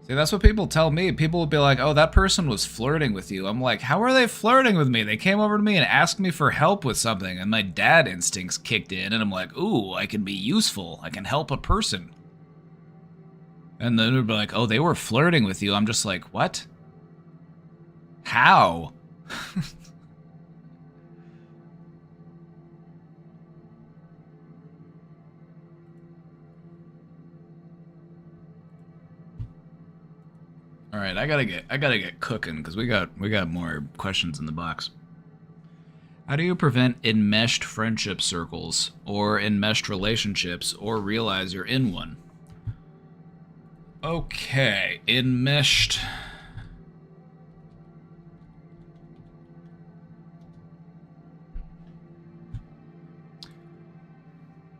See, that's what people tell me. People will be like, oh, that person was flirting with you. I'm like, how are they flirting with me? They came over to me and asked me for help with something, and my dad instincts kicked in, and I'm like, ooh, I can be useful. I can help a person. And then they'll be like, oh, they were flirting with you. I'm just like, what? How? All right, I gotta get cooking because we got more questions in the box. How do you prevent enmeshed friendship circles or enmeshed relationships or realize you're in one? Okay, enmeshed.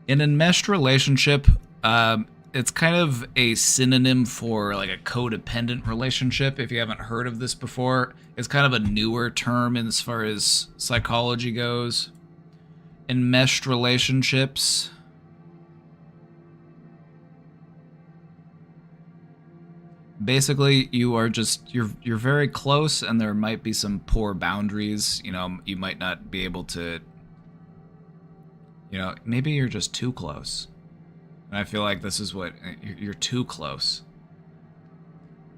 An enmeshed relationship, it's kind of a synonym for like a codependent relationship. If you haven't heard of this before, it's kind of a newer term as far as psychology goes. Enmeshed relationships. Basically, you are just you're very close, and there might be some poor boundaries. You know, you might not be able to. You know, maybe you're just too close. And I feel like this is what you're too close.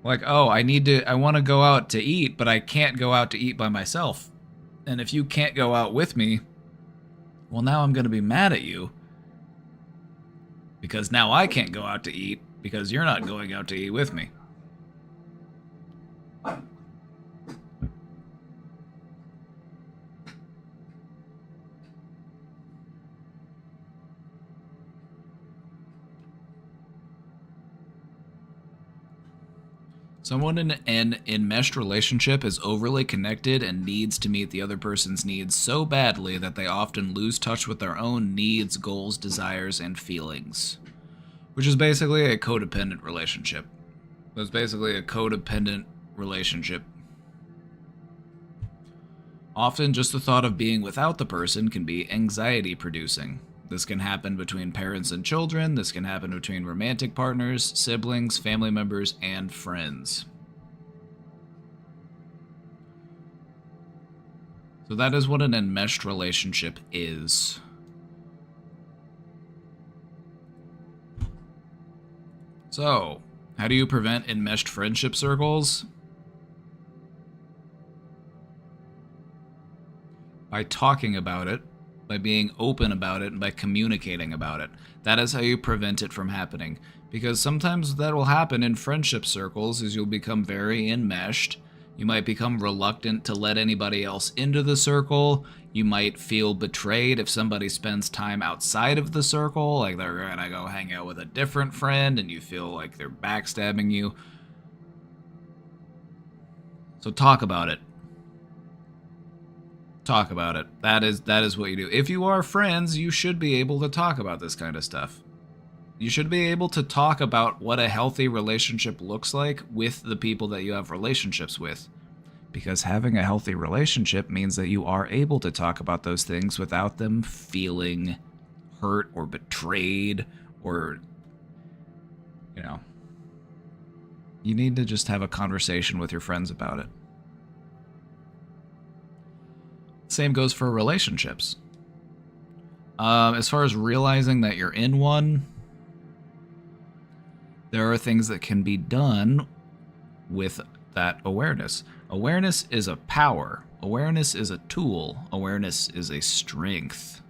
Like, oh, I want to go out to eat, but I can't go out to eat by myself. And if you can't go out with me, well, now I'm going to be mad at you. Because now I can't go out to eat because you're not going out to eat with me. Someone in an enmeshed relationship is overly connected and needs to meet the other person's needs so badly that they often lose touch with their own needs, goals, desires, and feelings. Which is basically a codependent relationship. It's basically a codependent relationship. Often just the thought of being without the person can be anxiety producing. This can happen between parents and children. This can happen between romantic partners, siblings, family members, and friends. So that is what an enmeshed relationship is. So, how do you prevent enmeshed friendship circles? By talking about it. By being open about it and by communicating about it. That is how you prevent it from happening. Because sometimes that will happen in friendship circles as you'll become very enmeshed. You might become reluctant to let anybody else into the circle. You might feel betrayed if somebody spends time outside of the circle, like they're gonna go hang out with a different friend and you feel like they're backstabbing you. So talk about it. Talk about it. That is what you do. If you are friends, you should be able to talk about this kind of stuff. You should be able to talk about what a healthy relationship looks like with the people that you have relationships with. Because having a healthy relationship means that you are able to talk about those things without them feeling hurt or betrayed or, you know. You need to just have a conversation with your friends about it. Same goes for relationships. As far as realizing that you're in one, there are things that can be done with that awareness. Awareness is a power. Awareness is a tool. Awareness is a strength.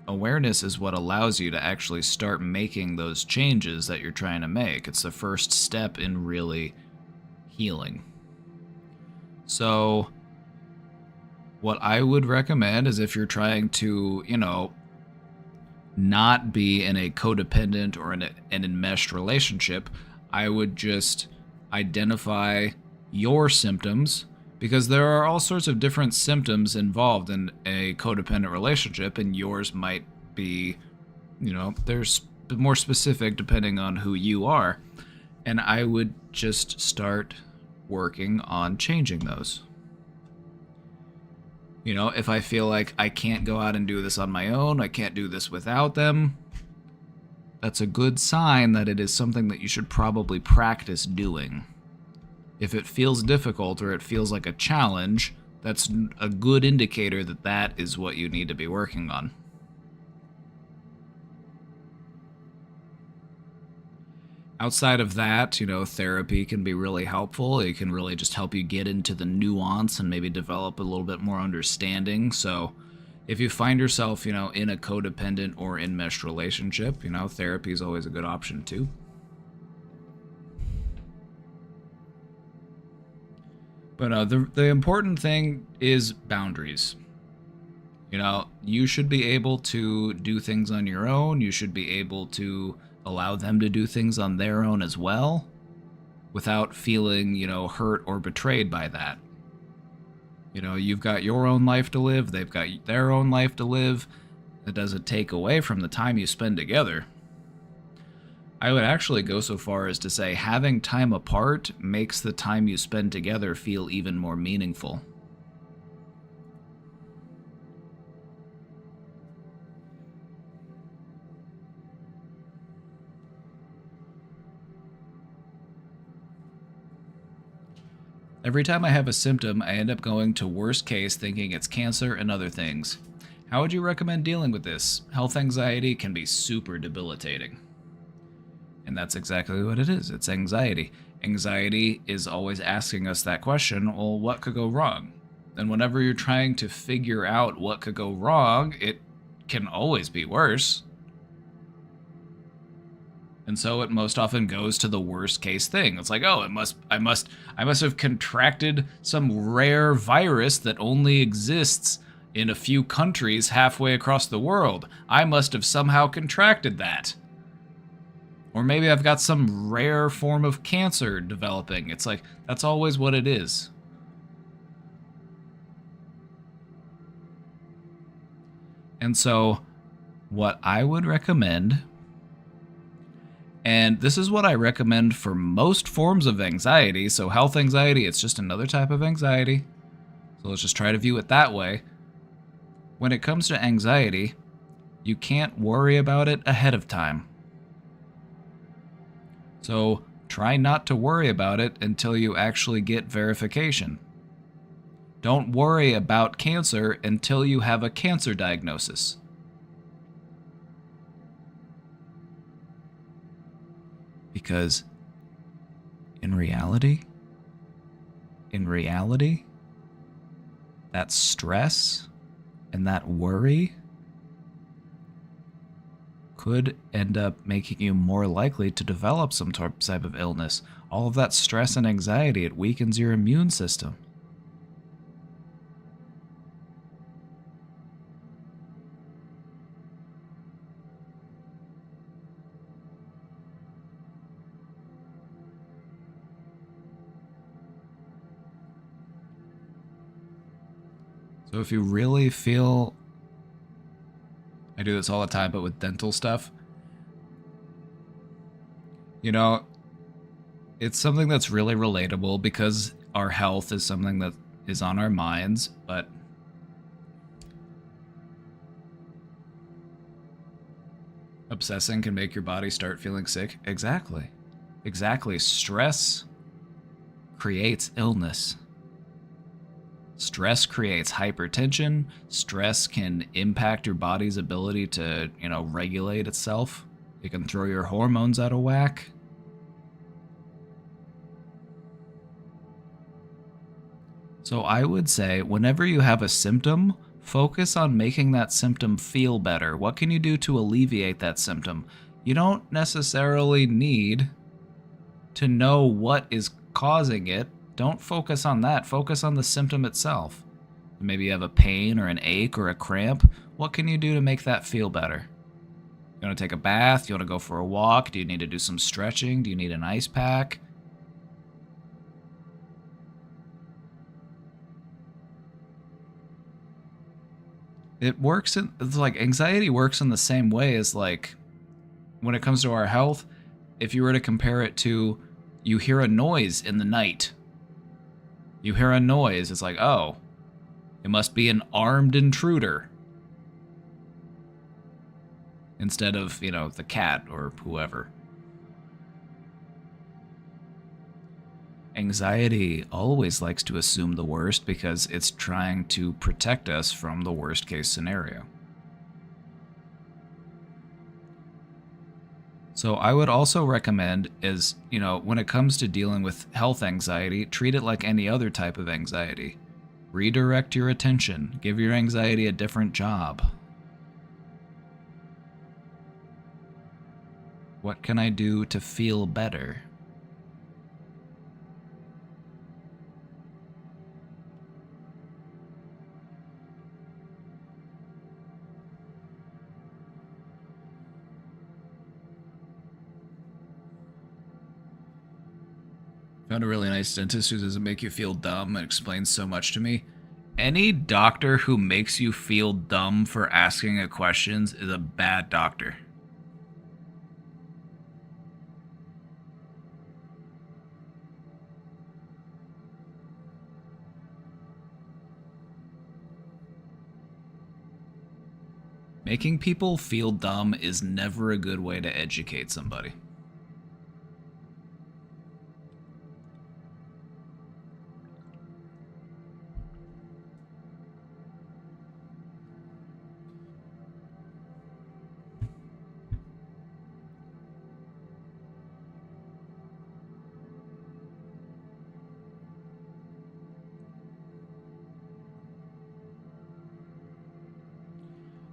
Awareness is what allows you to actually start making those changes that you're trying to make. It's the first step in really healing. So what I would recommend is if you're trying to, you know, not be in a codependent or an enmeshed relationship, I would just identify your symptoms, because there are all sorts of different symptoms involved in a codependent relationship, and yours might be, you know, there's more specific depending on who you are. And I would just start working on changing those. You know, if I feel like I can't go out and do this on my own, I can't do this without them, that's a good sign that it is something that you should probably practice doing. If it feels difficult or it feels like a challenge, that's a good indicator that that is what you need to be working on. Outside of that, therapy can be really helpful. It can really just help you get into the nuance and maybe develop a little bit more understanding. So, if you find yourself, in a codependent or enmeshed relationship, therapy is always a good option too. But the important thing is boundaries. You should be able to do things on your own. You should be able to allow them to do things on their own as well without feeling, hurt or betrayed by that. You've got your own life to live, they've got their own life to live. That doesn't take away from the time you spend together. I would actually go so far as to say having time apart makes the time you spend together feel even more meaningful. Every time I have a symptom, I end up going to worst case thinking it's cancer and other things. How would you recommend dealing with this? Health anxiety can be super debilitating. And that's exactly what it is. It's anxiety. Anxiety is always asking us that question, well, what could go wrong? And whenever you're trying to figure out what could go wrong, it can always be worse. And so it most often goes to the worst case thing. It's like, oh, I must have contracted some rare virus that only exists in a few countries halfway across the world. I must have somehow contracted that. Or maybe I've got some rare form of cancer developing. It's like, that's always what it is. And so, what I would recommend, and this is what I recommend for most forms of anxiety. So health anxiety, it's just another type of anxiety. So let's just try to view it that way. When it comes to anxiety, you can't worry about it ahead of time. So try not to worry about it until you actually get verification. Don't worry about cancer until you have a cancer diagnosis. Because in reality, that stress and that worry could end up making you more likely to develop some type of illness. All of that stress and anxiety, it weakens your immune system. So if you really feel, I do this all the time, but with dental stuff, it's something that's really relatable because our health is something that is on our minds, but obsessing can make your body start feeling sick. Exactly. Stress creates illness. Stress creates hypertension. Stress can impact your body's ability to, regulate itself. It can throw your hormones out of whack. So I would say whenever you have a symptom, focus on making that symptom feel better. What can you do to alleviate that symptom? You don't necessarily need to know what is causing it. Don't focus on that. Focus on the symptom itself. Maybe you have a pain or an ache or a cramp. What can you do to make that feel better? You want to take a bath? Do you want to go for a walk? Do you need to do some stretching? Do you need an ice pack? It's like anxiety works in the same way as like when it comes to our health. If you were to compare it to, you hear a noise in the night. You hear a noise, it's like, oh, it must be an armed intruder. Instead of, the cat or whoever. Anxiety always likes to assume the worst because it's trying to protect us from the worst case scenario. So I would also recommend is, when it comes to dealing with health anxiety, treat it like any other type of anxiety. Redirect your attention. Give your anxiety a different job. What can I do to feel better? Found a really nice dentist who doesn't make you feel dumb and explains so much to me. Any doctor who makes you feel dumb for asking a questions is a bad doctor. Making people feel dumb is never a good way to educate somebody.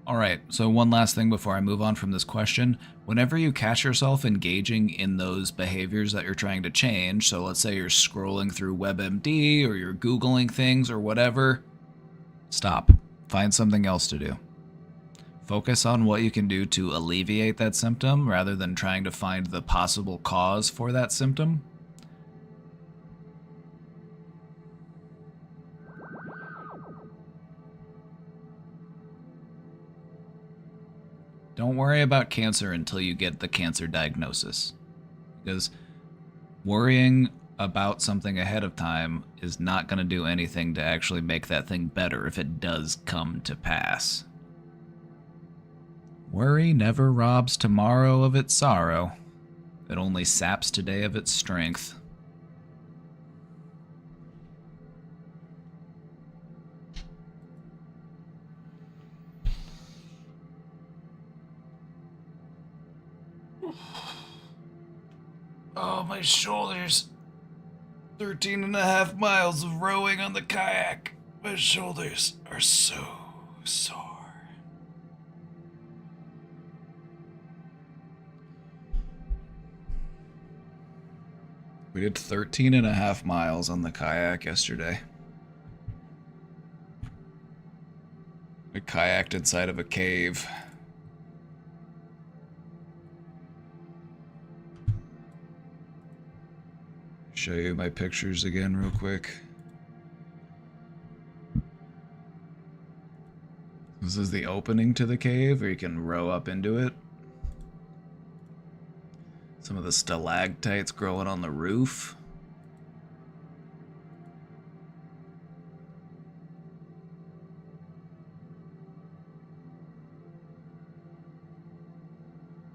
All right, so one last thing before I move on from this question. Whenever you catch yourself engaging in those behaviors that you're trying to change, so let's say you're scrolling through WebMD or you're Googling things or whatever, stop. Find something else to do. Focus on what you can do to alleviate that symptom rather than trying to find the possible cause for that symptom. Don't worry about cancer until you get the cancer diagnosis. Because worrying about something ahead of time is not going to do anything to actually make that thing better if it does come to pass. Worry never robs tomorrow of its sorrow. It only saps today of its strength. Oh, my shoulders. 13.5 miles of rowing on the kayak. My shoulders are so sore. We did 13.5 miles on the kayak yesterday. We kayaked inside of a cave. Show you my pictures again real quick. This is the opening to the cave where you can row up into it. Some of the stalactites growing on the roof.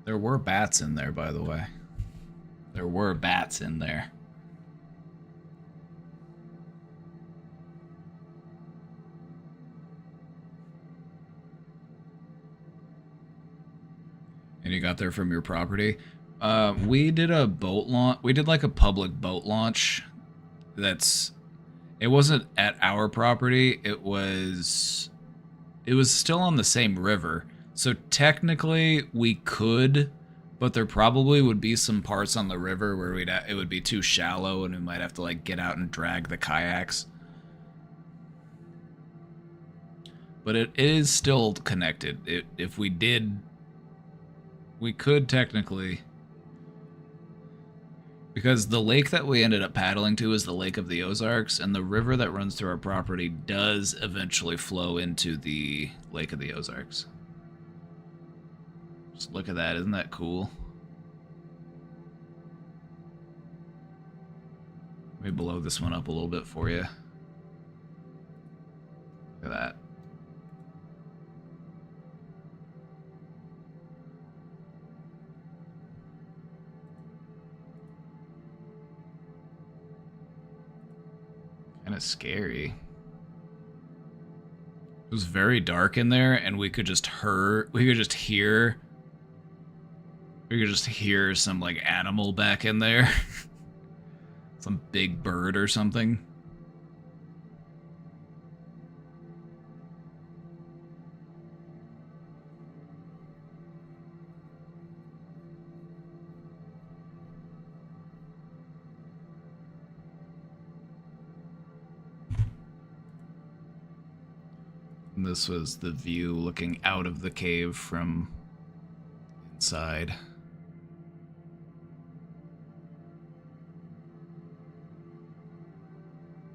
There were bats in there, by the way. There were bats in there. And you got there from your property? We did a boat launch. We did like a public boat launch. It wasn't at our property. It was still on the same river. So technically we could, but there probably would be some parts on the river where it would be too shallow and we might have to like get out and drag the kayaks. But it is still connected. If we did, we could technically, because the lake that we ended up paddling to is the Lake of the Ozarks, and the river that runs through our property does eventually flow into the Lake of the Ozarks. Just look at that, isn't that cool? Let me blow this one up a little bit for you. Look at that. Kind of scary. It was very dark in there, and we could just hear You could just hear some, like, animal back in there. Some big bird or something. And this was the view looking out of the cave from inside.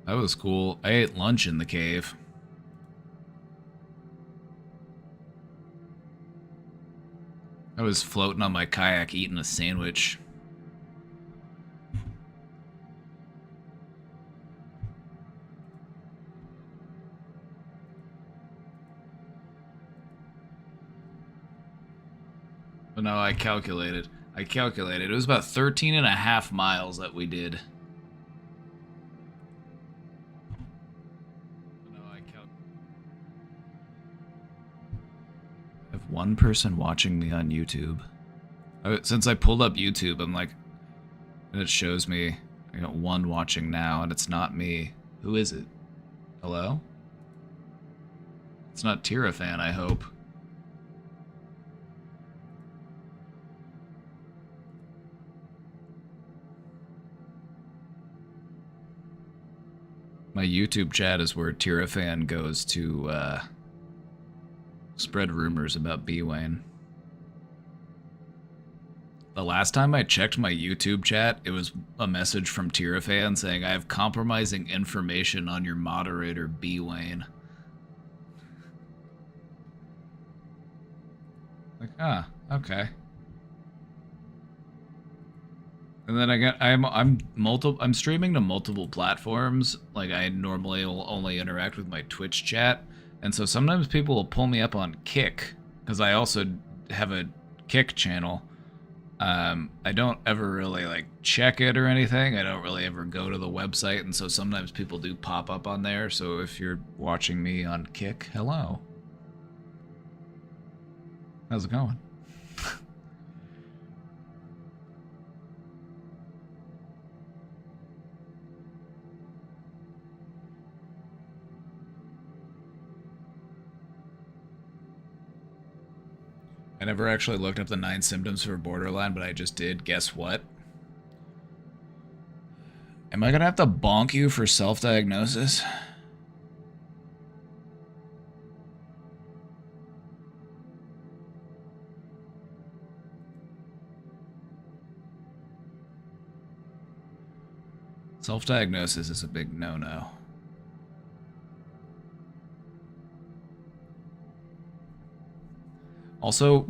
That was cool. I ate lunch in the cave. I was floating on my kayak eating a sandwich. But no, I calculated. It was about 13 and a half miles that we did. No, I have one person watching me on YouTube. Since I pulled up YouTube, I'm like, and it shows me, I got one watching now, and it's not me. Who is it? Hello? It's not Tirafan, I hope. My YouTube chat is where Tirafan goes to spread rumors about B-Wayne. The last time I checked my YouTube chat, it was a message from Tirafan saying, I have compromising information on your moderator, B-Wayne. Like, okay. And then I'm streaming to multiple platforms. Like, I normally will only interact with my Twitch chat, and so sometimes people will pull me up on Kick, because I also have a Kick channel. I don't ever really like check it or anything. I don't really ever go to the website, and so sometimes people do pop up on there. So if you're watching me on Kick, hello. How's it going? I never actually looked up the 9 symptoms for borderline, but I just did. Guess what? Am I gonna have to bonk you for self-diagnosis? Self-diagnosis is a big no-no. Also,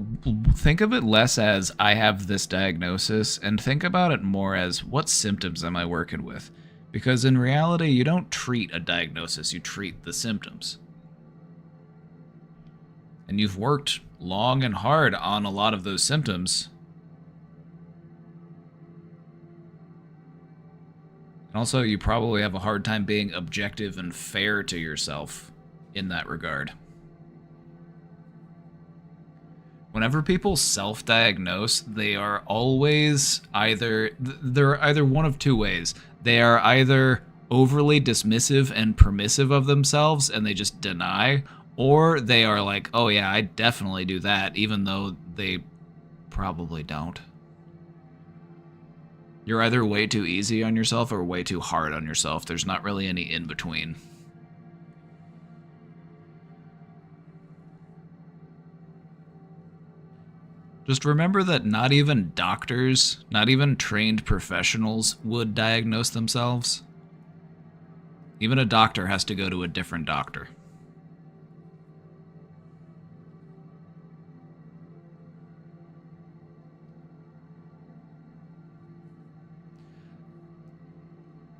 think of it less as, I have this diagnosis, and think about it more as, what symptoms am I working with? Because in reality, you don't treat a diagnosis, you treat the symptoms. And you've worked long and hard on a lot of those symptoms. And also, you probably have a hard time being objective and fair to yourself in that regard. Whenever people self-diagnose, they are always they're either one of two ways. They are either overly dismissive and permissive of themselves and they just deny, or they are like, oh yeah, I definitely do that, even though they probably don't. You're either way too easy on yourself or way too hard on yourself. There's not really any in between. Just remember that not even doctors, not even trained professionals would diagnose themselves. Even a doctor has to go to a different doctor.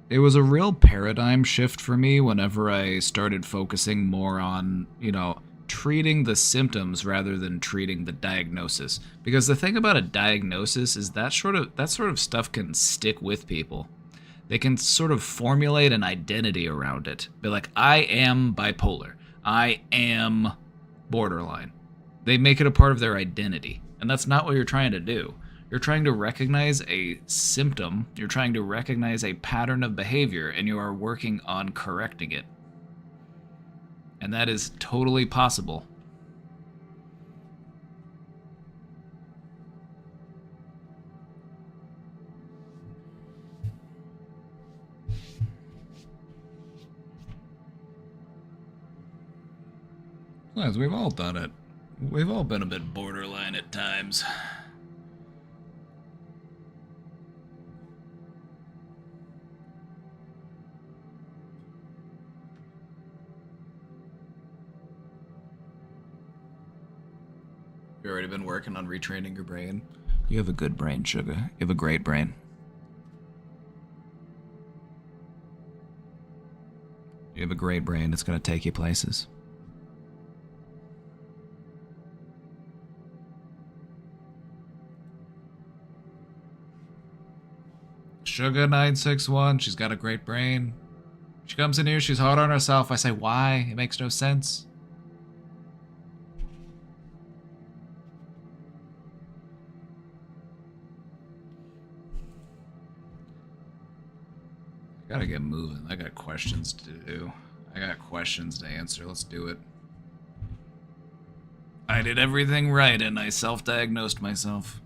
It was a real paradigm shift for me whenever I started focusing more on, treating the symptoms rather than treating the diagnosis. Because the thing about a diagnosis is that sort of stuff can stick with people. They can sort of formulate an identity around it. Be like, I am bipolar. I am borderline. They make it a part of their identity. And that's not what you're trying to do. You're trying to recognize a symptom, you're trying to recognize a pattern of behavior, and you are working on correcting it. And that is totally possible. As we've all done it. We've all been a bit borderline at times. You've already been working on retraining your brain. You have a good brain, Sugar. You have a great brain. You have a great brain. It's going to take you places. Sugar961, she's got a great brain. She comes in here, she's hard on herself. I say, why? It makes no sense. I gotta get moving. I got questions to do. I got questions to answer. Let's do it. I did everything right and I self-diagnosed myself.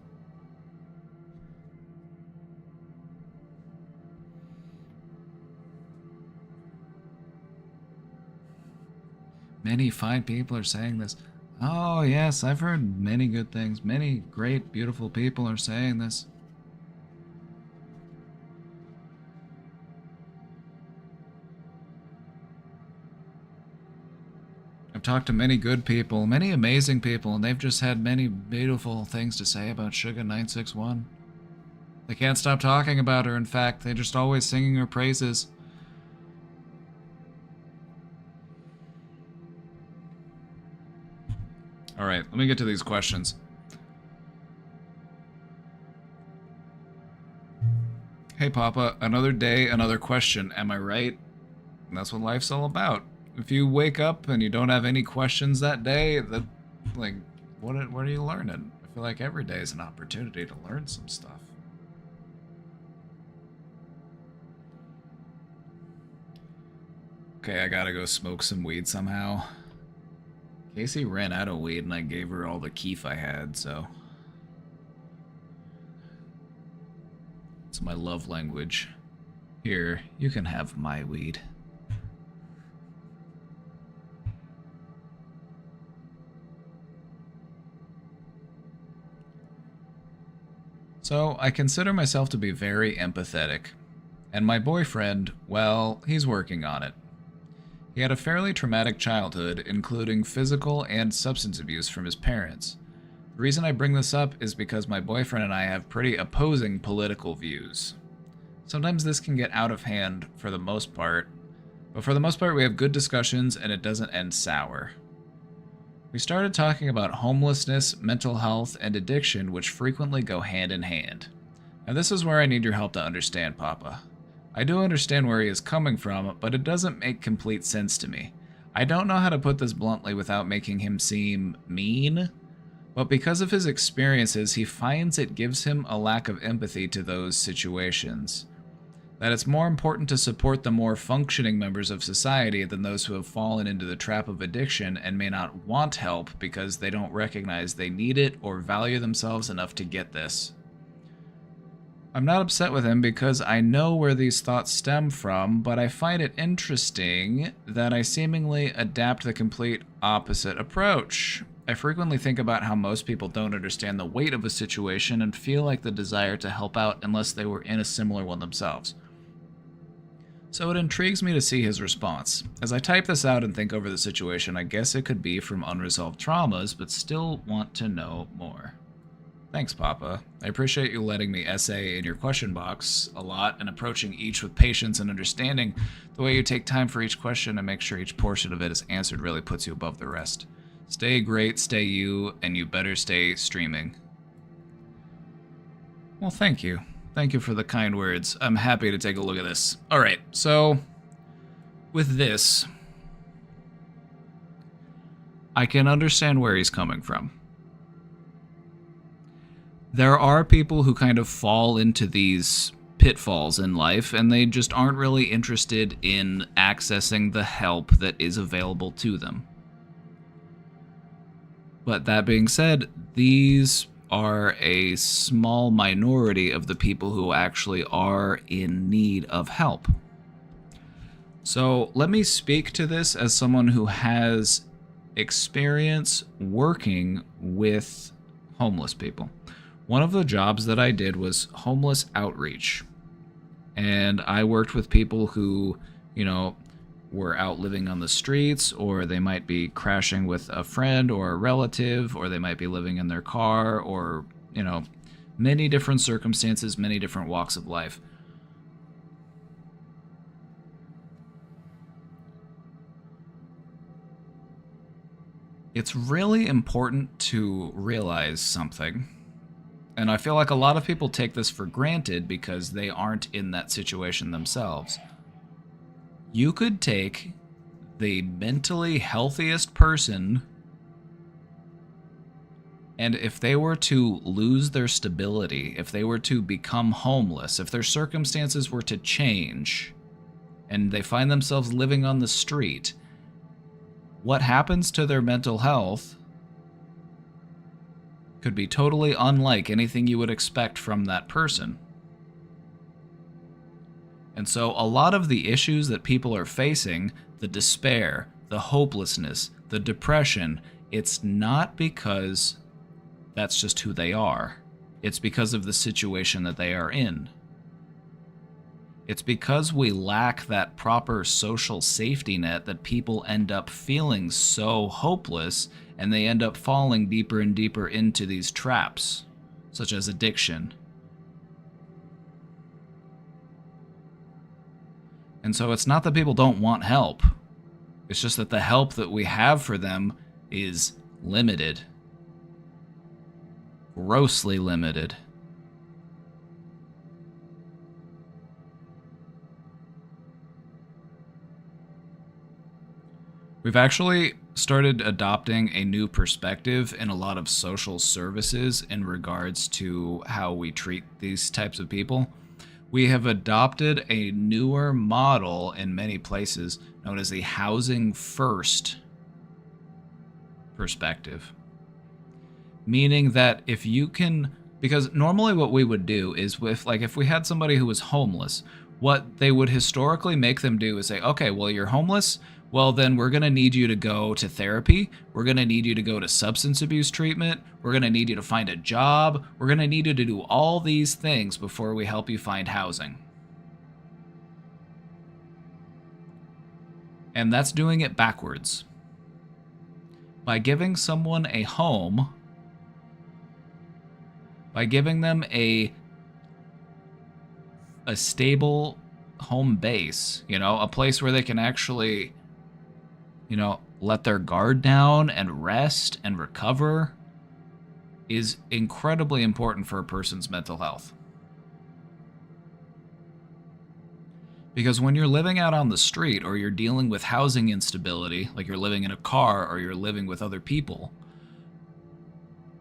Many fine people are saying this. Oh, yes, I've heard many good things. Many great, beautiful people are saying this. I've talked to many good people, many amazing people, and they've just had many beautiful things to say about Sugar961. They can't stop talking about her. In fact, they're just always singing her praises. Alright, let me get to these questions. Hey Papa, another day, another question, am I right? And that's what life's all about. If you wake up and you don't have any questions that day, what are you learning? I feel like every day is an opportunity to learn some stuff. Okay, I gotta go smoke some weed somehow. Casey ran out of weed and I gave her all the keef I had, so... It's my love language. Here, you can have my weed. So, I consider myself to be very empathetic. And my boyfriend, well, he's working on it. He had a fairly traumatic childhood, including physical and substance abuse from his parents. The reason I bring this up is because my boyfriend and I have pretty opposing political views. Sometimes this can get out of hand for the most part, but for the most part we have good discussions and it doesn't end sour. We started talking about homelessness, mental health, and addiction, which frequently go hand in hand. Now this is where I need your help to understand, Papa. I do understand where he is coming from, but it doesn't make complete sense to me. I don't know how to put this bluntly without making him seem mean, but because of his experiences, he finds it gives him a lack of empathy to those situations. That it's more important to support the more functioning members of society than those who have fallen into the trap of addiction and may not want help because they don't recognize they need it or value themselves enough to get this. I'm not upset with him because I know where these thoughts stem from, but I find it interesting that I seemingly adapt the complete opposite approach. I frequently think about how most people don't understand the weight of a situation and feel like the desire to help out unless they were in a similar one themselves. So it intrigues me to see his response. As I type this out and think over the situation, I guess it could be from unresolved traumas, but still want to know more. Thanks, Papa. I appreciate you letting me essay in your question box a lot and approaching each with patience and understanding. The way you take time for each question and make sure each portion of it is answered really puts you above the rest. Stay great, stay you, and you better stay streaming. Well, thank you. Thank you for the kind words. I'm happy to take a look at this. Alright, so with this, I can understand where he's coming from. There are people who kind of fall into these pitfalls in life, and they just aren't really interested in accessing the help that is available to them. But that being said, these are a small minority of the people who actually are in need of help. So let me speak to this as someone who has experience working with homeless people. One of the jobs that I did was homeless outreach. And I worked with people who, were out living on the streets, or they might be crashing with a friend or a relative, or they might be living in their car, or, many different circumstances, many different walks of life. It's really important to realize something. And I feel like a lot of people take this for granted because they aren't in that situation themselves. You could take the mentally healthiest person, and if they were to lose their stability, if they were to become homeless, if their circumstances were to change, and they find themselves living on the street, what happens to their mental health could be totally unlike anything you would expect from that person. And so a lot of the issues that people are facing, the despair, the hopelessness, the depression, it's not because that's just who they are. It's because of the situation that they are in. It's because we lack that proper social safety net that people end up feeling so hopeless, and they end up falling deeper and deeper into these traps, such as addiction. And so it's not that people don't want help. It's just that the help that we have for them is limited. Grossly limited. We've actually started adopting a new perspective in a lot of social services in regards to how we treat these types of people. We have adopted a newer model in many places known as the housing first perspective. Meaning that if you can, because normally what we would do is if we had somebody who was homeless, what they would historically make them do is say, okay, well, you're homeless. Well, then we're going to need you to go to therapy. We're going to need you to go to substance abuse treatment. We're going to need you to find a job. We're going to need you to do all these things before we help you find housing. And that's doing it backwards. By giving someone a home, by giving them a stable home base, a place where they can actually let their guard down and rest and recover, is incredibly important for a person's mental health. Because when you're living out on the street, or you're dealing with housing instability, like you're living in a car or you're living with other people,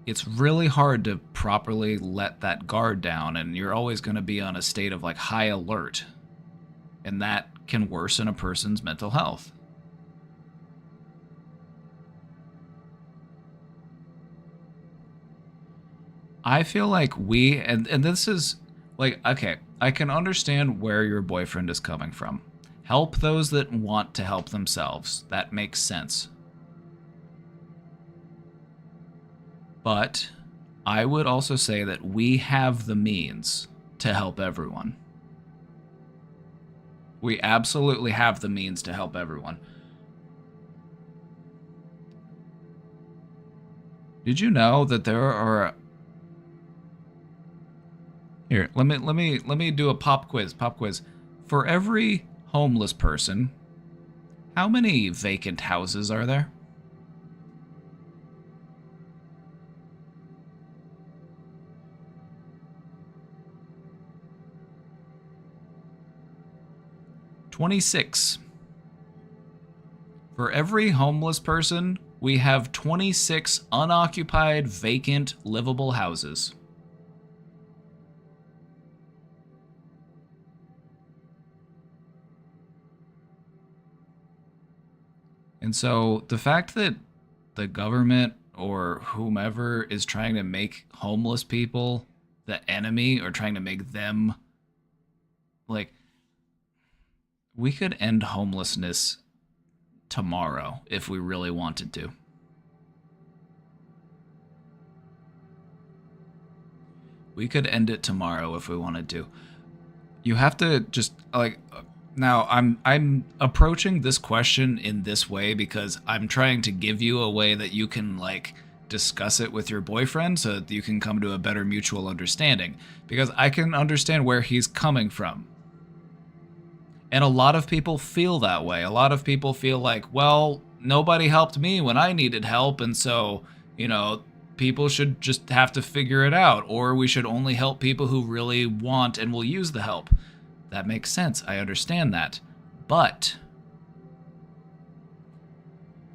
it's really hard to properly let that guard down, and you're always going to be on a state of high alert. And that can worsen a person's mental health. I feel like and this is okay, I can understand where your boyfriend is coming from. Help those that want to help themselves. That makes sense. But I would also say that we have the means to help everyone. We absolutely have the means to help everyone. Did you know that there are... Here, let me do a pop quiz. For every homeless person, how many vacant houses are there? $26. For every homeless person, we have 26 unoccupied, vacant, livable houses. And so the fact that the government or whomever is trying to make homeless people the enemy or trying to make them like, we could end homelessness tomorrow if we really wanted to. We could end it tomorrow if we wanted to. You have to just like now I'm approaching this question in this way because I'm trying to give you a way that you can like discuss it with your boyfriend so that you can come to a better mutual understanding, because I can understand where he's coming from. And a lot of people feel that way. A lot of people feel like, well, nobody helped me when I needed help, and so, people should just have to figure it out, or we should only help people who really want and will use the help. That makes sense. I understand that. But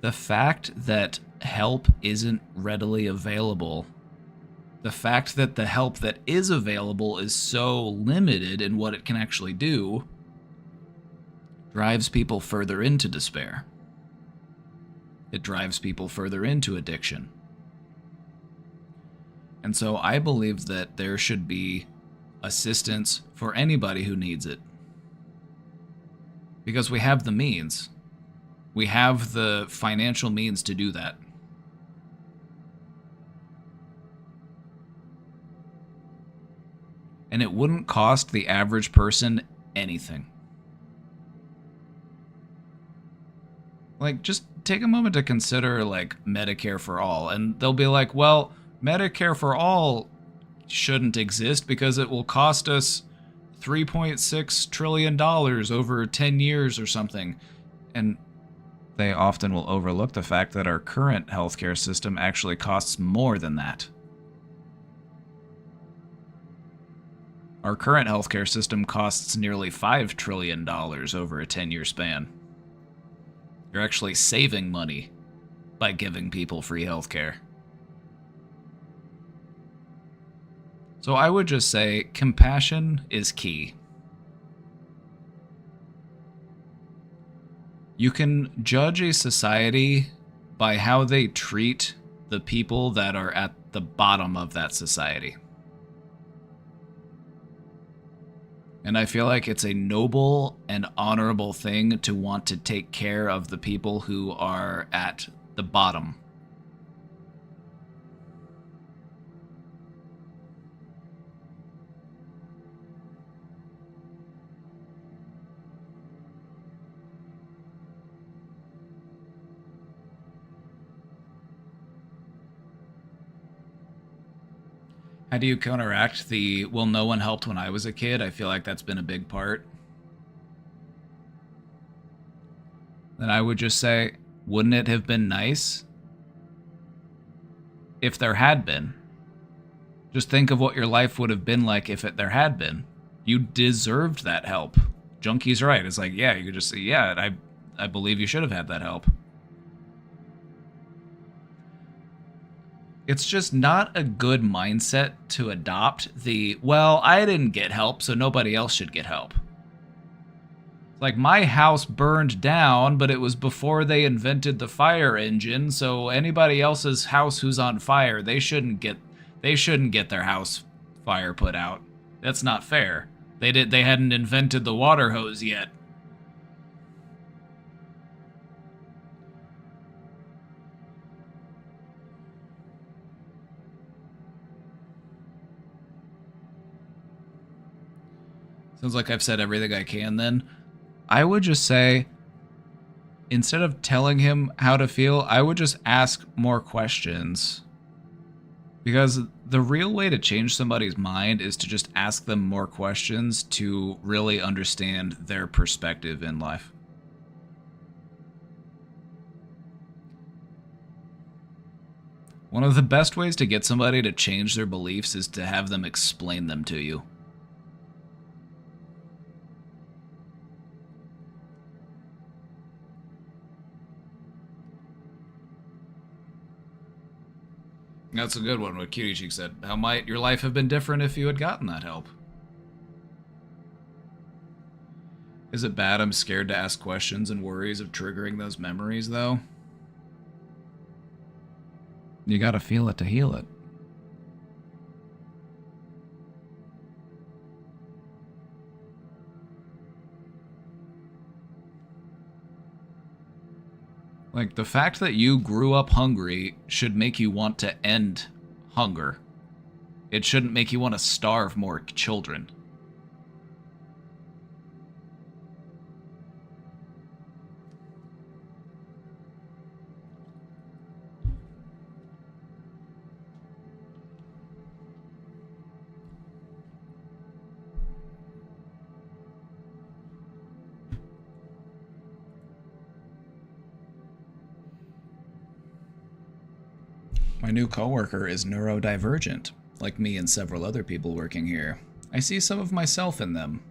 the fact that help isn't readily available, the fact that the help that is available is so limited in what it can actually do, drives people further into despair. It drives people further into addiction. And so I believe that there should be assistance for anybody who needs it. Because we have the means. We have the financial means to do that. And it wouldn't cost the average person anything. Like, just take a moment to consider, like, Medicare for all. And they'll be like, well, Medicare for all shouldn't exist because it will cost us $3.6 trillion over 10 years or something. And they often will overlook the fact that our current healthcare system actually costs more than that. Our current healthcare system costs nearly $5 trillion over a 10-year span. You're actually saving money by giving people free healthcare. So I would just say compassion is key. You can judge a society by how they treat the people that are at the bottom of that society. And I feel like it's a noble and honorable thing to want to take care of the people who are at the bottom. How do you counteract the, well, no one helped when I was a kid? I feel like that's been a big part. Then I would just say, wouldn't it have been nice if there had been? Just think of what your life would have been like if there had been. You deserved that help. Junkie's right. It's like, yeah, you could just say, yeah, I believe you should have had that help. It's just not a good mindset to adopt the, well, I didn't get help, so nobody else should get help. Like, my house burned down, but it was before they invented the fire engine, so anybody else's house who's on fire, they shouldn't get their house fire put out. That's not fair. They hadn't invented the water hose yet. Sounds like I've said everything I can then. I would just say, instead of telling him how to feel, I would just ask more questions. Because the real way to change somebody's mind is to just ask them more questions to really understand their perspective in life. One of the best ways to get somebody to change their beliefs is to have them explain them to you. That's a good one, what Cutie Cheek said. How might your life have been different if you had gotten that help? Is it bad I'm scared to ask questions and worries of triggering those memories, though? You gotta feel it to heal it. Like, the fact that you grew up hungry should make you want to end hunger. It shouldn't make you want to starve more children. My new coworker is neurodivergent, like me and several other people working here. I see some of myself in them.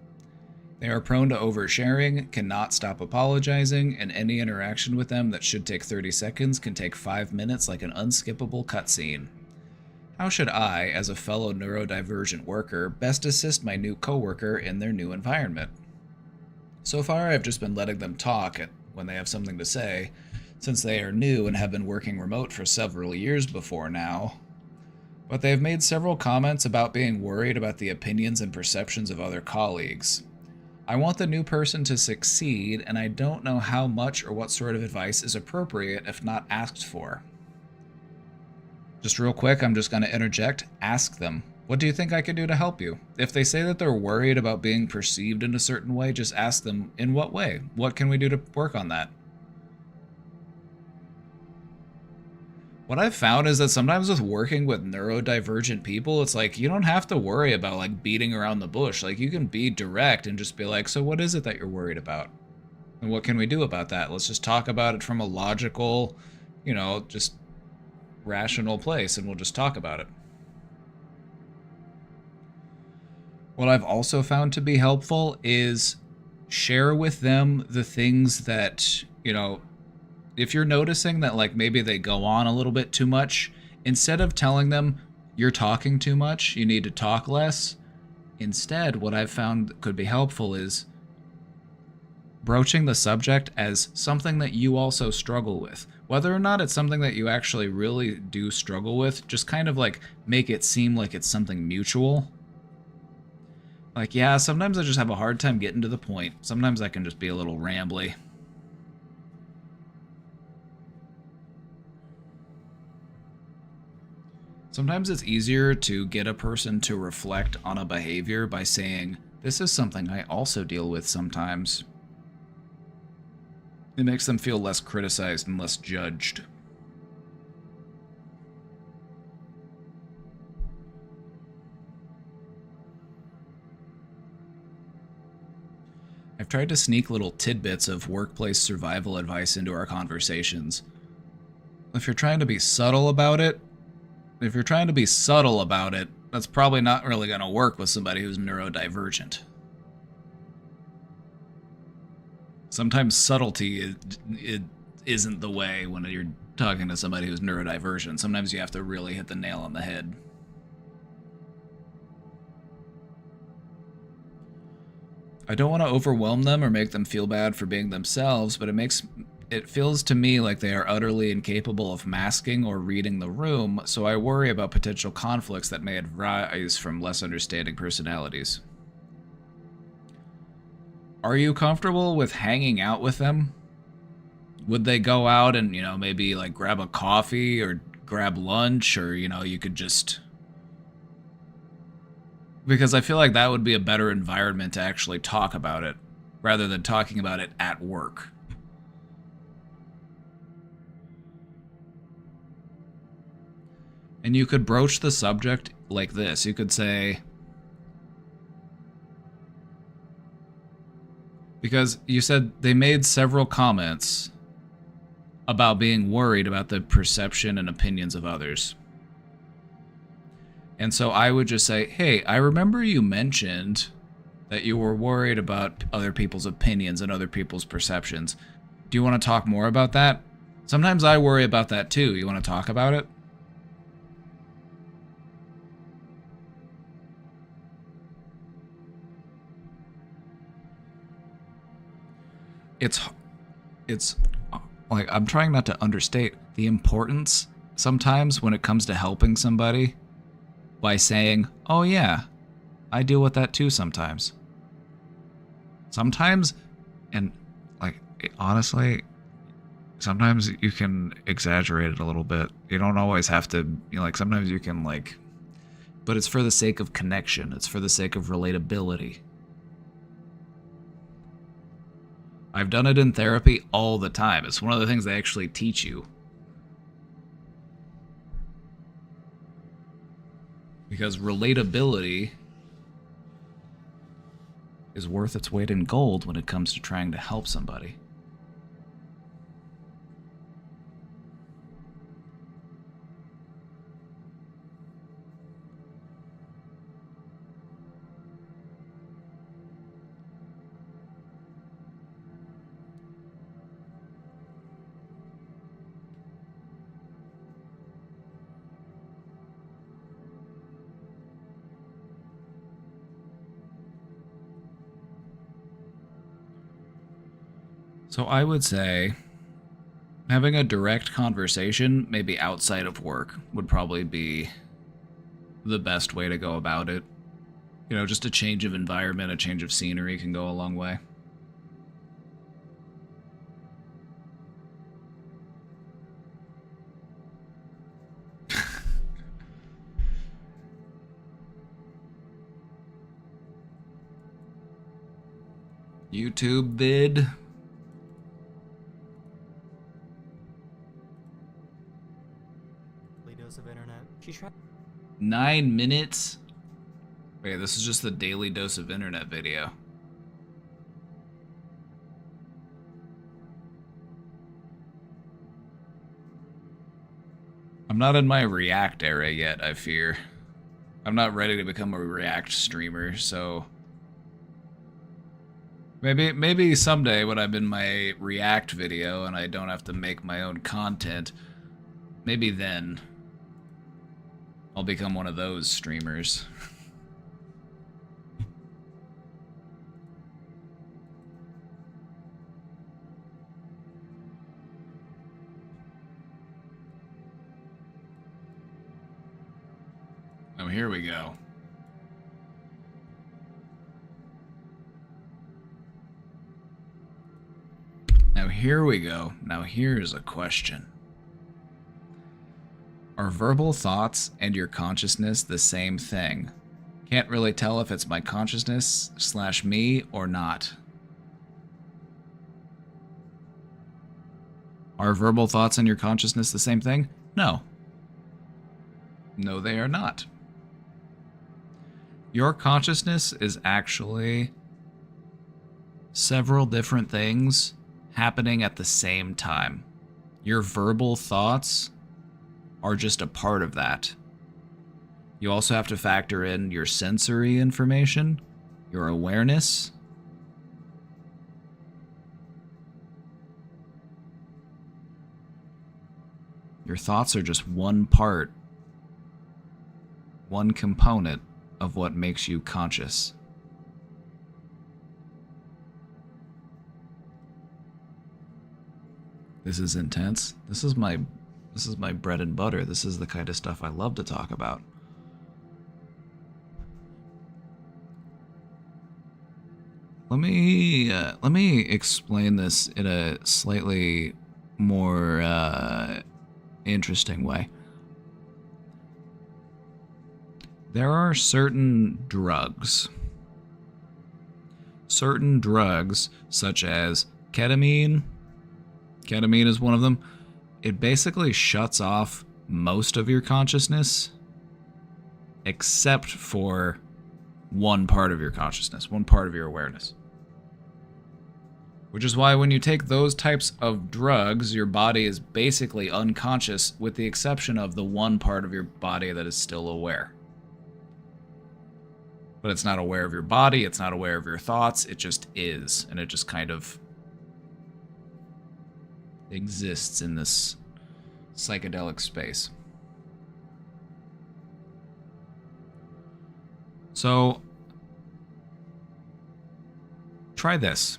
They are prone to oversharing, cannot stop apologizing, and any interaction with them that should take 30 seconds can take 5 minutes like an unskippable cutscene. How should I, as a fellow neurodivergent worker, best assist my new coworker in their new environment? So far, I've just been letting them talk when they have something to say, since they are new and have been working remote for several years before now. But they have made several comments about being worried about the opinions and perceptions of other colleagues. I want the new person to succeed, and I don't know how much or what sort of advice is appropriate if not asked for. Just real quick, I'm just going to interject. Ask them, what do you think I could do to help you? If they say that they're worried about being perceived in a certain way, just ask them, in what way? What can we do to work on that? What I've found is that sometimes with working with neurodivergent people, it's like you don't have to worry about like beating around the bush. Like you can be direct and just be like, so what is it that you're worried about? And what can we do about that? Let's just talk about it from a logical, just rational place, and we'll just talk about it. What I've also found to be helpful is share with them the things that, if you're noticing that like maybe they go on a little bit too much, instead of telling them you're talking too much, you need to talk less, instead what I've found could be helpful is broaching the subject as something that you also struggle with. Whether or not it's something that you actually really do struggle with, just kind of like make it seem like it's something mutual. Like, yeah, sometimes I just have a hard time getting to the point. Sometimes I can just be a little rambly. Sometimes it's easier to get a person to reflect on a behavior by saying, this is something I also deal with sometimes. It makes them feel less criticized and less judged. I've tried to sneak little tidbits of workplace survival advice into our conversations. If you're trying to be subtle about it, that's probably not really going to work with somebody who's neurodivergent. Sometimes subtlety it isn't the way when you're talking to somebody who's neurodivergent. Sometimes you have to really hit the nail on the head. I don't want to overwhelm them or make them feel bad for being themselves, but it feels to me like they are utterly incapable of masking or reading the room, so I worry about potential conflicts that may arise from less understanding personalities. Are you comfortable with hanging out with them? Would they go out and, maybe like grab a coffee or grab lunch, or, you could just... Because I feel like that would be a better environment to actually talk about it, rather than talking about it at work. And you could broach the subject like this. You could say, because you said they made several comments about being worried about the perception and opinions of others. And so I would just say, hey, I remember you mentioned that you were worried about other people's opinions and other people's perceptions. Do you want to talk more about that? Sometimes I worry about that too. You want to talk about it? it's it's like, I'm trying not to understate the importance sometimes when it comes to helping somebody by saying, "Oh yeah, I deal with that too sometimes." Sometimes, and like, honestly, sometimes you can exaggerate it a little bit. You don't always have to, like, sometimes you can, like, but it's for the sake of connection. It's for the sake of relatability. I've done it in therapy all the time. It's one of the things they actually teach you. Because relatability is worth its weight in gold when it comes to trying to help somebody. So I would say having a direct conversation, maybe outside of work, would probably be the best way to go about it. You know, just a change of environment, a change of scenery can go a long way. YouTube vid. Dose of internet. She tried 9 minutes? Wait, this is just the daily dose of internet video. I'm not in my React era yet, I fear. I'm not ready to become a React streamer, so maybe someday when I'm in my React video and I don't have to make my own content, maybe then I'll become one of those streamers. Oh, here we go. Now here we go. Now here's a question. Are verbal thoughts and your consciousness the same thing? Can't really tell if it's my consciousness / me or not. Are verbal thoughts and your consciousness the same thing? No. No, they are not. Your consciousness is actually several different things happening at the same time. Your verbal thoughts are just a part of that. You also have to factor in your sensory information, your awareness. Your thoughts are just one part, one component of what makes you conscious. This is intense. This is my bread and butter. This is the kind of stuff I love to talk about. Let me explain this in a slightly more interesting way. There are certain drugs such as ketamine. Ketamine is one of them. It basically shuts off most of your consciousness except for one part of your consciousness, one part of your awareness. Which is why when you take those types of drugs, your body is basically unconscious with the exception of the one part of your body that is still aware. But it's not aware of your body, it's not aware of your thoughts, it just is, and it just kind of exists in this psychedelic space. So, try this.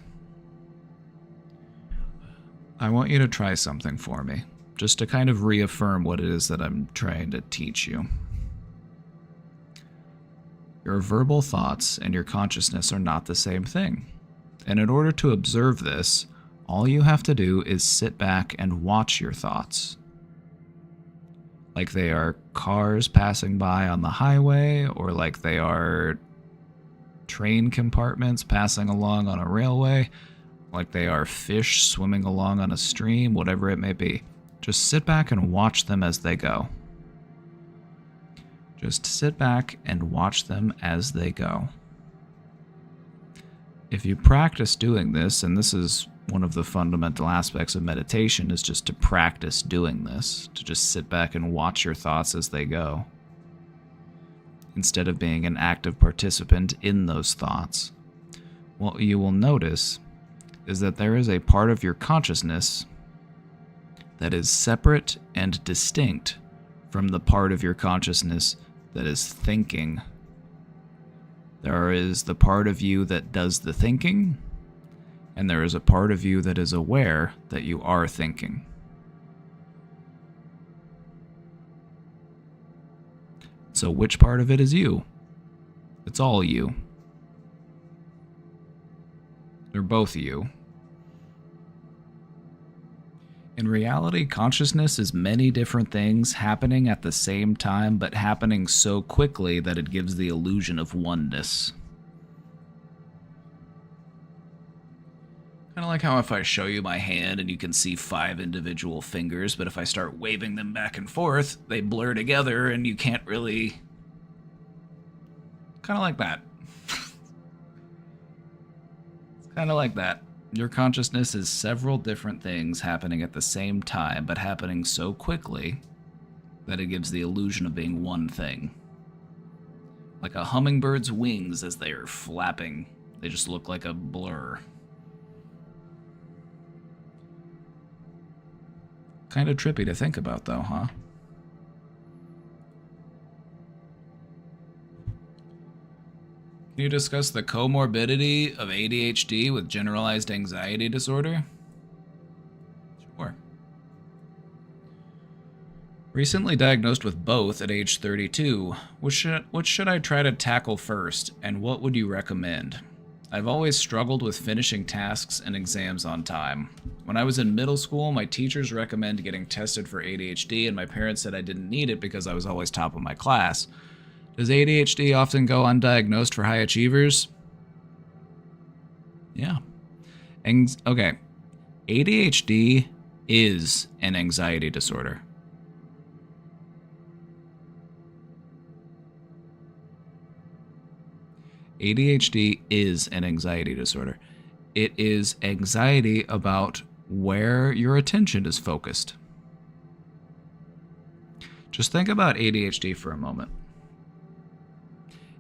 I want you to try something for me, just to kind of reaffirm what it is that I'm trying to teach you. Your verbal thoughts and your consciousness are not the same thing. And in order to observe this, all you have to do is sit back and watch your thoughts. Like they are cars passing by on the highway, or like they are train compartments passing along on a railway, like they are fish swimming along on a stream, whatever it may be. Just sit back and watch them as they go. Just sit back and watch them as they go. If you practice doing this, and this is one of the fundamental aspects of meditation, is just to practice doing this, to just sit back and watch your thoughts as they go, instead of being an active participant in those thoughts, what you will notice is that there is a part of your consciousness that is separate and distinct from the part of your consciousness that is thinking. There is the part of you that does the thinking, and there is a part of you that is aware that you are thinking. So which part of it is you? It's all you. They're both you. In reality, consciousness is many different things happening at the same time, but happening so quickly that it gives the illusion of oneness. Kind of like how if I show you my hand and you can see 5 individual fingers, but if I start waving them back and forth, they blur together and you can't really... Kind of like that. It's kind of like that. Your consciousness is several different things happening at the same time, but happening so quickly that it gives the illusion of being one thing. Like a hummingbird's wings as they are flapping. They just look like a blur. Kind of trippy to think about, though, huh? Can you discuss the comorbidity of ADHD with generalized anxiety disorder? Sure. Recently diagnosed with both at age 32. Which should I try to tackle first, and what would you recommend? I've always struggled with finishing tasks and exams on time. When I was in middle school, my teachers recommended getting tested for ADHD, and my parents said I didn't need it because I was always top of my class. Does ADHD often go undiagnosed for high achievers? Yeah. Okay. ADHD is an anxiety disorder. ADHD is an anxiety disorder. It is anxiety about where your attention is focused. Just think about ADHD for a moment.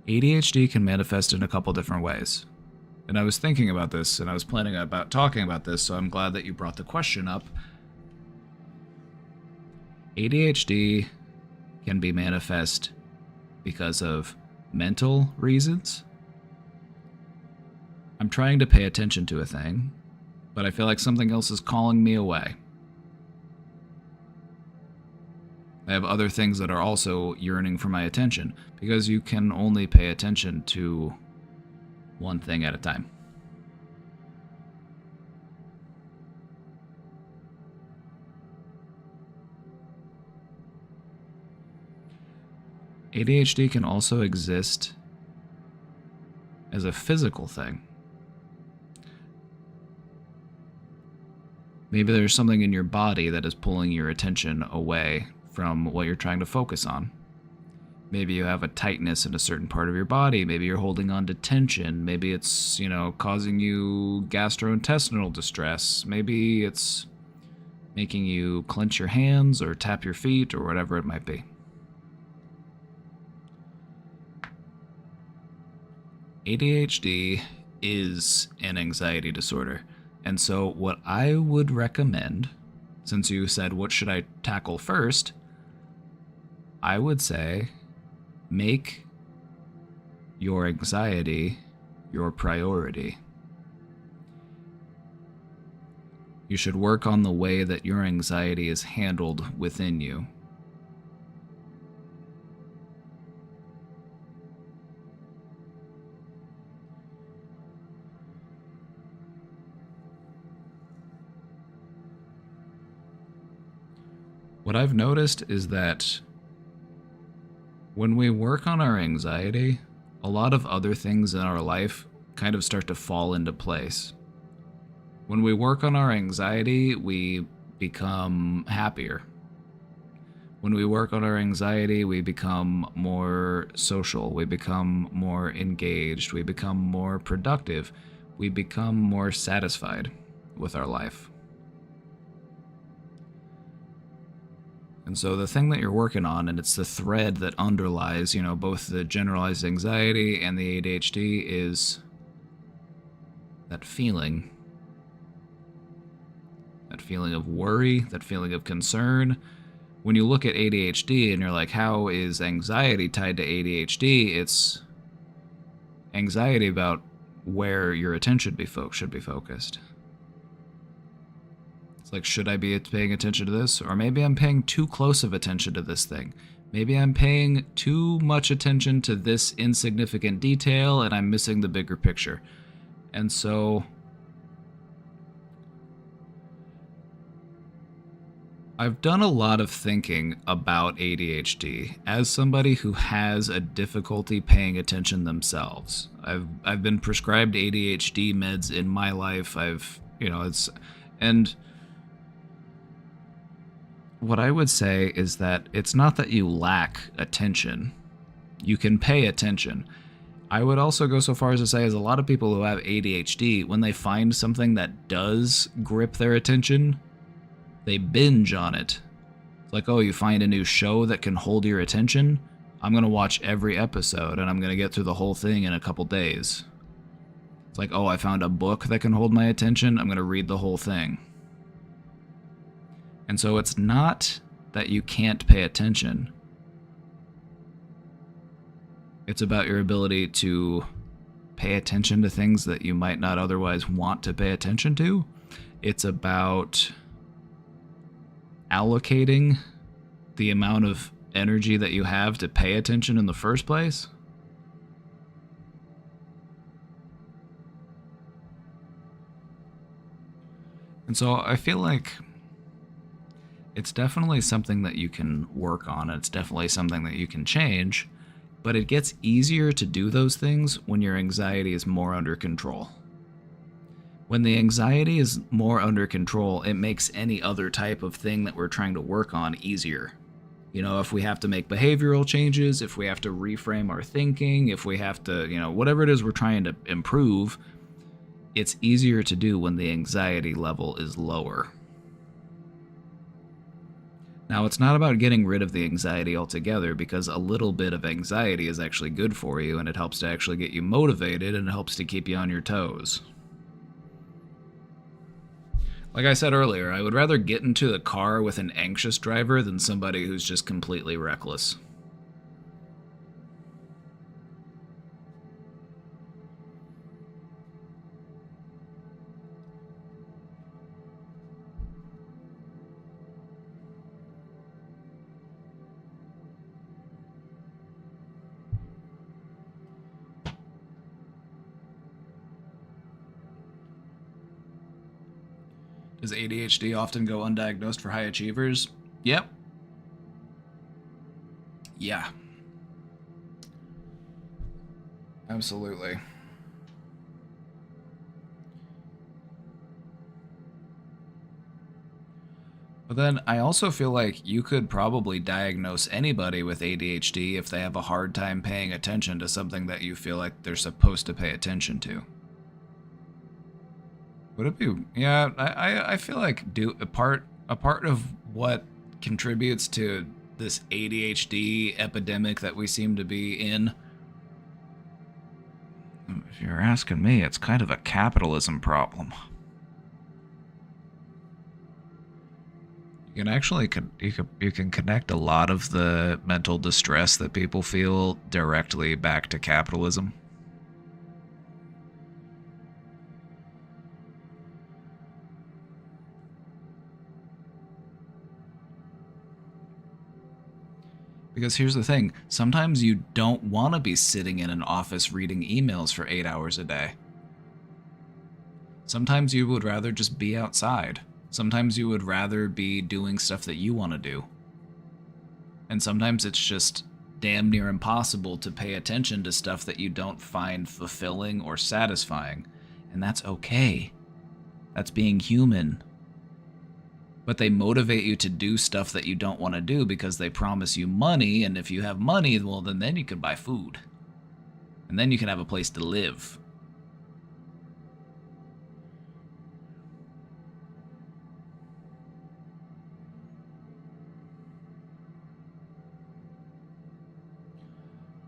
ADHD can manifest in a couple different ways. And I was thinking about this, and I was planning about talking about this, so I'm glad that you brought the question up. ADHD can be manifest because of mental reasons. I'm trying to pay attention to a thing, but I feel like something else is calling me away. I have other things that are also yearning for my attention, because you can only pay attention to one thing at a time. ADHD can also exist as a physical thing. Maybe there's something in your body that is pulling your attention away from what you're trying to focus on. Maybe you have a tightness in a certain part of your body. Maybe you're holding on to tension. Maybe it's, causing you gastrointestinal distress. Maybe it's making you clench your hands or tap your feet or whatever it might be. ADHD is an anxiety disorder. And so what I would recommend, since you said what should I tackle first, I would say make your anxiety your priority. You should work on the way that your anxiety is handled within you. What I've noticed is that when we work on our anxiety, a lot of other things in our life kind of start to fall into place. When we work on our anxiety, we become happier. When we work on our anxiety, we become more social, we become more engaged, we become more productive, we become more satisfied with our life. And so the thing that you're working on, and it's the thread that underlies, both the generalized anxiety and the ADHD, is that feeling of worry, that feeling of concern. When you look at ADHD and you're like, how is anxiety tied to ADHD? It's anxiety about where your attention should be focused. It's like, should I be paying attention to this? Or maybe I'm paying too close of attention to this thing. Maybe I'm paying too much attention to this insignificant detail and I'm missing the bigger picture. And so I've done a lot of thinking about ADHD as somebody who has a difficulty paying attention themselves. I've been prescribed ADHD meds in my life. And what I would say is that it's not that you lack attention. You can pay attention. I would also go so far as to say, as a lot of people who have ADHD, when they find something that does grip their attention, they binge on it. It's like, oh, you find a new show that can hold your attention? I'm going to watch every episode and I'm going to get through the whole thing in a couple days. It's like, oh, I found a book that can hold my attention. I'm going to read the whole thing. And so it's not that you can't pay attention. It's about your ability to pay attention to things that you might not otherwise want to pay attention to. It's about allocating the amount of energy that you have to pay attention in the first place. And so I feel like it's definitely something that you can work on. It's definitely something that you can change, but it gets easier to do those things when your anxiety is more under control. When the anxiety is more under control, it makes any other type of thing that we're trying to work on easier. If we have to make behavioral changes, if we have to reframe our thinking, if we have to, whatever it is we're trying to improve, it's easier to do when the anxiety level is lower. Now, it's not about getting rid of the anxiety altogether, because a little bit of anxiety is actually good for you, and it helps to actually get you motivated, and it helps to keep you on your toes. Like I said earlier, I would rather get into the car with an anxious driver than somebody who's just completely reckless. Does ADHD often go undiagnosed for high achievers? Yep. Yeah. Absolutely. But then I also feel like you could probably diagnose anybody with ADHD if they have a hard time paying attention to something that you feel like they're supposed to pay attention to. Would it be? Yeah, I feel like a part of what contributes to this ADHD epidemic that we seem to be in, if you're asking me, it's kind of a capitalism problem. You can actually you can connect a lot of the mental distress that people feel directly back to capitalism. Because here's the thing, sometimes you don't want to be sitting in an office reading emails for 8 hours a day. Sometimes you would rather just be outside. Sometimes you would rather be doing stuff that you want to do. And sometimes it's just damn near impossible to pay attention to stuff that you don't find fulfilling or satisfying. And that's okay. That's being human. But they motivate you to do stuff that you don't want to do because they promise you money, and if you have money, well, then you can buy food. And then you can have a place to live.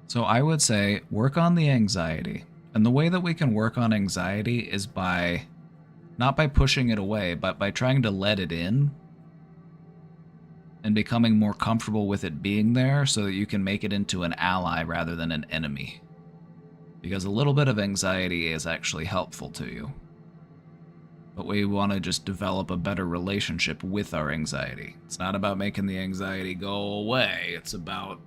So I would say work on the anxiety. And the way that we can work on anxiety is by not by pushing it away, but by trying to let it in and becoming more comfortable with it being there so that you can make it into an ally rather than an enemy. Because a little bit of anxiety is actually helpful to you. But we want to just develop a better relationship with our anxiety. It's not about making the anxiety go away, it's about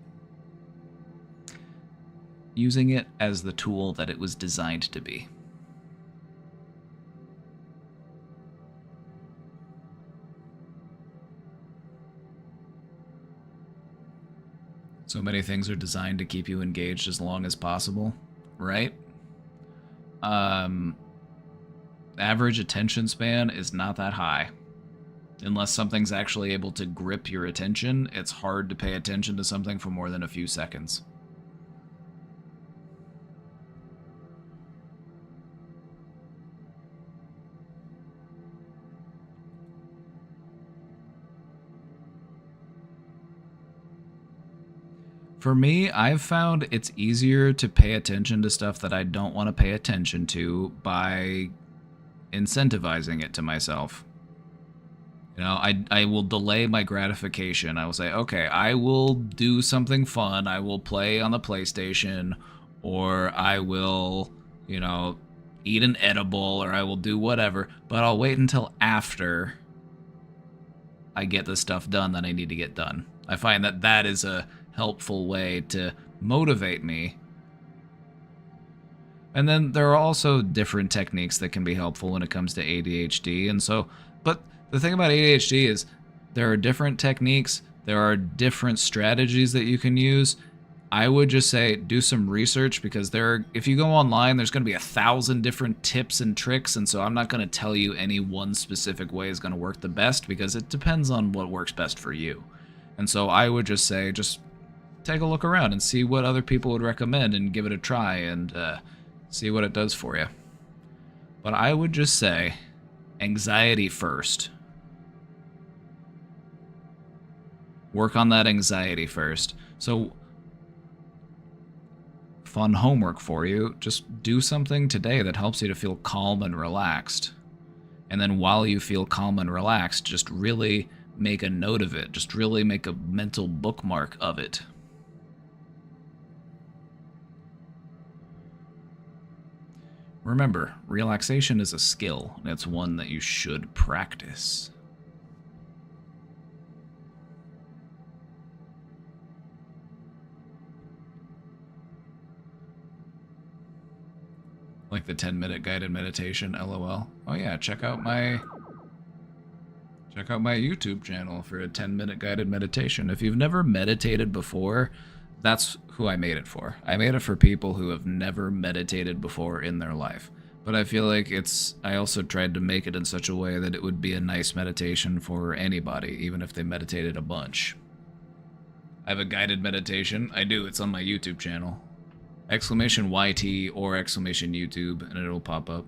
using it as the tool that it was designed to be. So many things are designed to keep you engaged as long as possible, right? Average attention span is not that high. Unless something's actually able to grip your attention, it's hard to pay attention to something for more than a few seconds. For me, I've found it's easier to pay attention to stuff that I don't want to pay attention to by incentivizing it to myself. You know, I will delay my gratification. I will say, okay, I will do something fun. I will play on the PlayStation, or I will, you know, eat an edible, or I will do whatever, but I'll wait until after I get the stuff done that I need to get done. I find that that is a helpful way to motivate me. And then there are also different techniques that can be helpful when it comes to ADHD. And so, but the thing about ADHD is there are different techniques, there are different strategies that you can use. I would just say do some research, because if you go online, there's going to be 1,000 different tips and tricks. And so I'm not going to tell you any one specific way is going to work the best, because it depends on what works best for you. And so I would just say, just take a look around and see what other people would recommend and give it a try and see what it does for you. But I would just say anxiety first. Work on that anxiety first. So, fun homework for you. Just do something today that helps you to feel calm and relaxed. And then while you feel calm and relaxed, just really make a note of it. Just really make a mental bookmark of it. Remember, relaxation is a skill, and it's one that you should practice. Like the 10-minute guided meditation, LOL. Oh yeah, check out my YouTube channel for a 10-minute guided meditation. If you've never meditated before, that's who I made it for. I made it for people who have never meditated before in their life. But I feel like I also tried to make it in such a way that it would be a nice meditation for anybody, even if they meditated a bunch. I have a guided meditation. I do. It's on my YouTube channel. Exclamation YT or exclamation YouTube, and it'll pop up.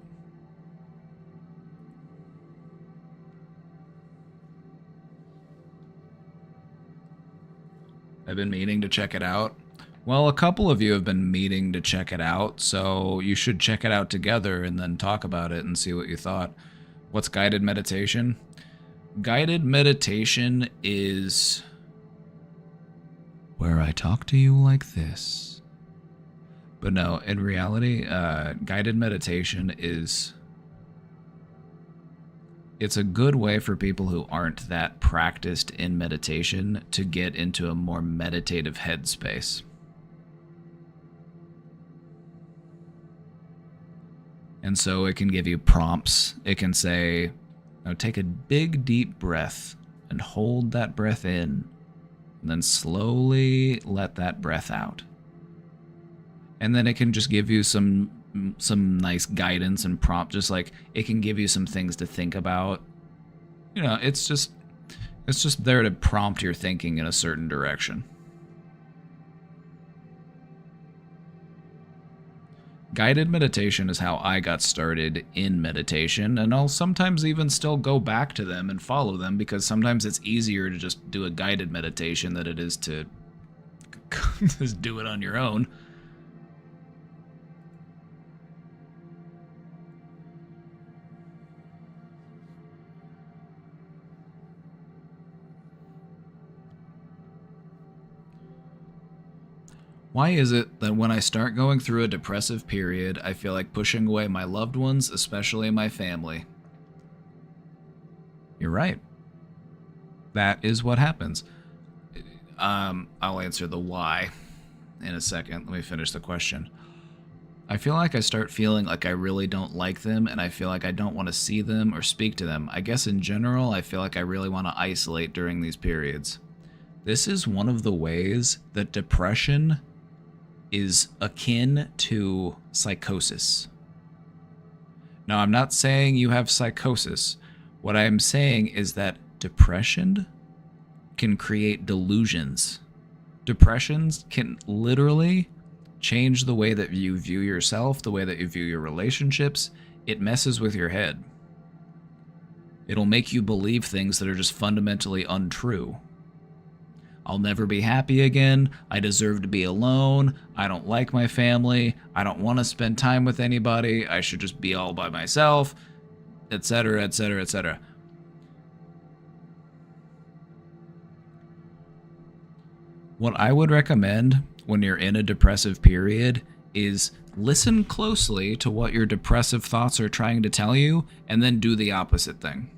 I've been meaning to check it out. Well, a couple of you have been meaning to check it out, so you should check it out together and then talk about it and see what you thought. What's guided meditation? Guided meditation is where I talk to you like this. But no, in reality, guided meditation is it's a good way for people who aren't that practiced in meditation to get into a more meditative headspace. And so it can give you prompts. It can say, now take a big deep breath and hold that breath in, and then slowly let that breath out. And then it can just give you some nice guidance and prompt, just like it can give you some things to think about. You know, it's just there to prompt your thinking in a certain direction. Guided meditation is how I got started in meditation, and I'll sometimes even still go back to them and follow them, because sometimes it's easier to just do a guided meditation than it is to just do it on your own. Why is it that when I start going through a depressive period, I feel like pushing away my loved ones, especially my family? You're right. That is what happens. I'll answer the why in a second. Let me finish the question. I feel like I start feeling like I really don't like them, and I feel like I don't want to see them or speak to them. I guess in general, I feel like I really want to isolate during these periods. This is one of the ways that depression is akin to psychosis. Now, I'm not saying you have psychosis. What I'm saying is that depression can create delusions. Depressions can literally change the way that you view yourself, the way that you view your relationships. It messes with your head. It'll make you believe things that are just fundamentally untrue. I'll never be happy again. I deserve to be alone. I don't like my family. I don't want to spend time with anybody. I should just be all by myself, etc., etc., etc. What I would recommend when you're in a depressive period is listen closely to what your depressive thoughts are trying to tell you, and then do the opposite thing.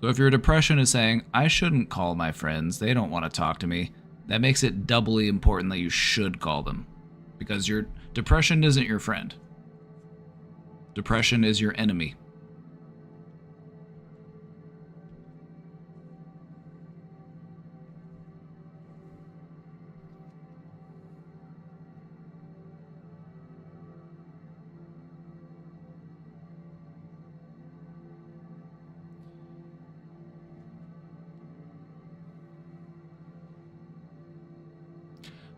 So if your depression is saying, I shouldn't call my friends, they don't want to talk to me, that makes it doubly important that you should call them. Because your depression isn't your friend. Depression is your enemy.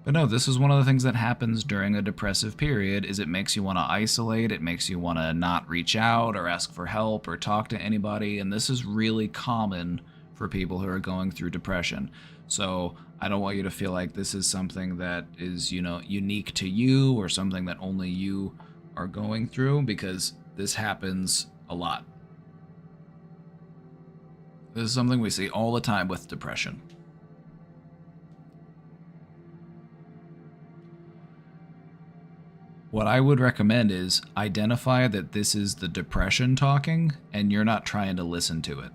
But no, this is one of the things that happens during a depressive period, is it makes you want to isolate, it makes you want to not reach out or ask for help or talk to anybody, and this is really common for people who are going through depression. So I don't want you to feel like this is something that is, unique to you or something that only you are going through, because this happens a lot. This is something we see all the time with depression. What I would recommend is identify that this is the depression talking, and you're not trying to listen to it.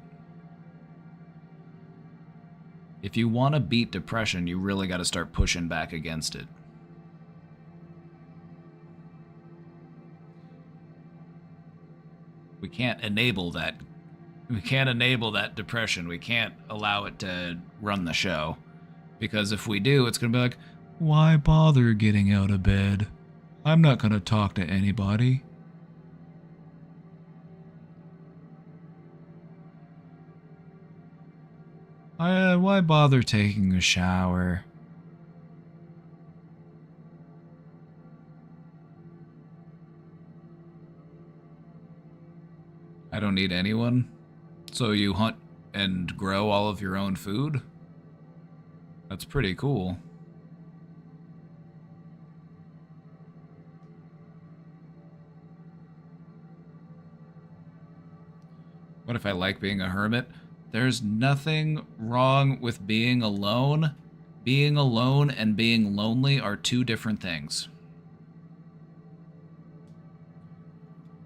If you want to beat depression, you really got to start pushing back against it. We can't enable that. We can't enable that depression. We can't allow it to run the show. Because if we do, it's going to be like, why bother getting out of bed? I'm not going to talk to anybody. Why bother taking a shower? I don't need anyone. So you hunt and grow all of your own food? That's pretty cool. What if I like being a hermit? There's nothing wrong with being alone. Being alone and being lonely are two different things.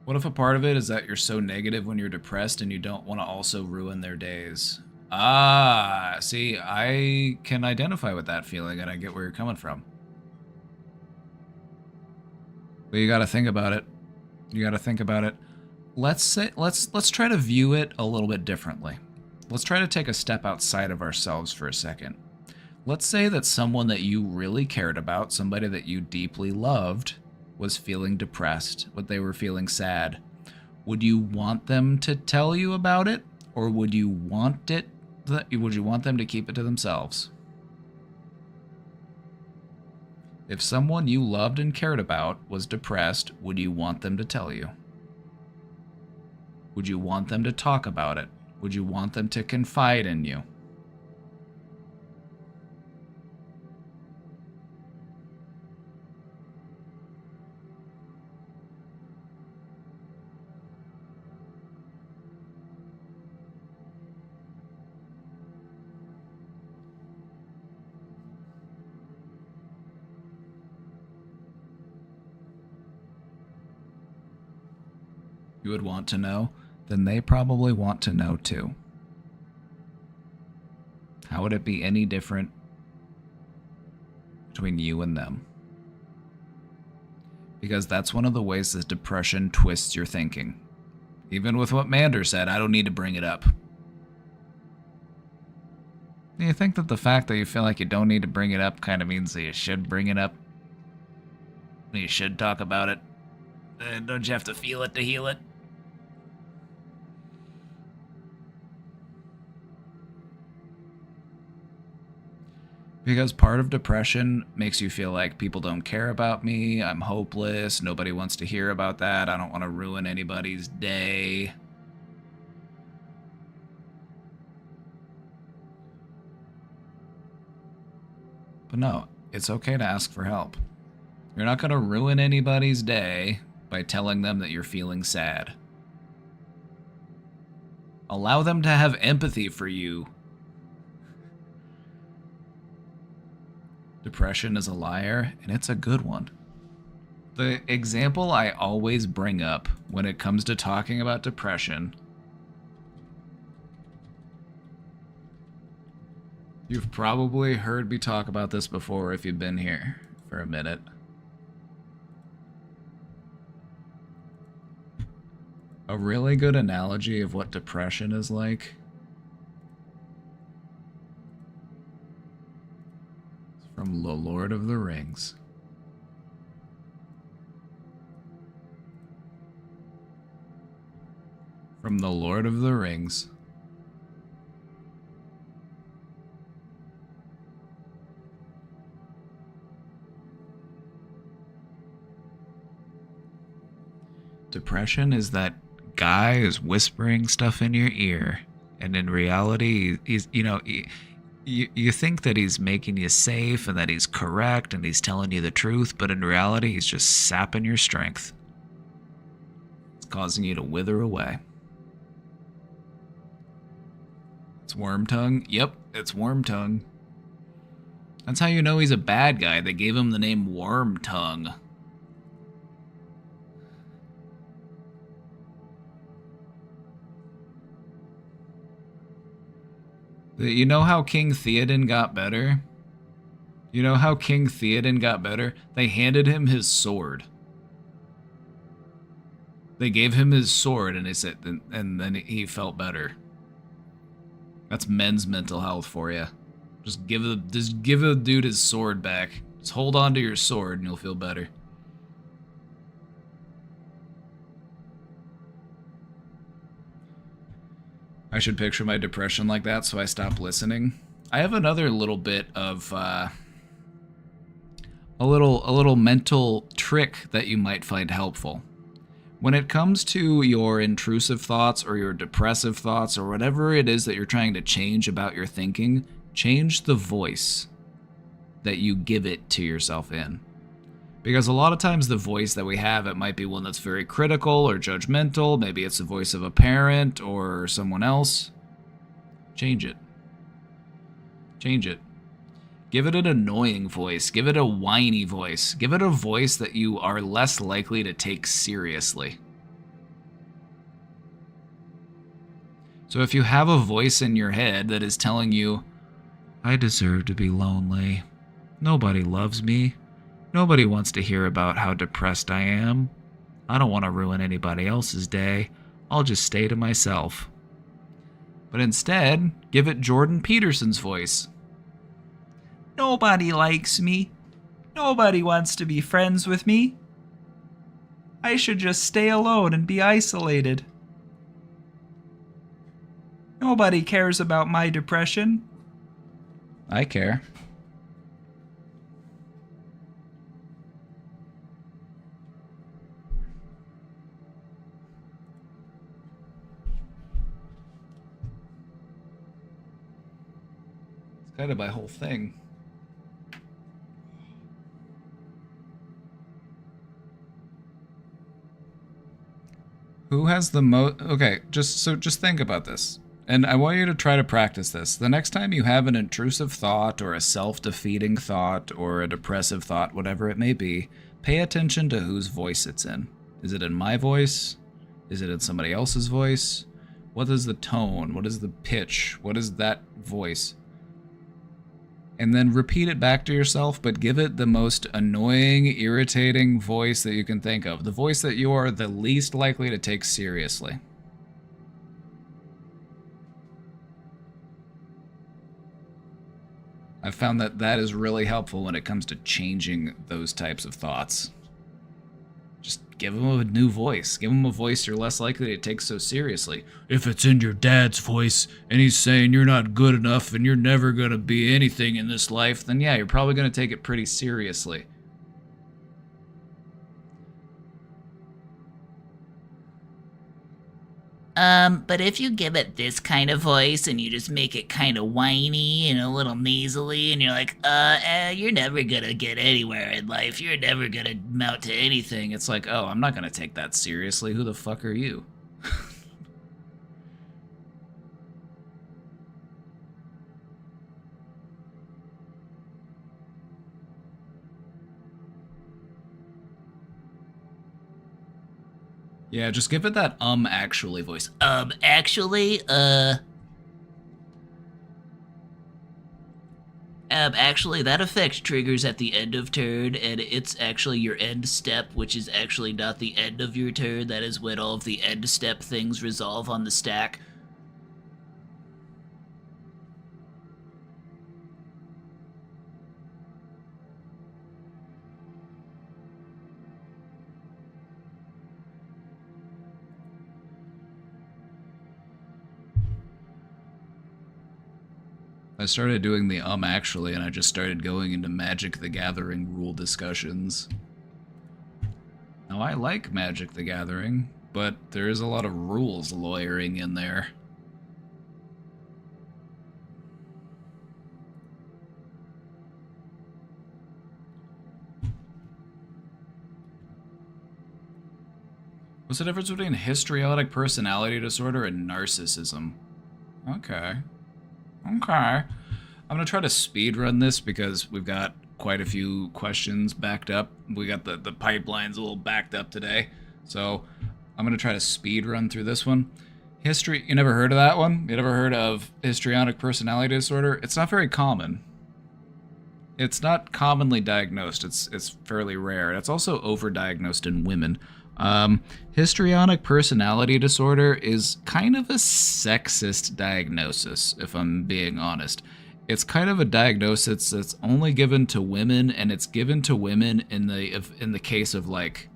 What if a part of it is that you're so negative when you're depressed and you don't want to also ruin their days? Ah, see, I can identify with that feeling and I get where you're coming from. But you got to think about it. You got to think about it. Let's try to view it a little bit differently. Let's try to take a step outside of ourselves for a second. Let's say that someone that you really cared about, somebody that you deeply loved, was feeling depressed, what they were feeling sad. Would you want them to tell you about it, or would you want them to keep it to themselves? If someone you loved and cared about was depressed, would you want them to tell you? Would you want them to talk about it? Would you want them to confide in you? You would want to know, then they probably want to know too. How would it be any different between you and them? Because that's one of the ways that depression twists your thinking. Even with what Mander said, I don't need to bring it up. Do you think that the fact that you feel like you don't need to bring it up kind of means that you should bring it up? You should talk about it? Don't you have to feel it to heal it? Because part of depression makes you feel like people don't care about me, I'm hopeless, nobody wants to hear about that, I don't want to ruin anybody's day. But no, it's okay to ask for help. You're not going to ruin anybody's day by telling them that you're feeling sad. Allow them to have empathy for you. Depression is a liar, and it's a good one. The example I always bring up when it comes to talking about depression, you've probably heard me talk about this before if you've been here for a minute. A really good analogy of what depression is like from The Lord of the Rings. From The Lord of the Rings. Depression is that guy is whispering stuff in your ear, and in reality, he's, you think that he's making you safe and that he's correct and he's telling you the truth, but in reality, he's just sapping your strength. It's causing you to wither away. It's Wormtongue? Yep, it's Wormtongue. That's how you know he's a bad guy. They gave him the name Wormtongue. You know how King Theoden got better? You know how King Theoden got better? They handed him his sword. They gave him his sword, and and then he felt better. That's men's mental health for you. Just give a dude his sword back. Just hold on to your sword, and you'll feel better. I should picture my depression like that, so I stop listening. I have another little bit of a little mental trick that you might find helpful. When it comes to your intrusive thoughts or your depressive thoughts or whatever it is that you're trying to change about your thinking, change the voice that you give it to yourself in. Because a lot of times the voice that we have, it might be one that's very critical or judgmental. Maybe it's the voice of a parent or someone else. Change it. Change it. Give it an annoying voice. Give it a whiny voice. Give it a voice that you are less likely to take seriously. So if you have a voice in your head that is telling you, I deserve to be lonely. Nobody loves me. Nobody wants to hear about how depressed I am. I don't want to ruin anybody else's day. I'll just stay to myself. But instead, give it Jordan Peterson's voice. Nobody likes me. Nobody wants to be friends with me. I should just stay alone and be isolated. Nobody cares about my depression. I care. It's kind of my whole thing. Who has the most... Okay, just think about this. And I want you to try to practice this. The next time you have an intrusive thought or a self-defeating thought or a depressive thought, whatever it may be, pay attention to whose voice it's in. Is it in my voice? Is it in somebody else's voice? What is the tone? What is the pitch? What is that voice? And then repeat it back to yourself, but give it the most annoying, irritating voice that you can think of. The voice that you are the least likely to take seriously. I've found that that is really helpful when it comes to changing those types of thoughts. Just give them a new voice. Give them a voice you're less likely to take so seriously. If it's in your dad's voice and he's saying you're not good enough and you're never going to be anything in this life, then yeah, you're probably going to take it pretty seriously. But if you give it this kind of voice and you just make it kind of whiny and a little nasally and you're like, you're never gonna get anywhere in life, you're never gonna amount to anything, It's like, oh, I'm not going to take that seriously. Who the fuck are you? Yeah, just give it that actually voice. actually, actually, that effect triggers at the end of turn, and it's actually your end step, which is actually not the end of your turn. That is when all of the end step things resolve on the stack. I started doing the actually, and I just started going into Magic the Gathering rule discussions. Now, I like Magic the Gathering, but there is a lot of rules lawyering in there. What's the difference between histrionic personality disorder and narcissism? Okay. Okay. I'm going to try to speed run this because we've got quite a few questions backed up. We got the pipelines a little backed up today. So I'm going to try to speed run through this one. You never heard of that one? You never heard of histrionic personality disorder? It's not very common. It's not commonly diagnosed. It's fairly rare. It's also overdiagnosed in women. Histrionic personality disorder is kind of a sexist diagnosis, if I'm being honest. It's kind of a diagnosis that's only given to women, and it's given to women in the case of, like,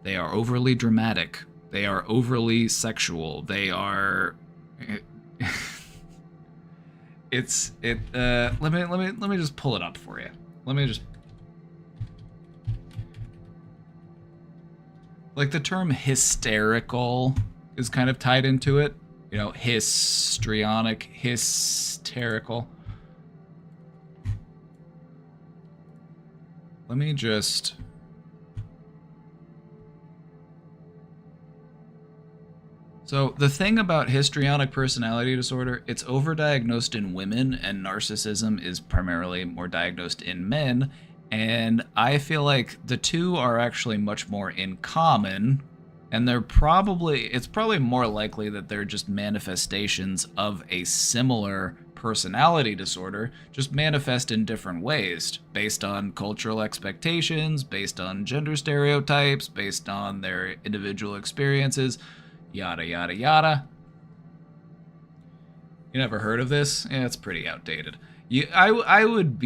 they are overly dramatic, they are overly sexual, they are let me just pull it up for you. Like, the term hysterical is kind of tied into it. You know, histrionic, hysterical. Let me just... So, the thing about histrionic personality disorder, it's overdiagnosed in women, and narcissism is primarily more diagnosed in men. And I feel like the two are actually much more in common And it's probably more likely that they're just manifestations of a similar personality disorder, just manifest in different ways, based on cultural expectations, based on gender stereotypes, based on their individual experiences, yada, yada, yada. You never heard of this? Yeah, it's pretty outdated. You would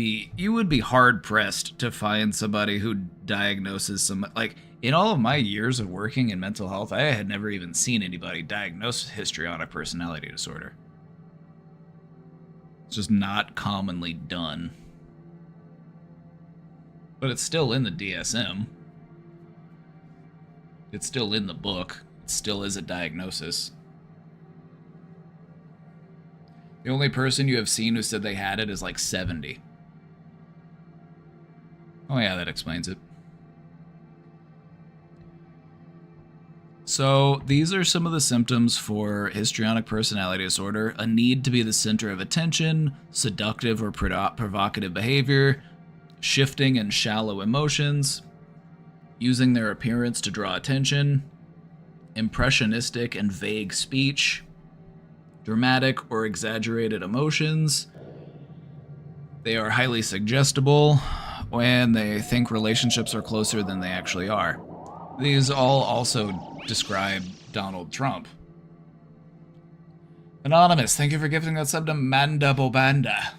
be hard pressed to find somebody who diagnoses some, like, in all of my years of working in mental health, I had never even seen anybody diagnose histrionic personality disorder. It's just not commonly done. But it's still in the DSM. It's still in the book. It still is a diagnosis. The only person you have seen who said they had it is like 70. Oh yeah, that explains it. So these are some of the symptoms for histrionic personality disorder: a need to be the center of attention, seductive or provocative behavior, shifting and shallow emotions, using their appearance to draw attention, impressionistic and vague speech, dramatic or exaggerated emotions. They are highly suggestible when they think relationships are closer than they actually are. These all also describe Donald Trump. Anonymous, thank you for gifting that sub to Manda Bobanda.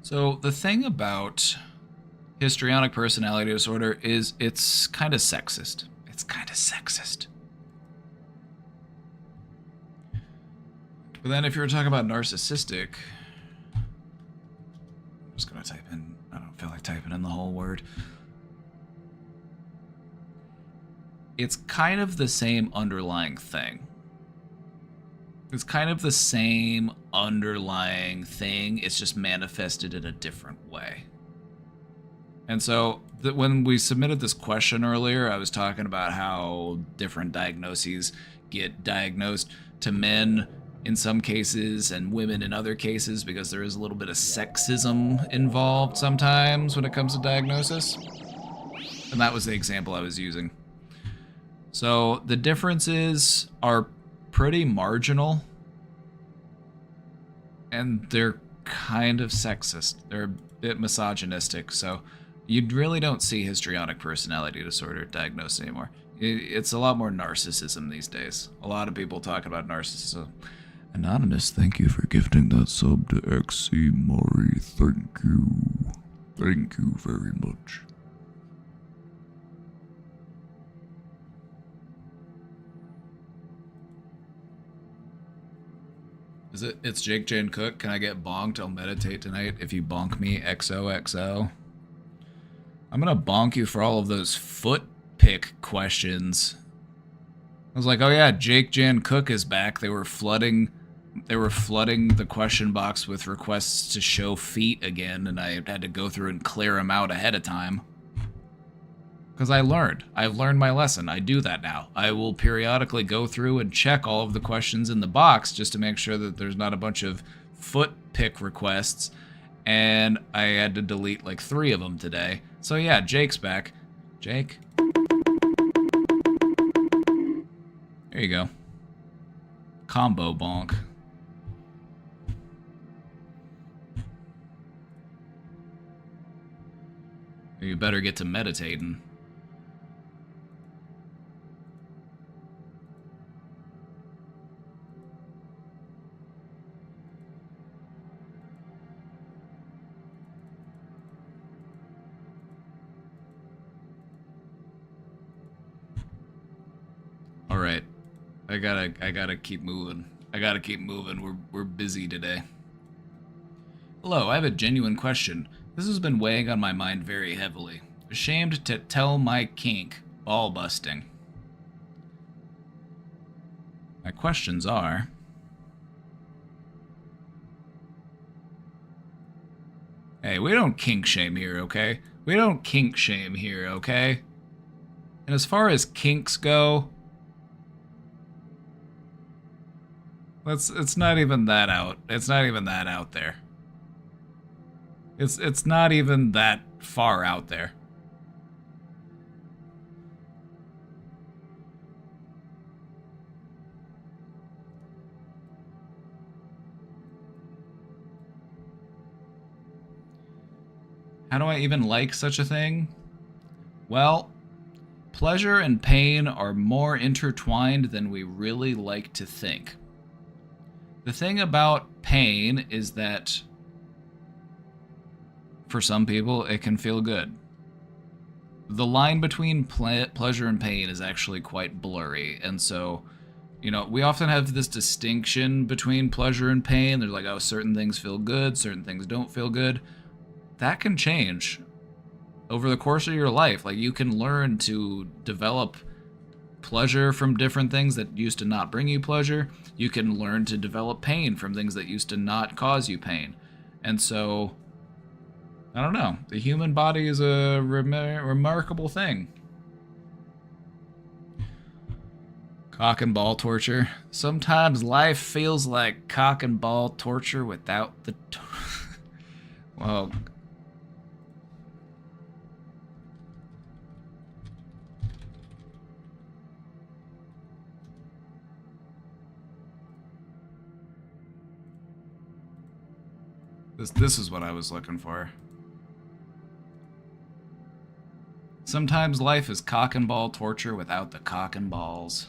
So the thing about histrionic personality disorder is it's kind of sexist. It's kind of sexist. But then if you were talking about narcissistic, I'm just going to type in, I don't feel like typing in the whole word. It's kind of the same underlying thing. It's kind of the same underlying thing. It's just manifested in a different way. And so when we submitted this question earlier, I was talking about how different diagnoses get diagnosed to men in some cases and women in other cases, because there is a little bit of sexism involved sometimes when it comes to diagnosis. And that was the example I was using. So the differences are pretty marginal, and they're kind of sexist. They're a bit misogynistic, so you really don't see histrionic personality disorder diagnosed anymore. It's a lot more narcissism these days. A lot of people talk about narcissism. Anonymous, thank you for gifting that sub to XC Mori. Thank you. Thank you very much. It's Jake Jane Cook. Can I get bonked? I'll meditate tonight if you bonk me. XOXO. I'm gonna bonk you for all of those foot pick questions. I was like, oh yeah, Jake Jan Cook is back. They were flooding the question box with requests to show feet again, and I had to go through and clear them out ahead of time. Because I've learned my lesson. I do that now. I will periodically go through and check all of the questions in the box just to make sure that there's not a bunch of foot pick requests. And I had to delete like 3 of them today. So yeah, Jake's back. Jake? There you go. Combo bonk. You better get to meditating. All right, I gotta keep moving. We're busy today. Hello, I have a genuine question. This has been weighing on my mind very heavily. Ashamed to tell my kink, ball busting. My questions are: hey, we don't kink shame here, okay? We don't kink shame here, okay? And as far as kinks go, it's not even that out. It's not even that out there. It's not even that far out there. How do I even like such a thing? Well, pleasure and pain are more intertwined than we really like to think. The thing about pain is that for some people, it can feel good. The line between pleasure and pain is actually quite blurry, and so, you know, we often have this distinction between pleasure and pain. There's like, oh, certain things feel good, certain things don't feel good. That can change over the course of your life. Like, you can learn to develop pleasure from different things that used to not bring you pleasure. You can learn to develop pain from things that used to not cause you pain. And so, I don't know. The human body is a remarkable thing. Cock and ball torture. Sometimes life feels like cock and ball torture without the... Well... This is what I was looking for. Sometimes life is cock and ball torture without the cock and balls.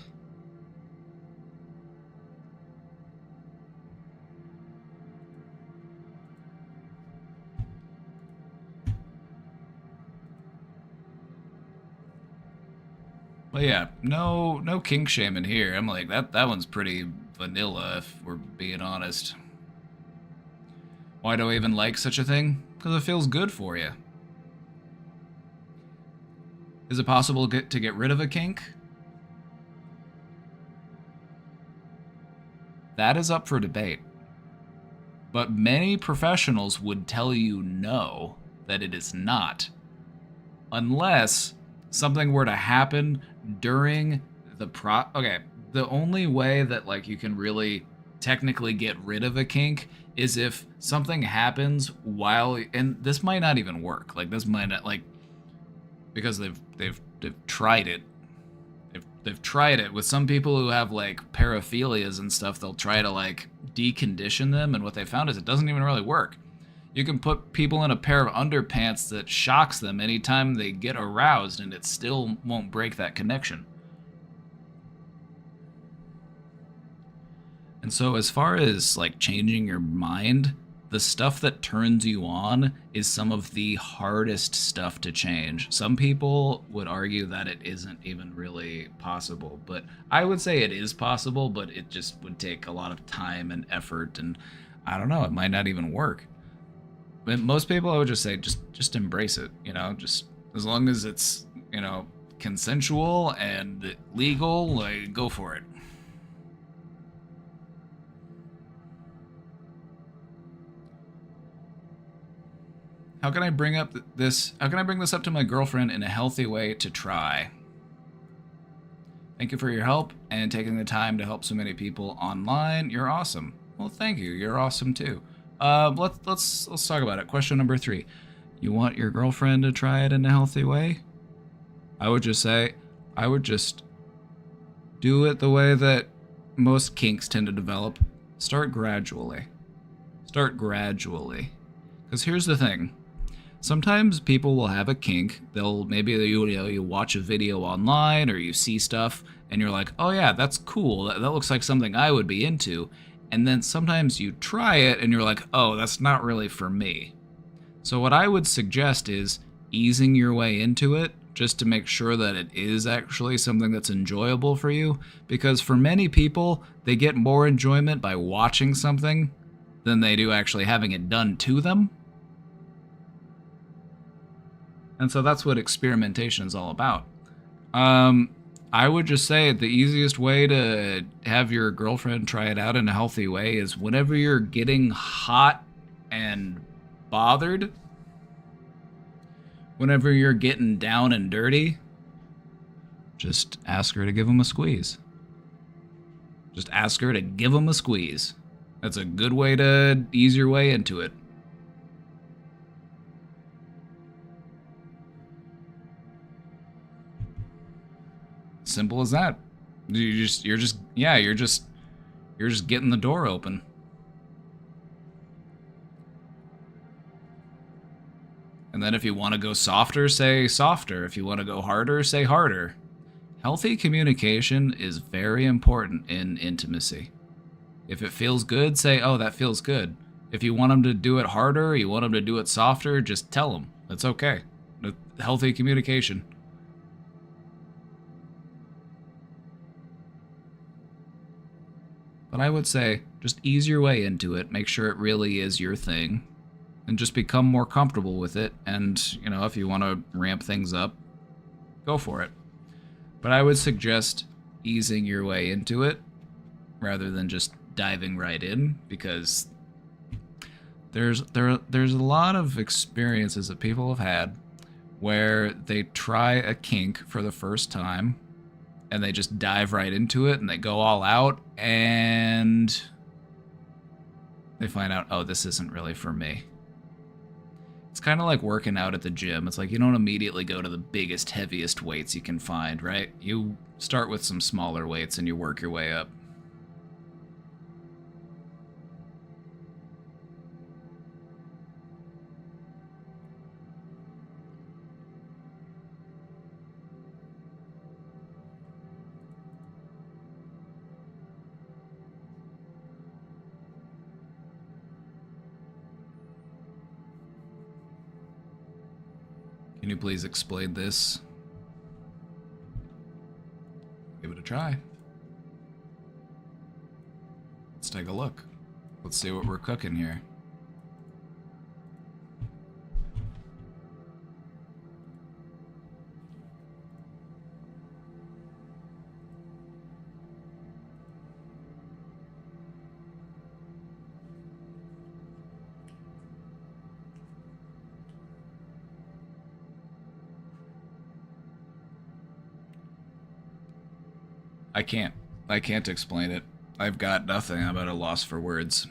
Well, yeah, no kink shaming here. I'm like, that one's pretty vanilla, if we're being honest. Why do I even like such a thing? Because it feels good for you. Is it possible to get rid of a kink? That is up for debate. But many professionals would tell you no, that it is not. Unless something were to happen during the Okay, the only way that, like, you can really technically get rid of a kink is if something happens while, and this might not even work. Like, this might not, like, because they've tried it. They've tried it with some people who have, like, paraphilias and stuff. They'll try to, like, decondition them, and what they found is it doesn't even really work. You can put people in a pair of underpants that shocks them anytime they get aroused, and it still won't break that connection. And so as far as, like, changing your mind, the stuff that turns you on is some of the hardest stuff to change. Some people would argue that it isn't even really possible, but I would say it is possible, but it just would take a lot of time and effort, and I don't know, it might not even work. But most people, I would just say, just embrace it, you know, just as long as it's, you know, consensual and legal, like, go for it. How can I bring this up to my girlfriend in a healthy way to try? Thank you for your help and taking the time to help so many people online. You're awesome. Well, thank you. You're awesome too. Let's talk about it. Question number 3. You want your girlfriend to try it in a healthy way? I would just do it the way that most kinks tend to develop. Start gradually. Because here's the thing. Sometimes people will have a kink. You watch a video online or you see stuff and you're like, oh yeah, that's cool. That looks like something I would be into. And then sometimes you try it and you're like, oh, that's not really for me. So what I would suggest is easing your way into it just to make sure that it is actually something that's enjoyable for you. Because for many people, they get more enjoyment by watching something than they do actually having it done to them. And so that's what experimentation is all about. I would just say the easiest way to have your girlfriend try it out in a healthy way is whenever you're getting hot and bothered, whenever you're getting down and dirty, just ask her to give him a squeeze. Just ask her to give him a squeeze. That's a good way to ease your way into it. Simple as that. You're just getting the door open. And then if you want to go softer, say softer. If you want to go harder, say harder. Healthy communication is very important in intimacy. If it feels good, say, oh, that feels good. If you want them to do it harder, you want them to do it softer, just tell them. That's okay. Healthy communication. But I would say, just ease your way into it. Make sure it really is your thing. And just become more comfortable with it. And, you know, if you want to ramp things up, go for it. But I would suggest easing your way into it rather than just diving right in, because there's a lot of experiences that people have had where they try a kink for the first time and they just dive right into it and they go all out and they find out, oh, this isn't really for me. It's kind of like working out at the gym. It's like you don't immediately go to the biggest, heaviest weights you can find, right? You start with some smaller weights and you work your way up. Can you please explain this? Give it a try. Let's take a look. Let's see what we're cooking here. I can't explain it. I've got nothing. I'm at a loss for words.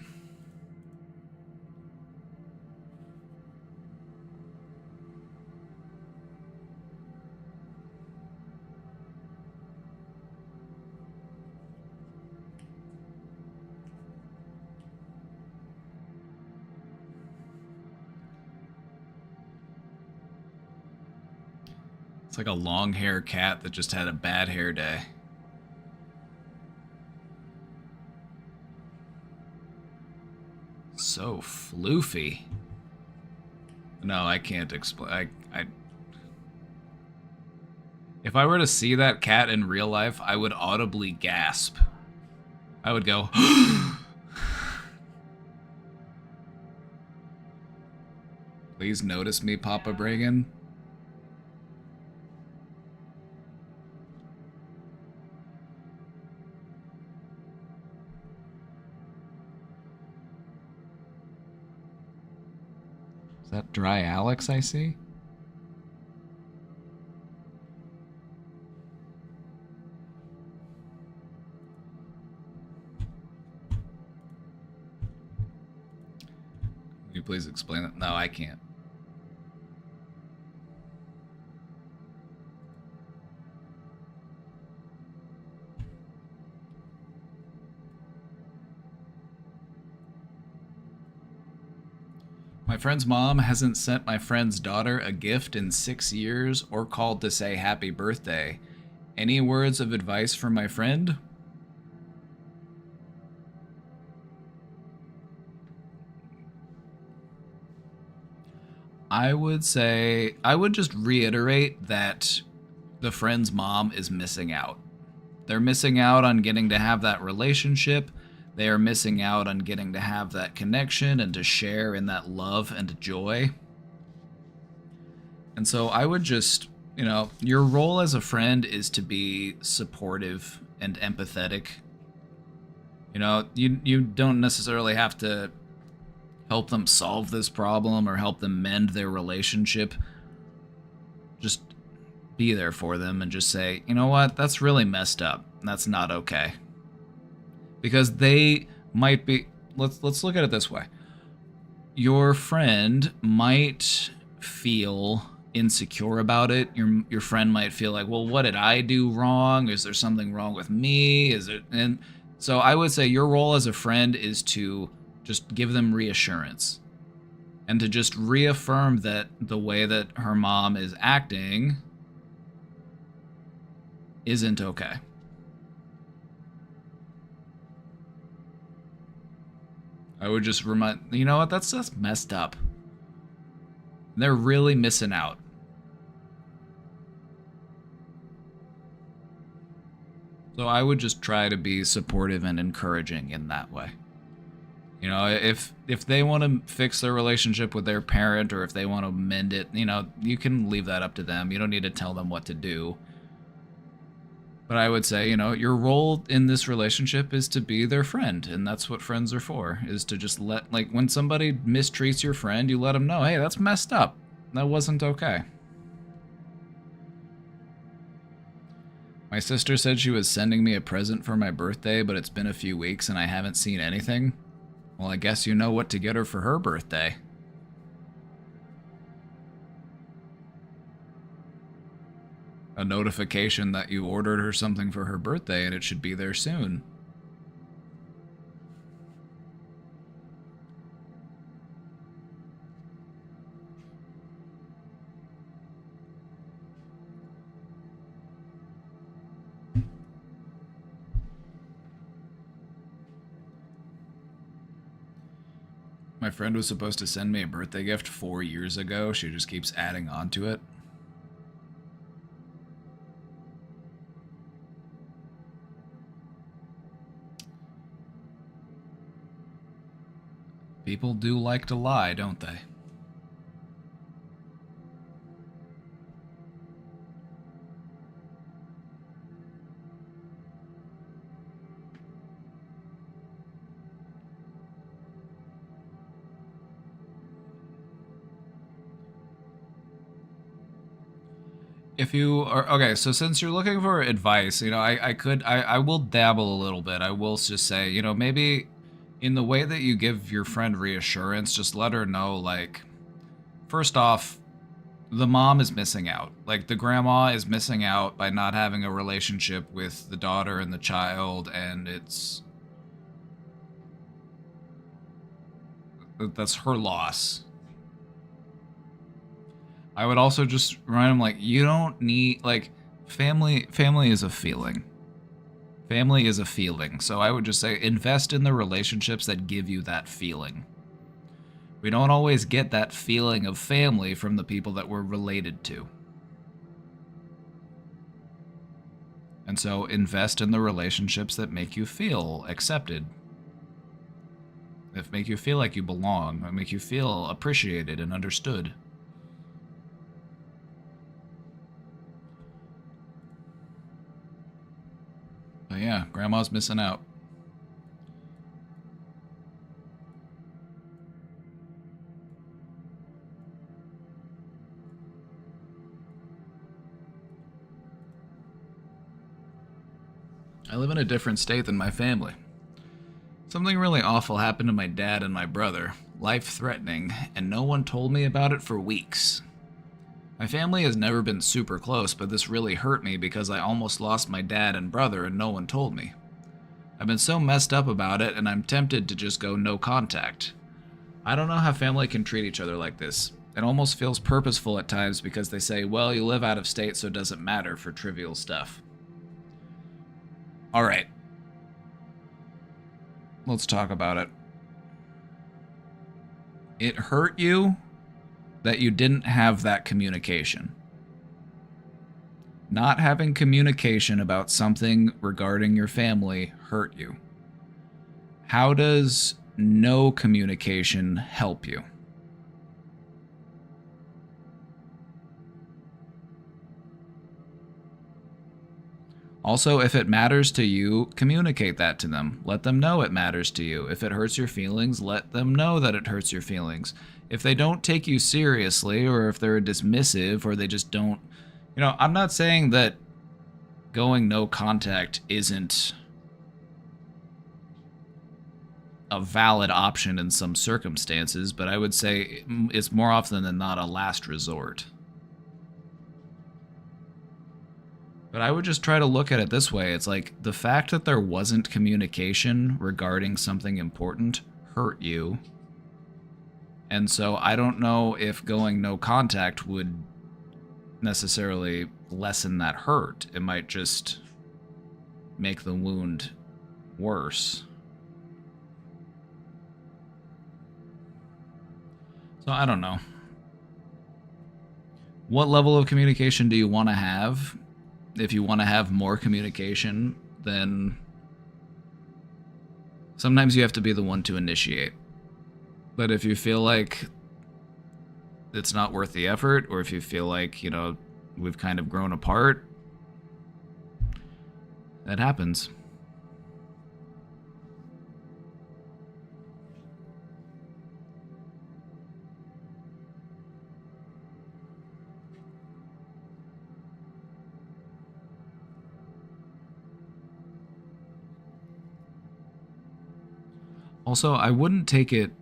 It's like a long hair cat that just had a bad hair day. So floofy. No, I can't explain. If I were to see that cat in real life, I would audibly gasp. I would go, please notice me, Papa Bragan. Is that Dry Alex I see? Can you please explain it? No, I can't. My friend's mom hasn't sent my friend's daughter a gift in 6 years or called to say happy birthday. Any words of advice from my friend? I would just reiterate that the friend's mom is missing out. They're missing out on getting to have that relationship. They are missing out on getting to have that connection and to share in that love and joy. And so I would just, you know, your role as a friend is to be supportive and empathetic. You know, you don't necessarily have to help them solve this problem or help them mend their relationship. Just be there for them and just say, you know what, that's really messed up. That's not okay. Because they might be, let's look at it this way. Your friend might feel insecure about it. Your friend might feel like, well, what did I do wrong? Is there something wrong with me? Is it? And so I would say your role as a friend is to just give them reassurance and to just reaffirm that the way that her mom is acting isn't okay. I would just remind, you know what, that's just messed up. They're really missing out. So I would just try to be supportive and encouraging in that way. You know, if they want to fix their relationship with their parent, or if they want to mend it, you know, you can leave that up to them. You don't need to tell them what to do. But I would say, you know, your role in this relationship is to be their friend, and that's what friends are for, is to just let, like, when somebody mistreats your friend, you let them know, hey, that's messed up. That wasn't okay. My sister said she was sending me a present for my birthday, but it's been a few weeks and I haven't seen anything. Well, I guess you know what to get her for her birthday. A notification that you ordered her something for her birthday and it should be there soon. My friend was supposed to send me a birthday gift 4 years ago. She just keeps adding on to it. People do like to lie, don't they? If you are, okay, so since you're looking for advice, you know, I will dabble a little bit. I will just say, you know, maybe in the way that you give your friend reassurance, just let her know, like, first off, the mom is missing out. Like, the grandma is missing out by not having a relationship with the daughter and the child, and that's her loss. I would also just remind them, like, you don't need, like, family is a feeling. Family is a feeling. So I would just say invest in the relationships that give you that feeling. We don't always get that feeling of family from the people that we're related to. And so invest in the relationships that make you feel accepted. That make you feel like you belong, that make you feel appreciated and understood. But yeah, grandma's missing out. I live in a different state than my family. Something really awful happened to my dad and my brother, life-threatening, and no one told me about it for weeks. My family has never been super close, but this really hurt me because I almost lost my dad and brother and no one told me. I've been so messed up about it and I'm tempted to just go no contact. I don't know how family can treat each other like this. It almost feels purposeful at times because they say, well, you live out of state so it doesn't matter for trivial stuff. Alright. Let's talk about it. It hurt you that you didn't have that communication. Not having communication about something regarding your family hurt you. How does no communication help you? Also, if it matters to you, communicate that to them. Let them know it matters to you. If it hurts your feelings, let them know that it hurts your feelings. If they don't take you seriously, or if they're dismissive, or they just don't... You know, I'm not saying that going no contact isn't a valid option in some circumstances, but I would say it's more often than not a last resort. But I would just try to look at it this way. It's like the fact that there wasn't communication regarding something important hurt you. And so I don't know if going no contact would necessarily lessen that hurt. It might just make the wound worse. So I don't know. What level of communication do you want to have? If you want to have more communication, then sometimes you have to be the one to initiate. But if you feel like it's not worth the effort, or if you feel like, you know, we've kind of grown apart, that happens. Also, I wouldn't take it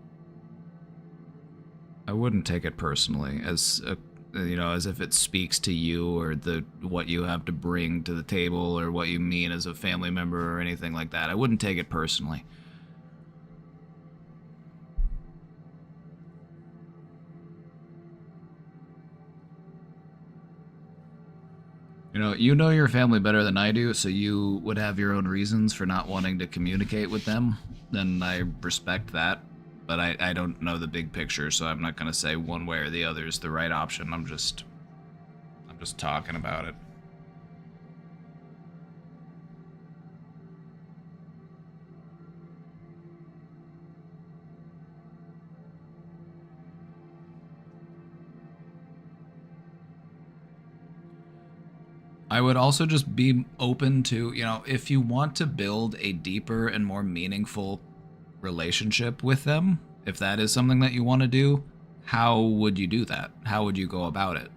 personally as a, you know, as if it speaks to you or the what you have to bring to the table or what you mean as a family member or anything like that. I wouldn't take it personally. You know your family better than I do, so you would have your own reasons for not wanting to communicate with them. Then I respect that. But I don't know the big picture, so I'm not going to say one way or the other is the right option. I'm just talking about it. I would also just be open to, you know, if you want to build a deeper and more meaningful relationship with them, if that is something that you want to do, how would you do that? How would you go about it?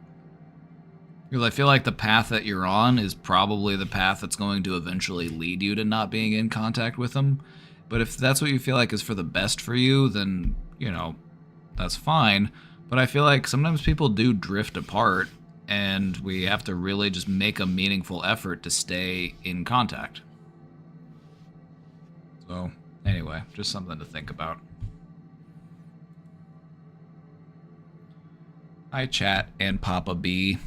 Because I feel like the path that you're on is probably the path that's going to eventually lead you to not being in contact with them. But if that's what you feel like is for the best for you, then, you know, that's fine. But I feel like sometimes people do drift apart, and we have to really just make a meaningful effort to stay in contact. So, anyway, just something to think about. Hi, chat and Papa B.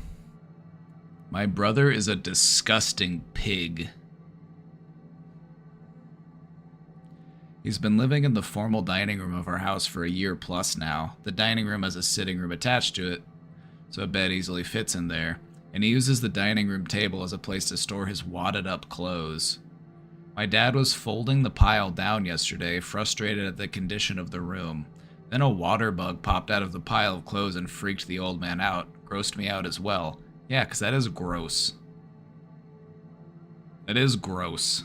My brother is a disgusting pig. He's been living in the formal dining room of our house for a year plus now. The dining room has a sitting room attached to it, so a bed easily fits in there, and he uses the dining room table as a place to store his wadded up clothes. My dad was folding the pile down yesterday, frustrated at the condition of the room. Then a water bug popped out of the pile of clothes and freaked the old man out. Grossed me out as well. Yeah, because that is gross. That is gross.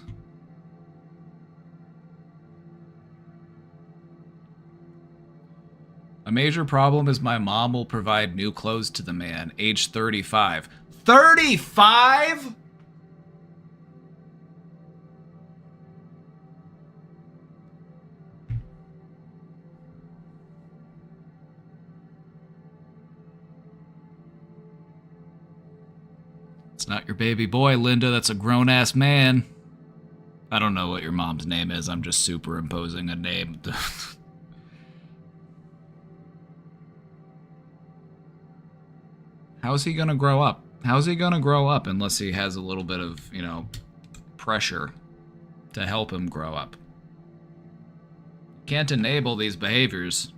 A major problem is my mom will provide new clothes to the man, age 35. 35?! It's not your baby boy, Linda. That's a grown-ass man. I don't know what your mom's name is. I'm just superimposing a name. How's he gonna grow up? How's he gonna grow up unless he has a little bit of, you know, pressure to help him grow up? Can't enable these behaviors.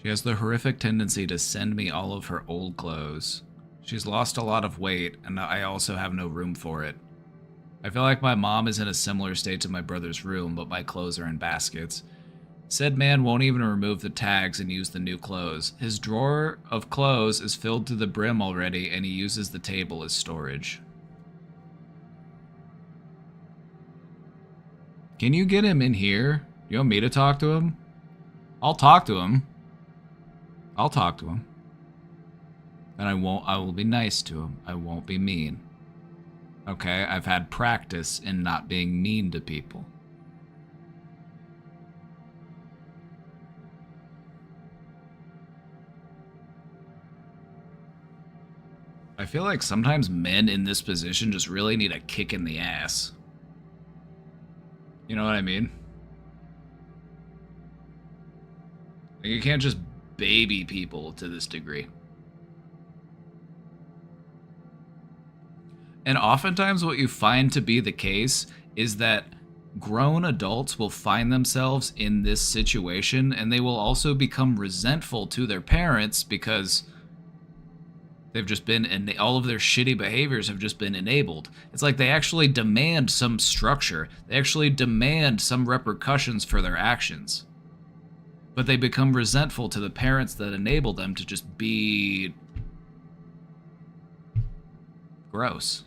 She has the horrific tendency to send me all of her old clothes. She's lost a lot of weight, and I also have no room for it. I feel like my mom is in a similar state to my brother's room, but my clothes are in baskets. Said man won't even remove the tags and use the new clothes. His drawer of clothes is filled to the brim already, and he uses the table as storage. Can you get him in here? You want me to talk to him? I'll talk to him. I'll talk to him. And I will be nice to him. I won't be mean. Okay, I've had practice in not being mean to people. I feel like sometimes men in this position just really need a kick in the ass. You know what I mean? Like, you can't just baby people to this degree. And oftentimes what you find to be the case is that grown adults will find themselves in this situation, and they will also become resentful to their parents because they've just been, and all of their shitty behaviors have just been enabled. It's like they actually demand some structure. They actually demand some repercussions for their actions. But they become resentful to the parents that enable them to just be gross.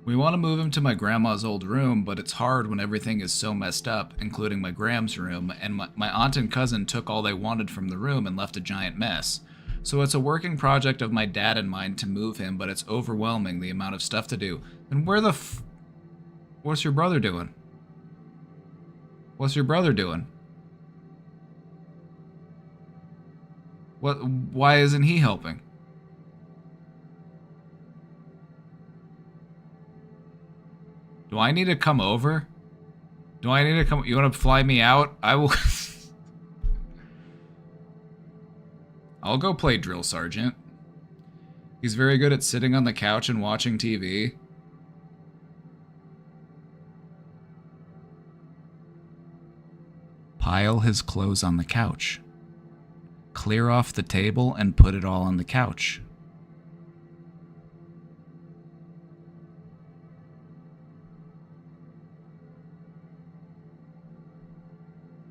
We want to move him to my grandma's old room, but it's hard when everything is so messed up, including my Gram's room, and my aunt and cousin took all they wanted from the room and left a giant mess. So it's a working project of my dad and mine to move him, but it's overwhelming the amount of stuff to do. And where the what's your brother doing? What's your brother doing? Why isn't he helping? Do I need to come over? Do I need to come? You want to fly me out? I will. I'll go play drill sergeant. He's very good at sitting on the couch and watching TV. Pile his clothes on the couch. Clear off the table and put it all on the couch.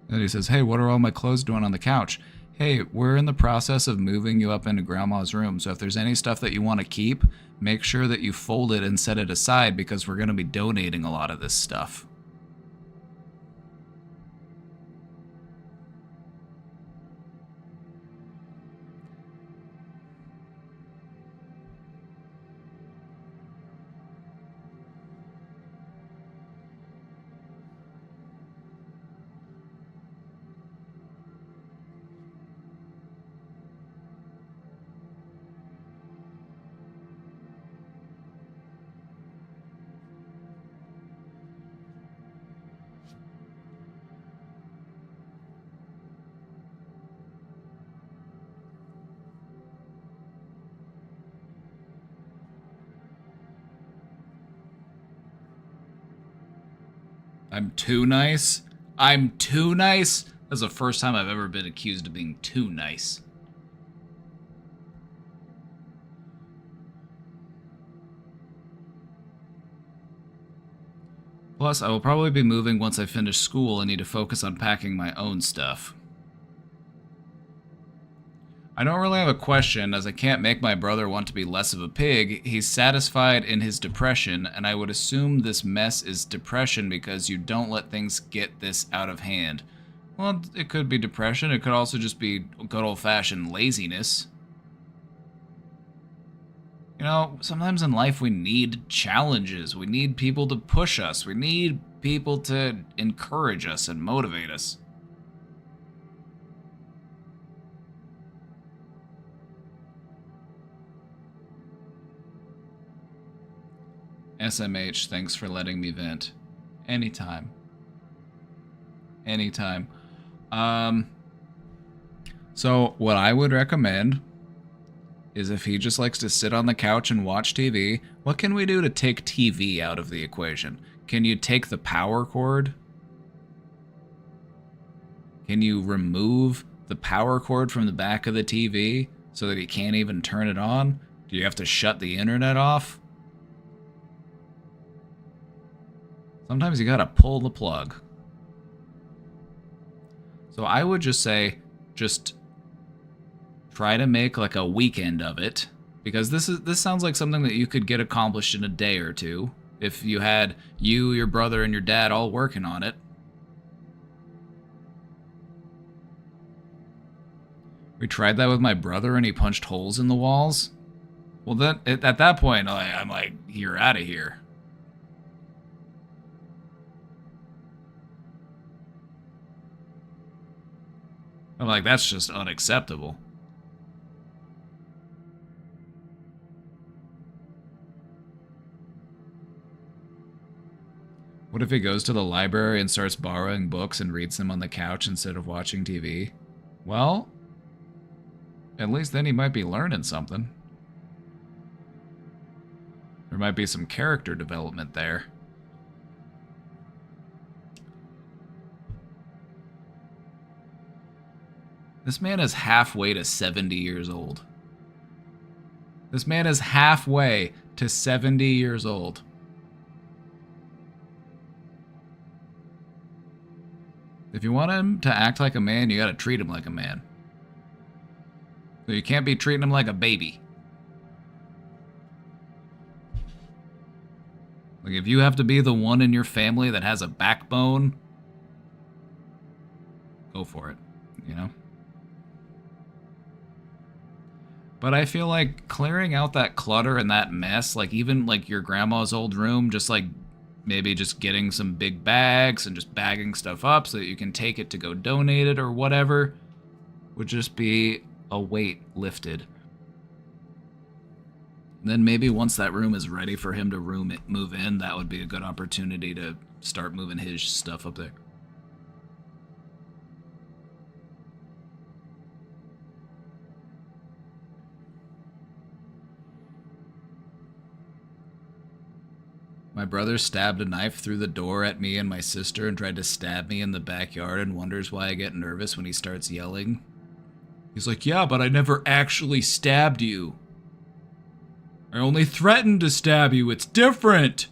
And he says, hey, what are all my clothes doing on the couch? Hey, we're in the process of moving you up into Grandma's room, so if there's any stuff that you want to keep, make sure that you fold it and set it aside because we're going to be donating a lot of this stuff. I'm too nice? I'm too nice? That's the first time I've ever been accused of being too nice. Plus, I will probably be moving once I finish school and need to focus on packing my own stuff. I don't really have a question, as I can't make my brother want to be less of a pig. He's satisfied in his depression, and I would assume this mess is depression because you don't let things get this out of hand. Well, it could be depression. It could also just be good old-fashioned laziness. You know, sometimes in life we need challenges. We need people to push us. We need people to encourage us and motivate us. SMH, thanks for letting me vent. Anytime. Anytime. So what I would recommend is if he just likes to sit on the couch and watch TV, what can we do to take TV out of the equation? Can you take the power cord? Can you remove the power cord from the back of the TV so that he can't even turn it on? Do you have to shut the internet off? Sometimes you gotta pull the plug. So I would just say, just try to make like a weekend of it, because this sounds like something that you could get accomplished in a day or two if you had you, your brother, and your dad all working on it. We tried that with my brother and he punched holes in the walls. Well, then at that point, I'm like, you're out of here. I'm like, that's just unacceptable. What if he goes to the library and starts borrowing books and reads them on the couch instead of watching TV? Well, at least then he might be learning something. There might be some character development there. This man is halfway to 70 years old. This man is halfway to 70 years old. If you want him to act like a man, you gotta treat him like a man. So you can't be treating him like a baby. Like, if you have to be the one in your family that has a backbone, go for it, you know? But I feel like clearing out that clutter and that mess, like even like your grandma's old room, just like maybe just getting some big bags and just bagging stuff up so that you can take it to go donate it or whatever, would just be a weight lifted. And then maybe once that room is ready for him to move in, that would be a good opportunity to start moving his stuff up there. My brother stabbed a knife through the door at me and my sister and tried to stab me in the backyard and wonders why I get nervous when he starts yelling. He's like, yeah, but I never actually stabbed you. I only threatened to stab you. It's different.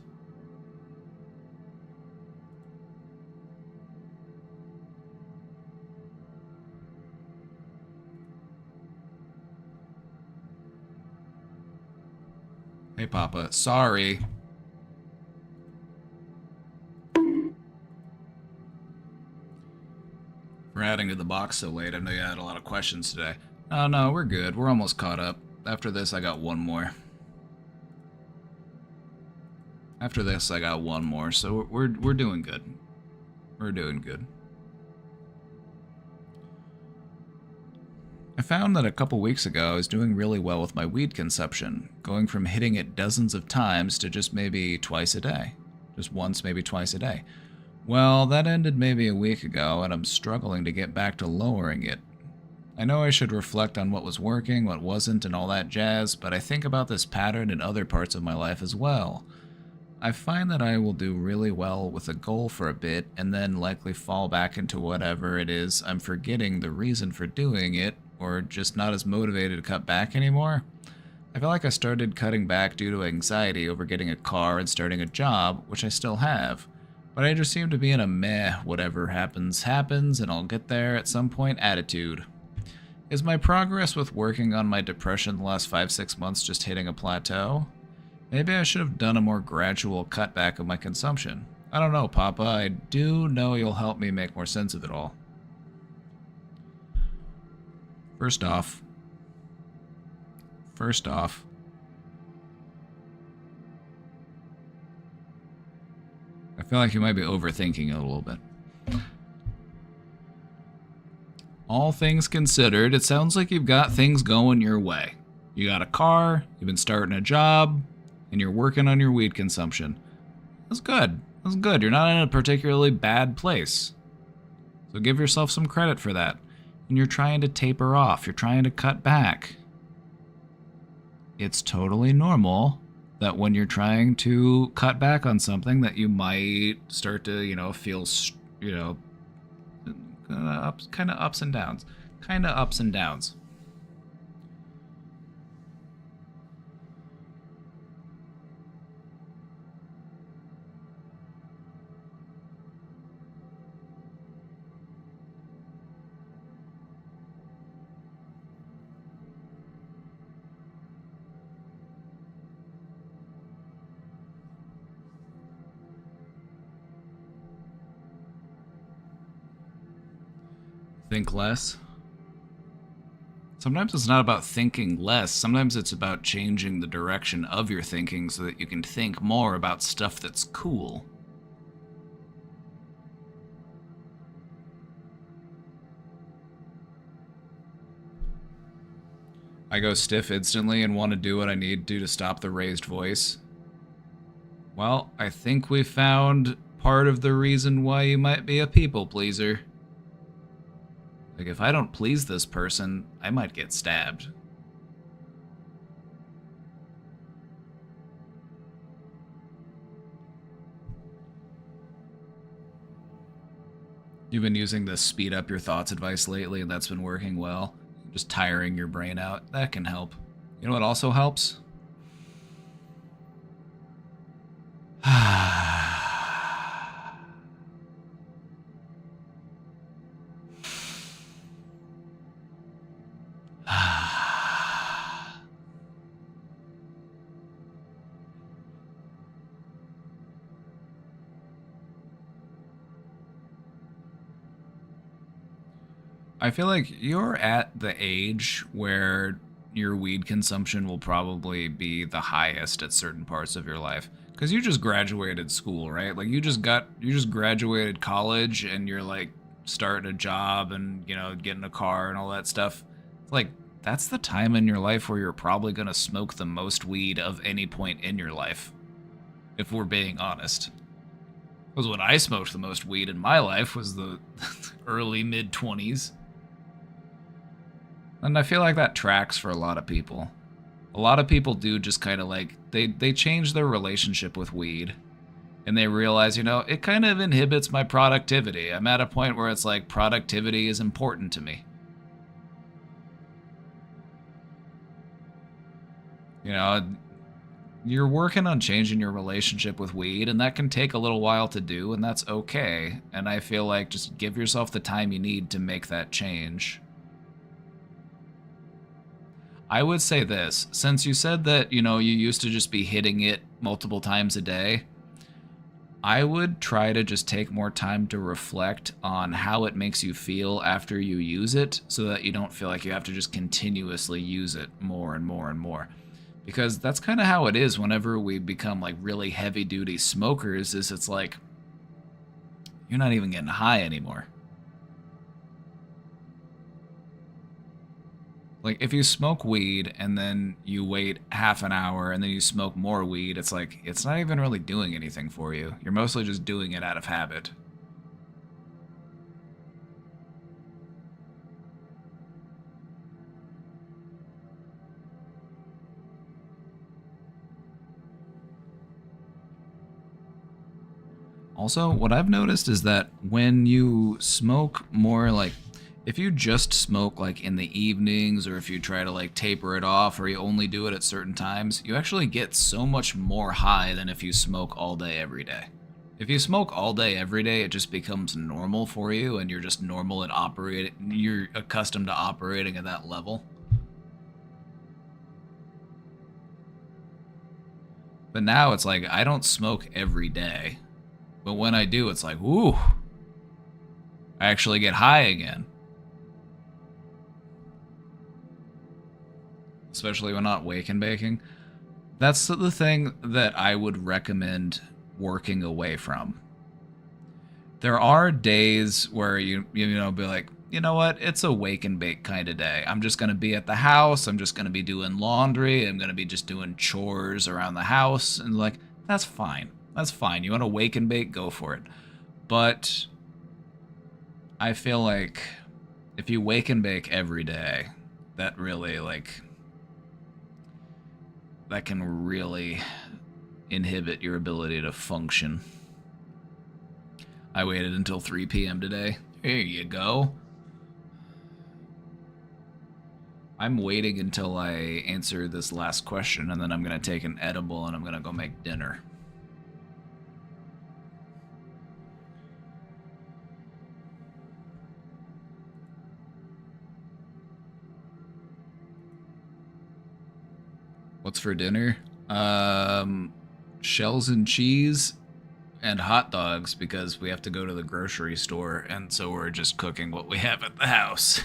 Hey, Papa. Sorry. For adding to the box so late, I know you had a lot of questions today. Oh, no, we're good. We're almost caught up. After this, I got one more. So we're doing good. We're doing good. I found that a couple weeks ago I was doing really well with my weed consumption, going from hitting it dozens of times to just maybe twice a day. Just once, maybe twice a day. Well, that ended maybe a week ago, and I'm struggling to get back to lowering it. I know I should reflect on what was working, what wasn't, and all that jazz, but I think about this pattern in other parts of my life as well. I find that I will do really well with a goal for a bit, and then likely fall back into whatever it is I'm forgetting the reason for doing it, or just not as motivated to cut back anymore. I feel like I started cutting back due to anxiety over getting a car and starting a job, which I still have. But I just seem to be in a meh, whatever happens, happens, and I'll get there at some point attitude. Is my progress with working on my depression the last 5-6 months just hitting a plateau? Maybe I should have done a more gradual cutback of my consumption. I don't know, Papa. I do know you'll help me make more sense of it all. First off, I feel like you might be overthinking it a little bit. All things considered, it sounds like you've got things going your way. You got a car, you've been starting a job, and you're working on your weed consumption. That's good. That's good. You're not in a particularly bad place. So give yourself some credit for that. And you're trying to taper off. You're trying to cut back. It's totally normal that when you're trying to cut back on something that you might start to, feel, kind of ups and downs. Think less. Sometimes it's not about thinking less. Sometimes it's about changing the direction of your thinking so that you can think more about stuff that's cool. I go stiff instantly and want to do what I need to stop the raised voice. Well, I think we found part of the reason why you might be a people pleaser. Like, if I don't please this person, I might get stabbed. You've been using the speed up your thoughts advice lately, and that's been working well. Just tiring your brain out. That can help. You know what also helps? I feel like you're at the age where your weed consumption will probably be the highest at certain parts of your life. Because you just graduated school, right? Like you just graduated college and you're like starting a job and, you know, getting a car and all that stuff. Like, that's the time in your life where you're probably gonna smoke the most weed of any point in your life. If we're being honest. Because when I smoked the most weed in my life was the early mid-20s. And I feel like that tracks for a lot of people. A lot of people do just kind of like, they change their relationship with weed. And they realize, you know, it kind of inhibits my productivity. I'm at a point where it's like, productivity is important to me. You know, you're working on changing your relationship with weed, and that can take a little while to do, and that's okay. And I feel like just give yourself the time you need to make that change. I would say this, since you said that, you know, you used to just be hitting it multiple times a day, I would try to just take more time to reflect on how it makes you feel after you use it so that you don't feel like you have to just continuously use it more and more and more. Because that's kind of how it is whenever we become like really heavy duty smokers, is it's like, you're not even getting high anymore. Like, if you smoke weed and then you wait half an hour and then you smoke more weed, it's like, it's not even really doing anything for you. You're mostly just doing it out of habit. Also, what I've noticed is that when you smoke more, like, if you just smoke like in the evenings, or if you try to like taper it off, or you only do it at certain times, you actually get so much more high than if you smoke all day every day. If you smoke all day every day, it just becomes normal for you, and you're just normal at operating, you're accustomed to operating at that level. But now it's like, I don't smoke every day. But when I do, it's like, ooh, I actually get high again. Especially when not wake and baking. That's the thing that I would recommend working away from. There are days where you know, be like, you know what, it's a wake and bake kind of day. I'm just going to be at the house. I'm just going to be doing laundry. I'm going to be just doing chores around the house. And like, that's fine. That's fine. You want to wake and bake, go for it. But I feel like if you wake and bake every day, that really, like, that can really inhibit your ability to function. I waited until 3 p.m. today. Here you go. I'm waiting until I answer this last question, and then I'm going to take an edible and I'm going to go make dinner. What's for dinner? Shells and cheese and hot dogs because we have to go to the grocery store, and so we're just cooking what we have at the house.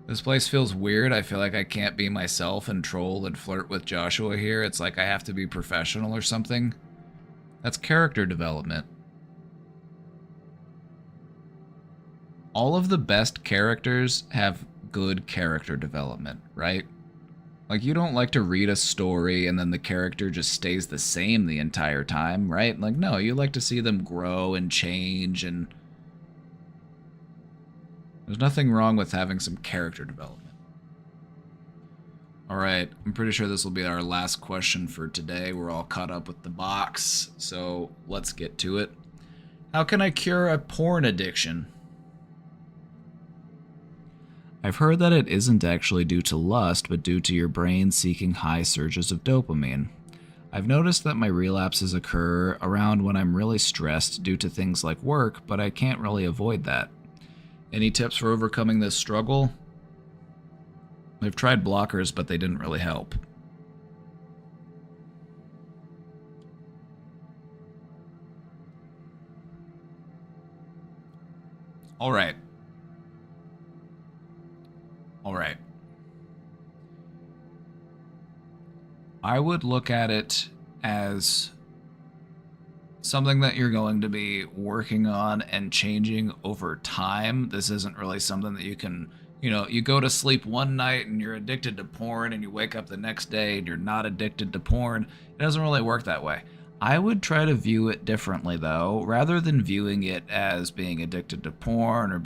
This place feels weird. I feel like I can't be myself and troll and flirt with Joshua here. It's like I have to be professional or something. That's character development. All of the best characters have good character development, right? Like, you don't like to read a story and then the character just stays the same the entire time, right? Like, no, you like to see them grow and change, and there's nothing wrong with having some character development. Alright, I'm pretty sure this will be our last question for today. We're all caught up with the box, so let's get to it. How can I cure a porn addiction? I've heard that it isn't actually due to lust, but due to your brain seeking high surges of dopamine. I've noticed that my relapses occur around when I'm really stressed due to things like work, but I can't really avoid that. Any tips for overcoming this struggle? I've tried blockers, but they didn't really help. Alright. Alright. I would look at it as something that you're going to be working on and changing over time. This isn't really something that you can, you go to sleep one night and you're addicted to porn and you wake up the next day and you're not addicted to porn. It doesn't really work that way. I would try to view it differently, though, rather than viewing it as being addicted to porn or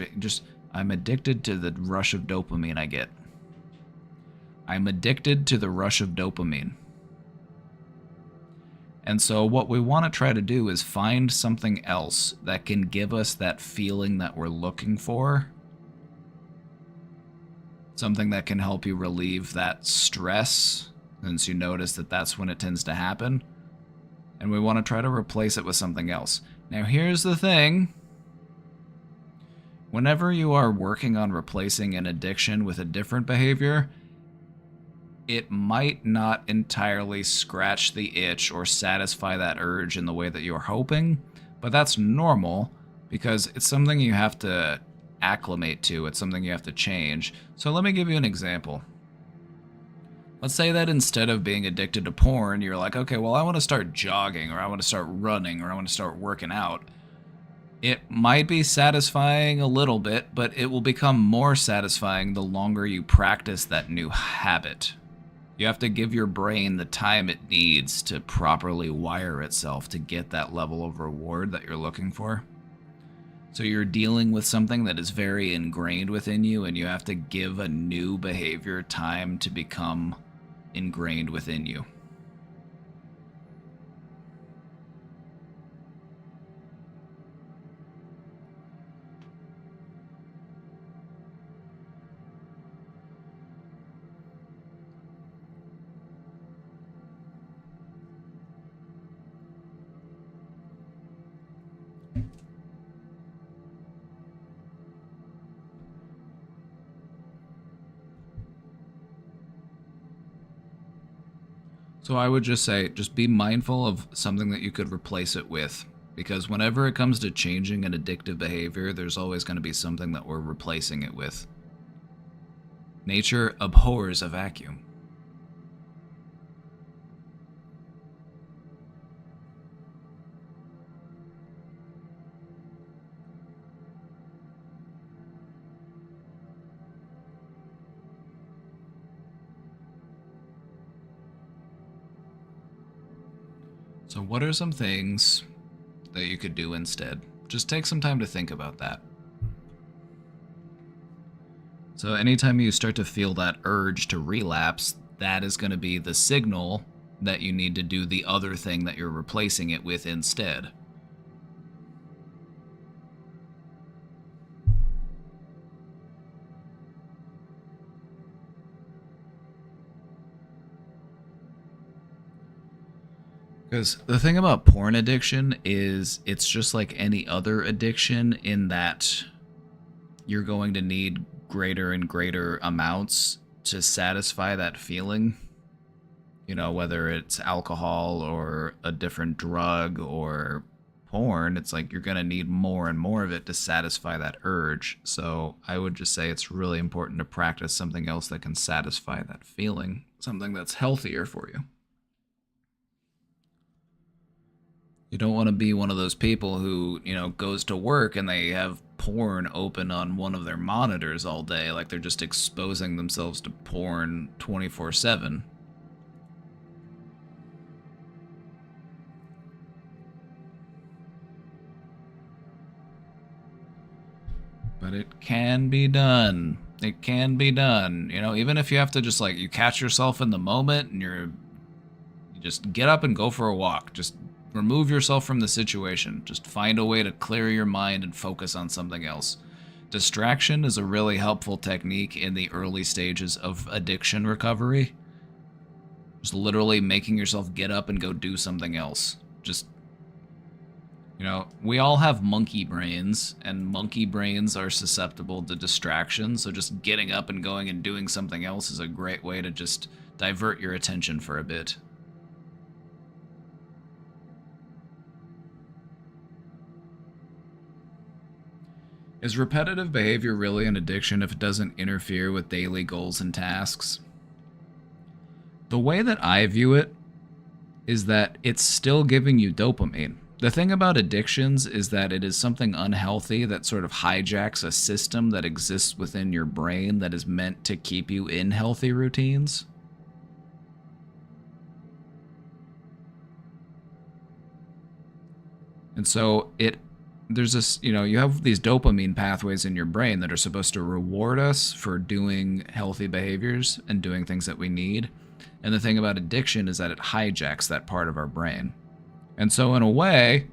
I'm addicted to the rush of dopamine I get. I'm addicted to the rush of dopamine. And so what we want to try to do is find something else that can give us that feeling that we're looking for. Something that can help you relieve that stress, since you notice that that's when it tends to happen. And we want to try to replace it with something else. Now here's the thing. Whenever you are working on replacing an addiction with a different behavior, it might not entirely scratch the itch or satisfy that urge in the way that you're hoping, but that's normal because it's something you have to acclimate to. It's something you have to change. So let me give you an example. Let's say that instead of being addicted to porn, you're like, okay, well, I want to start jogging, or I want to start running, or I want to start working out. It might be satisfying a little bit, but it will become more satisfying the longer you practice that new habit. You have to give your brain the time it needs to properly wire itself to get that level of reward that you're looking for. So you're dealing with something that is very ingrained within you, and you have to give a new behavior time to become ingrained within you. So I would just say, just be mindful of something that you could replace it with. Because whenever it comes to changing an addictive behavior, there's always going to be something that we're replacing it with. Nature abhors a vacuum. So what are some things that you could do instead? Just take some time to think about that. So anytime you start to feel that urge to relapse, that is going to be the signal that you need to do the other thing that you're replacing it with instead. Because the thing about porn addiction is it's just like any other addiction in that you're going to need greater and greater amounts to satisfy that feeling. You know, whether it's alcohol or a different drug or porn, it's like you're going to need more and more of it to satisfy that urge. So I would just say it's really important to practice something else that can satisfy that feeling, something that's healthier for you. You don't want to be one of those people who, you know, goes to work and they have porn open on one of their monitors all day, like they're just exposing themselves to porn 24/7. But it can be done. It can be done. You know, even if you have to just like, you catch yourself in the moment and you just get up and go for a walk. Just remove yourself from the situation. Just find a way to clear your mind and focus on something else. Distraction is a really helpful technique in the early stages of addiction recovery. Just literally making yourself get up and go do something else. Just, you know, we all have monkey brains, and monkey brains are susceptible to distraction, so just getting up and going and doing something else is a great way to just divert your attention for a bit. Is repetitive behavior really an addiction if it doesn't interfere with daily goals and tasks? The way that I view it is that it's still giving you dopamine. The thing about addictions is that it is something unhealthy that sort of hijacks a system that exists within your brain that is meant to keep you in healthy routines. And so there's this, you know, you have these dopamine pathways in your brain that are supposed to reward us for doing healthy behaviors and doing things that we need. And the thing about addiction is that it hijacks that part of our brain. And so in a way,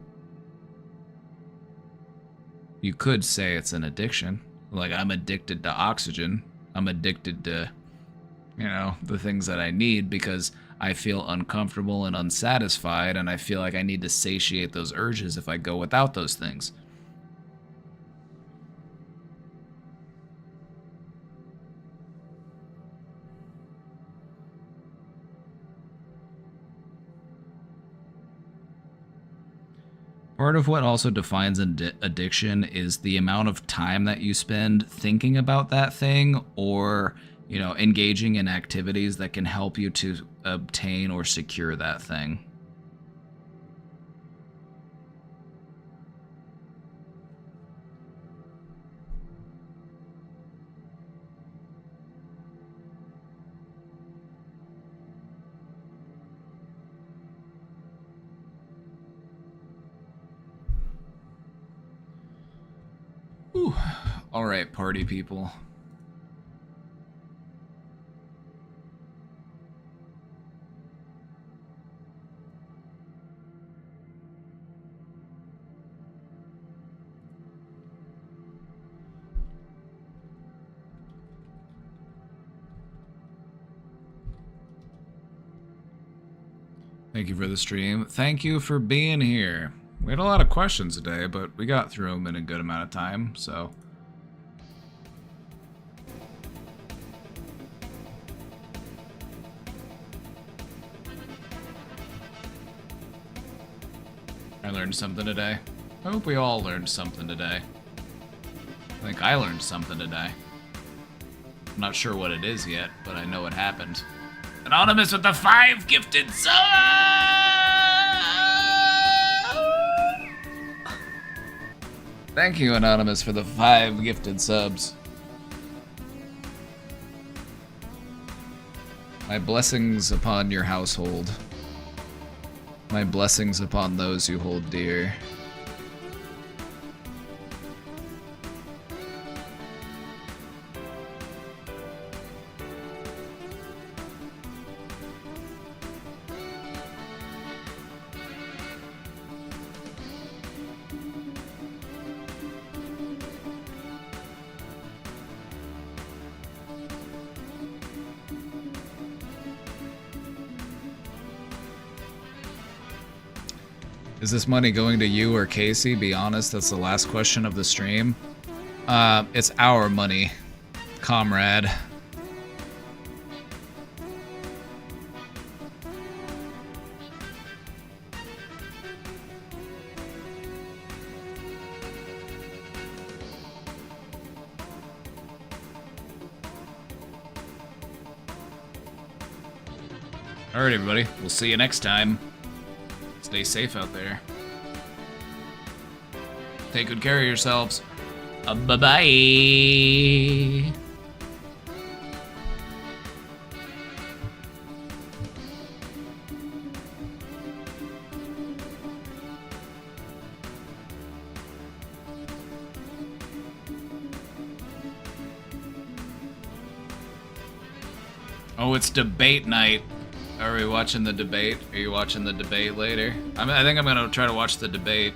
you could say it's an addiction. Like, I'm addicted to oxygen. I'm addicted to, you know, the things that I need because I feel uncomfortable and unsatisfied, and I feel like I need to satiate those urges if I go without those things. Part of what also defines an addiction is the amount of time that you spend thinking about that thing, or, you know, engaging in activities that can help you to obtain or secure that thing. Whew. All right, party people. Thank you for the stream. Thank you for being here. We had a lot of questions today, but we got through them in a good amount of time, so. I learned something today. I hope we all learned something today. I think I learned something today. I'm not sure what it is yet, but I know it happened. Anonymous with the 5 gifted subs! Thank you, Anonymous, for the 5 gifted subs. My blessings upon your household. My blessings upon those you hold dear. Is this money going to you or Casey? Be honest, that's the last question of the stream. It's our money, comrade. Alright, everybody. We'll see you next time. Stay safe out there. Take good care of yourselves. Bye-bye. Oh, it's debate night. Are we watching the debate? Are you watching the debate later? I think I'm gonna try to watch the debate.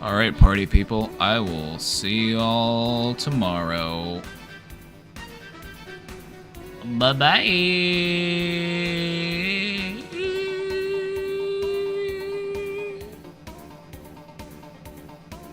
Alright, party people. I will see y'all tomorrow. Bye-bye.